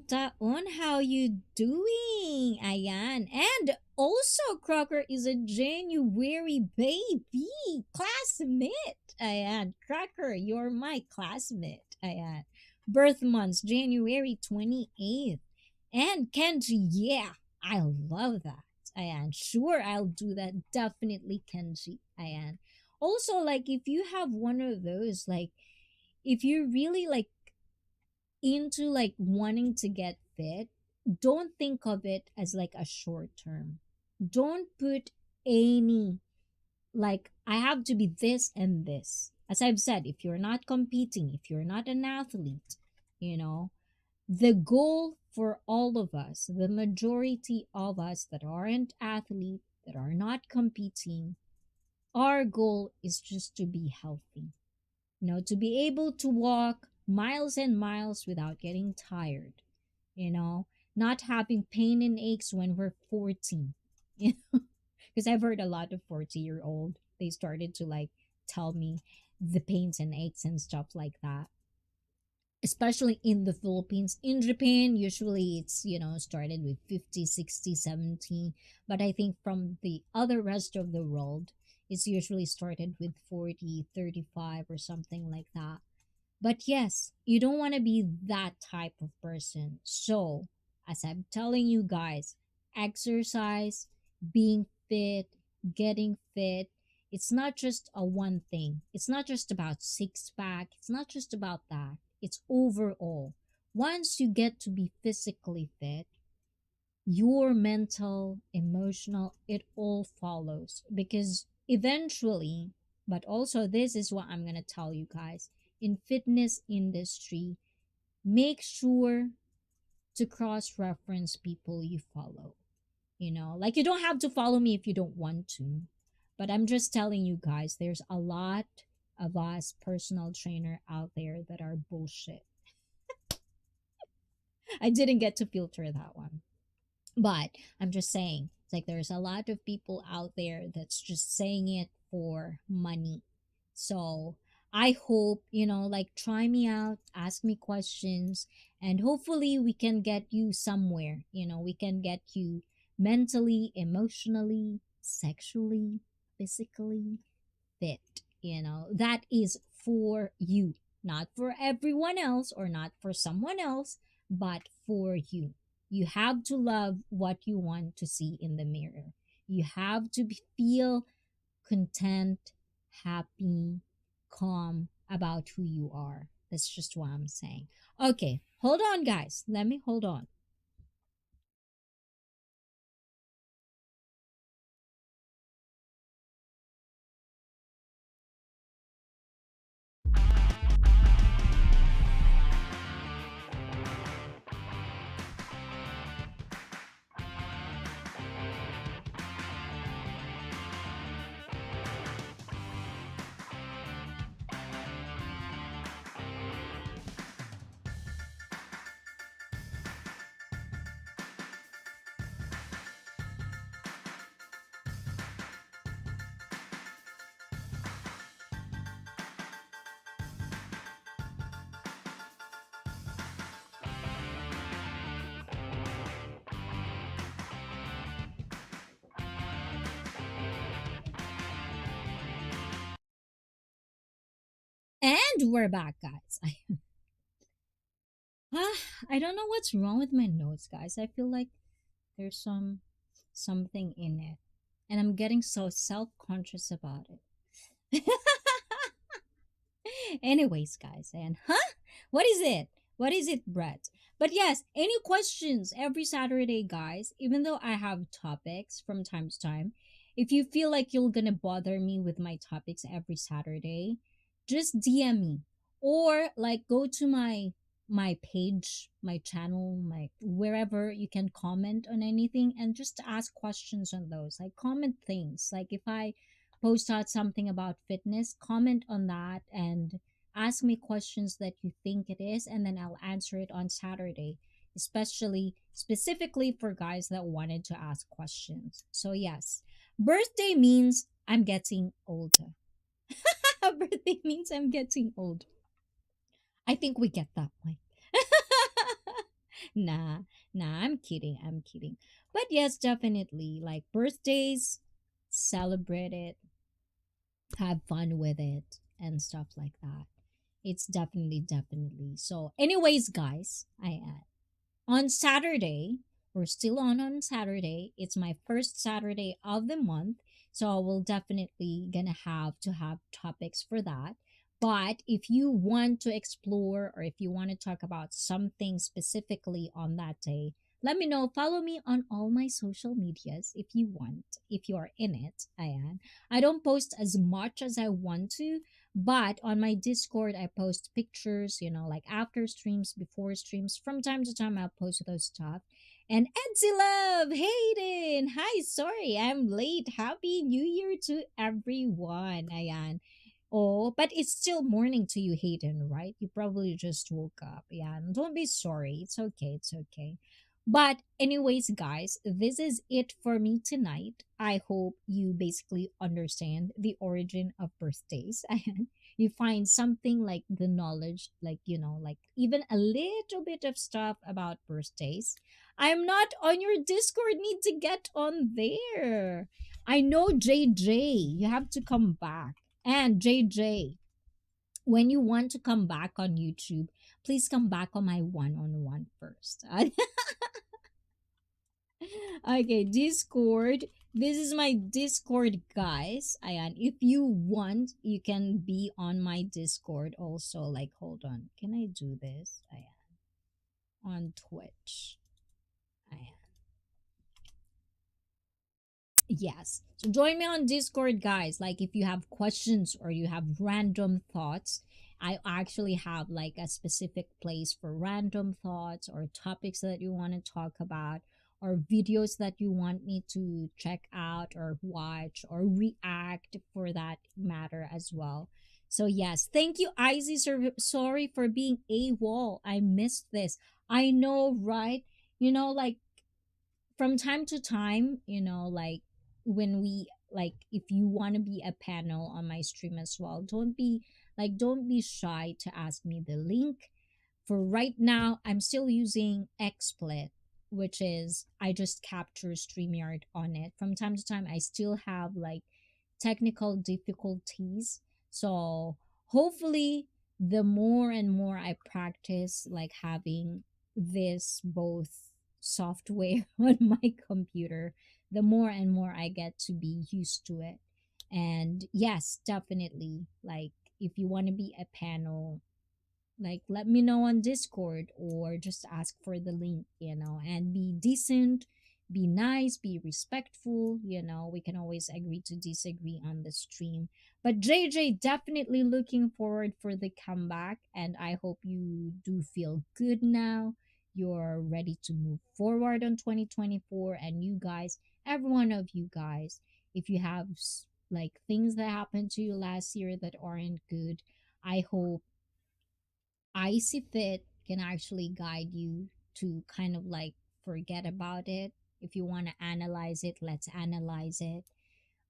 taon. How you doing? Ayan. And also, Crocker is a January baby classmate. Ayan. Crocker, you're my classmate. Ayan. Birth months, January 28th. And Kenji, yeah, I love that. Ayan. Sure, I'll do that. Definitely, Kenji. Ayan. Also, like, if you have one of those, like, if you're really like into like wanting to get fit, don't think of it as like a short term. Don't put any like I have to be this and this. As I've said, if you're not competing, if you're not an athlete, you know, the goal for all of us, the majority of us that aren't athletes, that are not competing, our goal is just to be healthy, to be able to walk miles and miles without getting tired, you know, not having pain and aches when we're 40. Because I've heard a lot of 40-year-old, they started to like tell me the pains and aches and stuff like that. Especially in the Philippines. In Japan, usually it's, started with 50, 60, 70. But I think from the other rest of the world, it's usually started with 40, 35 or something like that. But yes, you don't want to be that type of person. So, as I'm telling you guys, exercise, being fit, getting fit, it's not just a one thing. It's not just about six pack. It's not just about that. It's overall. Once you get to be physically fit, your mental, emotional, it all follows because eventually, but also this is what I'm going to tell you guys, in fitness industry, make sure to cross reference people you follow. Like you don't have to follow me if you don't want to, but I'm just telling you guys, there's a lot of us personal trainer out there that are bullshit. I didn't get to filter that one. But I'm just saying, it's like there's a lot of people out there that's just saying it for money. So I hope, like try me out, ask me questions, and hopefully we can get you somewhere. We can get you mentally, emotionally, sexually, physically fit. That is for you, not for everyone else or not for someone else, but for you. You have to love what you want to see in the mirror. You have to feel content, happy, calm about who you are. That's just what I'm saying. Okay, hold on, guys. Let me hold on. And we're back, guys. I don't know what's wrong with my notes, guys. I feel like there's something in it, and I'm getting so self-conscious about it. Anyways, guys, and what is it? What is it, Brett? But yes, any questions every Saturday, guys? Even though I have topics from time to time, if you feel like you're gonna bother me with my topics every Saturday, just DM me or like go to my page, my channel, my wherever you can comment on anything and just ask questions on those. Like comment things. Like if I post out something about fitness, comment on that and ask me questions that you think it is, and then I'll answer it on Saturday, especially specifically for guys that wanted to ask questions. So, yes, birthday means I'm getting older. Birthday means I'm getting old. I think we get that one. nah, nah, I'm kidding. I'm kidding. But yes, definitely, like birthdays, celebrate it, have fun with it, and stuff like that. It's definitely so. Anyways, guys, I on Saturday, we're still on Saturday. It's my first Saturday of the month, so we'll definitely gonna have to have topics for that. But if you want to explore or if you want to talk about something specifically on that day, let me know. Follow me on all my social medias if you want, if you're in it. I am. I don't post as much as I want to, but on my Discord, I post pictures, like after streams, before streams. From time to time, I'll post those stuff. And Edsy Love, Hayden, hi, sorry, I'm late. Happy New Year to everyone. Ayan. Oh, but it's still morning to you, Hayden, right? You probably just woke up. Yeah, and don't be sorry. It's okay. It's okay. But, anyways, guys, this is it for me tonight. I hope you basically understand the origin of birthdays and you find something like the knowledge, like, like even a little bit of stuff about birthdays. I'm not on your Discord, need to get on there. I know JJ, you have to come back. And JJ, when you want to come back on YouTube, please come back on my one-on-one first. Okay, Discord. This is my Discord, guys. Ayan, if you want, you can be on my Discord also. Like, hold on. Can I do this? Ayan, on Twitch. Ayan. Yes. So join me on Discord, guys. Like if you have questions or you have random thoughts, I actually have like a specific place for random thoughts or topics that you want to talk about or videos that you want me to check out or watch or react for that matter as well. So yes, thank you, ICEE. Sorry for being AWOL. I missed this. I know, right? Like from time to time, like when we like if you want to be a panel on my stream as well, don't be shy to ask me the link. For right now, I'm still using XSplit, which is I just capture StreamYard on it. From time to time, I still have like technical difficulties. So hopefully, the more and more I practice, like having this both software on my computer, the more and more I get to be used to it. And yes, definitely, like, if you want to be a panel, like, let me know on Discord or just ask for the link, and be decent, be nice, be respectful. We can always agree to disagree on the stream. But JJ, definitely looking forward for the comeback, and I hope you do feel good now. You're ready to move forward on 2024, and you guys, every one of you guys, if you have like things that happened to you last year that aren't good, I hope Icy Fit can actually guide you to kind of like forget about it. If you want to analyze it, let's analyze it.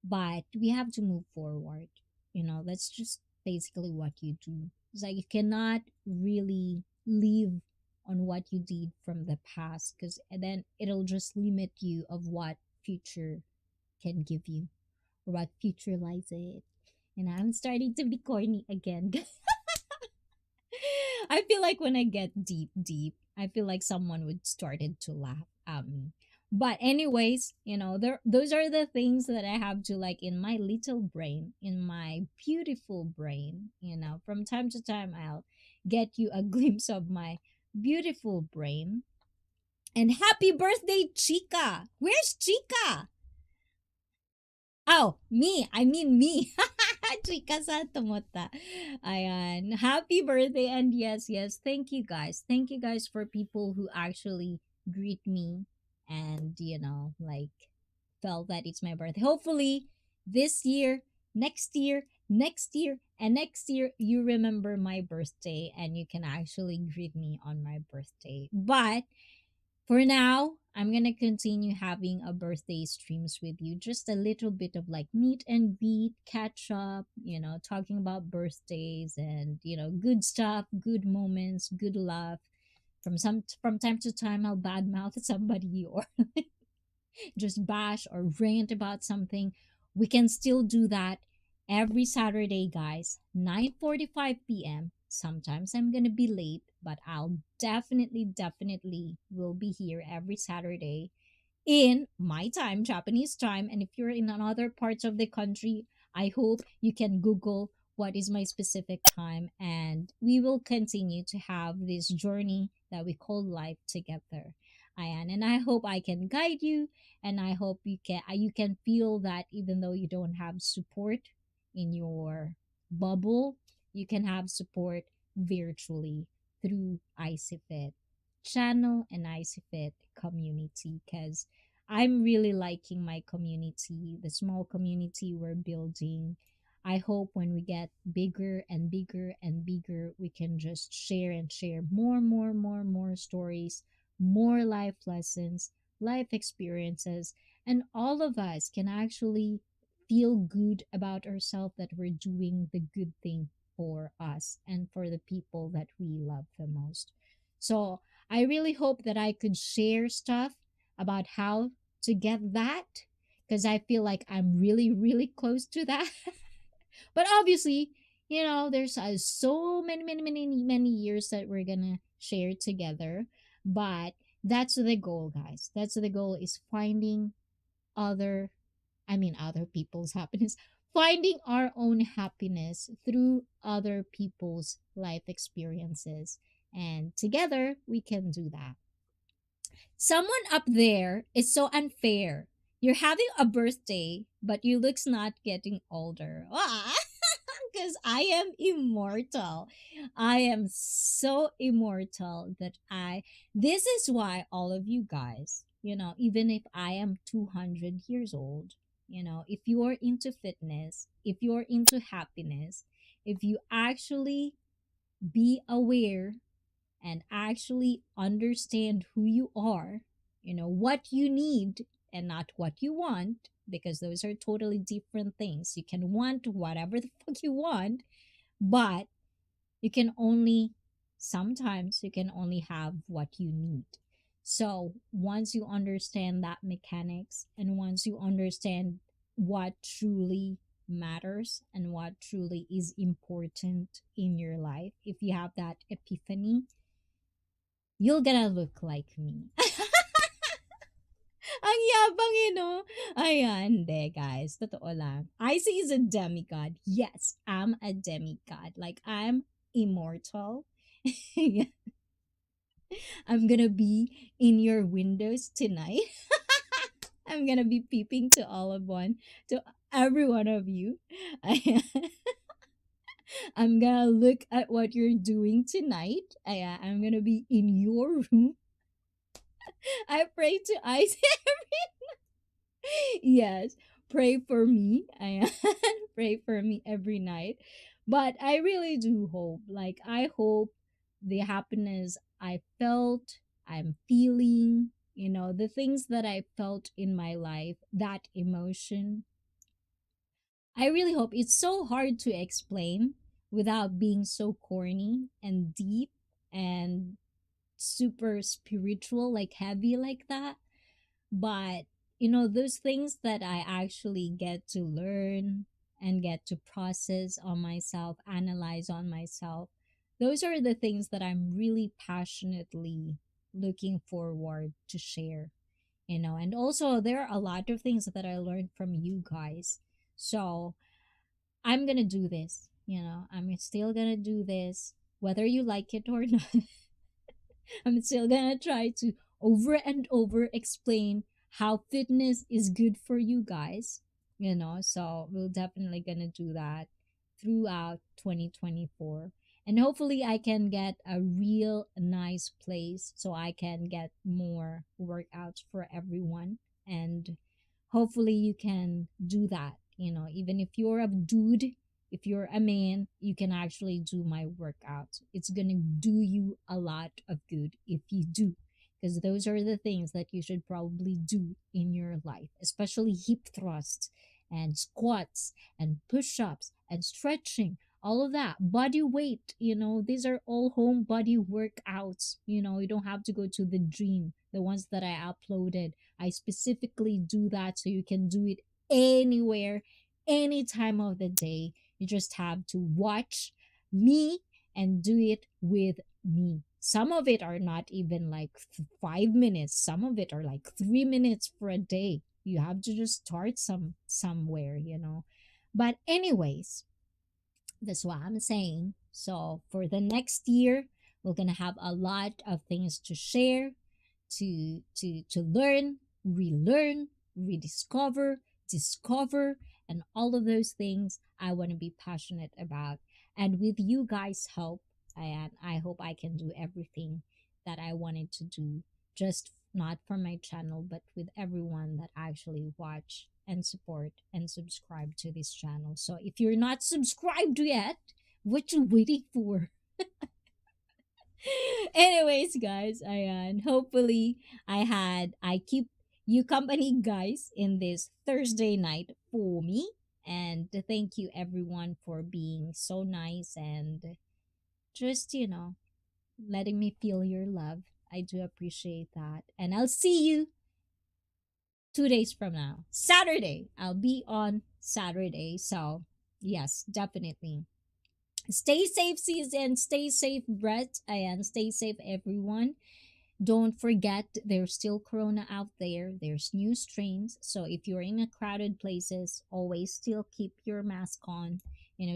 But we have to move forward. That's just basically what you do. It's like you cannot really live on what you did from the past, because then it'll just limit you of what future can give you, or what future lies it. And I'm starting to be corny again. I feel like when I get deep, deep, I feel like someone would started to laugh at me. But anyways, those are the things that I have to like in my little brain, in my beautiful brain. From time to time, I'll get you a glimpse of my beautiful brain. And happy birthday, Chica! Where's Chica? Oh, me. I mean me. Chika sa tumota. Ayan. Happy birthday. And yes, yes. Thank you guys. Thank you guys for people who actually greet me and, like, felt that it's my birthday. Hopefully, this year, next year, and next year, you remember my birthday and you can actually greet me on my birthday. But for now, I'm gonna continue having a birthday streams with you. Just a little bit of like meet and greet, catch up, talking about birthdays and good stuff, good moments, good love. From time to time, I'll badmouth somebody or just bash or rant about something. We can still do that every Saturday, guys, 9:45 p.m. Sometimes I'm going to be late, but I'll definitely will be here every Saturday in my time, Japanese time. And if you're in another parts of the country, I hope you can Google what is my specific time, and we will continue to have this journey that we call life together. Ayan, and I hope I can guide you, and I hope you can feel that even though you don't have support in your bubble, you can have support virtually through ICFit channel and ICFit community, because I'm really liking my community, the small community we're building. I hope when we get bigger and bigger and bigger, we can just share and share more stories, more life lessons, life experiences, and all of us can actually feel good about ourselves that we're doing the good thing for us and for the people that we love the most. So I really hope that I could share stuff about how to get that, because I feel like I'm really close to that. But obviously, there's so many years that we're gonna share together. But that's the goal, guys. That's the goal, is finding other, other people's happiness, finding our own happiness through other people's life experiences. And together, we can do that. Someone up there is so unfair. You're having a birthday, but you looks not getting older. Because I am immortal. I am so immortal that this is why all of you guys, even if I am 200 years old, if you are into fitness, if you're into happiness, if you actually be aware and actually understand who you are, what you need and not what you want, because those are totally different things. You can want whatever the fuck you want, but you can only, sometimes you can only have what you need. So once you understand that mechanics, and once you understand what truly matters and what truly is important in your life, if you have that epiphany, you're gonna look like me. Ang yabang no? Ayan, hindi guys. Totoo lang. ICEE is a demigod. Yes, I'm a demigod. Like, I'm immortal. Yeah, I'm gonna be in your windows tonight. I'm gonna be peeping to all of one, to every one of you. I'm gonna look at what you're doing tonight. I'm gonna be in your room. I pray to ICEE. Yes, pray for me. I pray for me every night. But I really do hope. Like, I hope the happiness I felt, I'm feeling, the things that I felt in my life, that emotion. I really hope it's so hard to explain without being so corny and deep and super spiritual, like heavy like that. But those things that I actually get to learn and get to process on myself, analyze on myself, those are the things that I'm really passionately looking forward to share. And also there are a lot of things that I learned from you guys. So I'm gonna do this. I'm still gonna do this whether you like it or not. I'm still gonna try to over and over explain how fitness is good for you guys. So we're definitely gonna do that throughout 2024. And hopefully, I can get a real nice place so I can get more workouts for everyone. And hopefully you can do that. Even if you're a dude, if you're a man, you can actually do my workouts. It's gonna do you a lot of good if you do, because those are the things that you should probably do in your life, especially hip thrusts and squats and push-ups and stretching, all of that body weight. These are all home body workouts. You don't have to go to the gym. The ones that I uploaded, I specifically do that so you can do it anywhere, any time of the day. You just have to watch me and do it with me. Some of it are not even like 5 minutes. Some of it are like 3 minutes for a day. You have to just start somewhere. But anyways, that's what I'm saying. So for the next year, we're gonna have a lot of things to share, to learn, relearn, rediscover, discover, and all of those things I want to be passionate about. And with you guys' help, I hope I can do everything that I wanted to do, just not for my channel, but with everyone that actually watch and support and subscribe to this channel. So if you're not subscribed yet, what you waiting for? Anyways, guys, ayan. Hopefully, I keep you company, guys, in this Thursday night for me. And thank you, everyone, for being so nice and just, letting me feel your love. I do appreciate that. And I'll see you 2 days from now. Saturday. I'll be on Saturday. So, yes, definitely. Stay safe, season. Stay safe, Brett. And stay safe, everyone. Don't forget, there's still corona out there. There's new strains. So if you're in a crowded places, always still keep your mask on.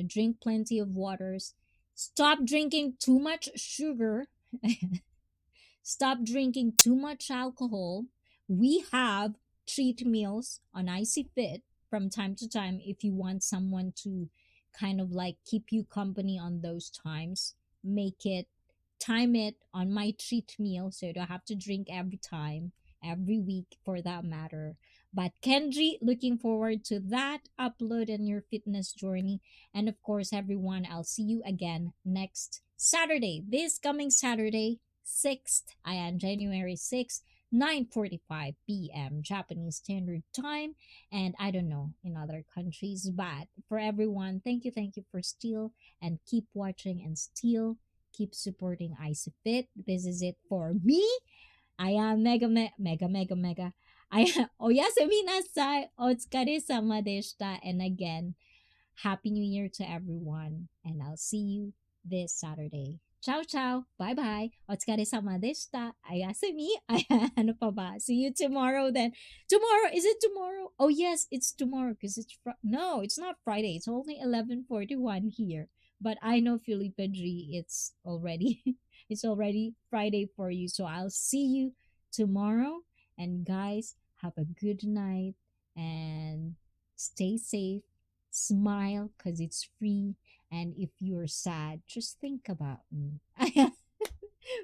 Drink plenty of waters. Stop drinking too much sugar. Stop drinking too much alcohol. We have treat meals on ICEE Fit from time to time if you want someone to kind of like keep you company on those times. Make it, time it on my treat meal so you don't have to drink every time, every week for that matter. But Kendri, looking forward to that upload and your fitness journey. And of course, everyone, I'll see you again next Saturday, this coming Saturday, 6th, ayan, January 6th, 9:45 p.m. Japanese Standard Time. And I don't know in other countries, but for everyone, thank you for still and keep watching and still keep supporting ICEE Fit. This is it for me. I am mega. I oyasumi nasai. Otsukare sama deshita. And again, Happy New Year to everyone. And I'll see you this Saturday. Ciao, ciao. Bye-bye. Otsukare-sama deshita. Ayasumi. Ano pa ba? See you tomorrow then. Tomorrow, is it tomorrow? Oh, yes, it's tomorrow because no, it's not Friday. It's only 11:41 here. But I know Felipe Dri, it's already it's already Friday for you. So I'll see you tomorrow. And guys, have a good night and stay safe. Smile because it's free, and if you're sad, just think about me.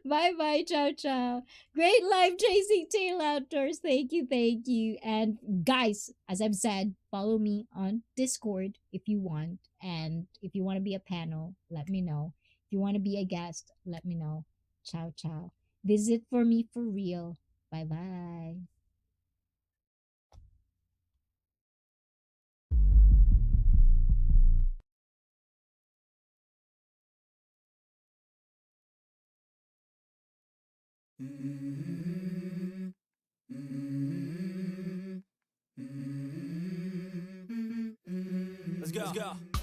Bye bye. Ciao, ciao. Great life chasing tail outdoors. Thank you. Thank you. And guys, as I've said, follow me on Discord if you want. And if you want to be a panel, let me know. If you want to be a guest, let me know. Ciao, ciao. This is it for me for real. Bye bye. Let's go.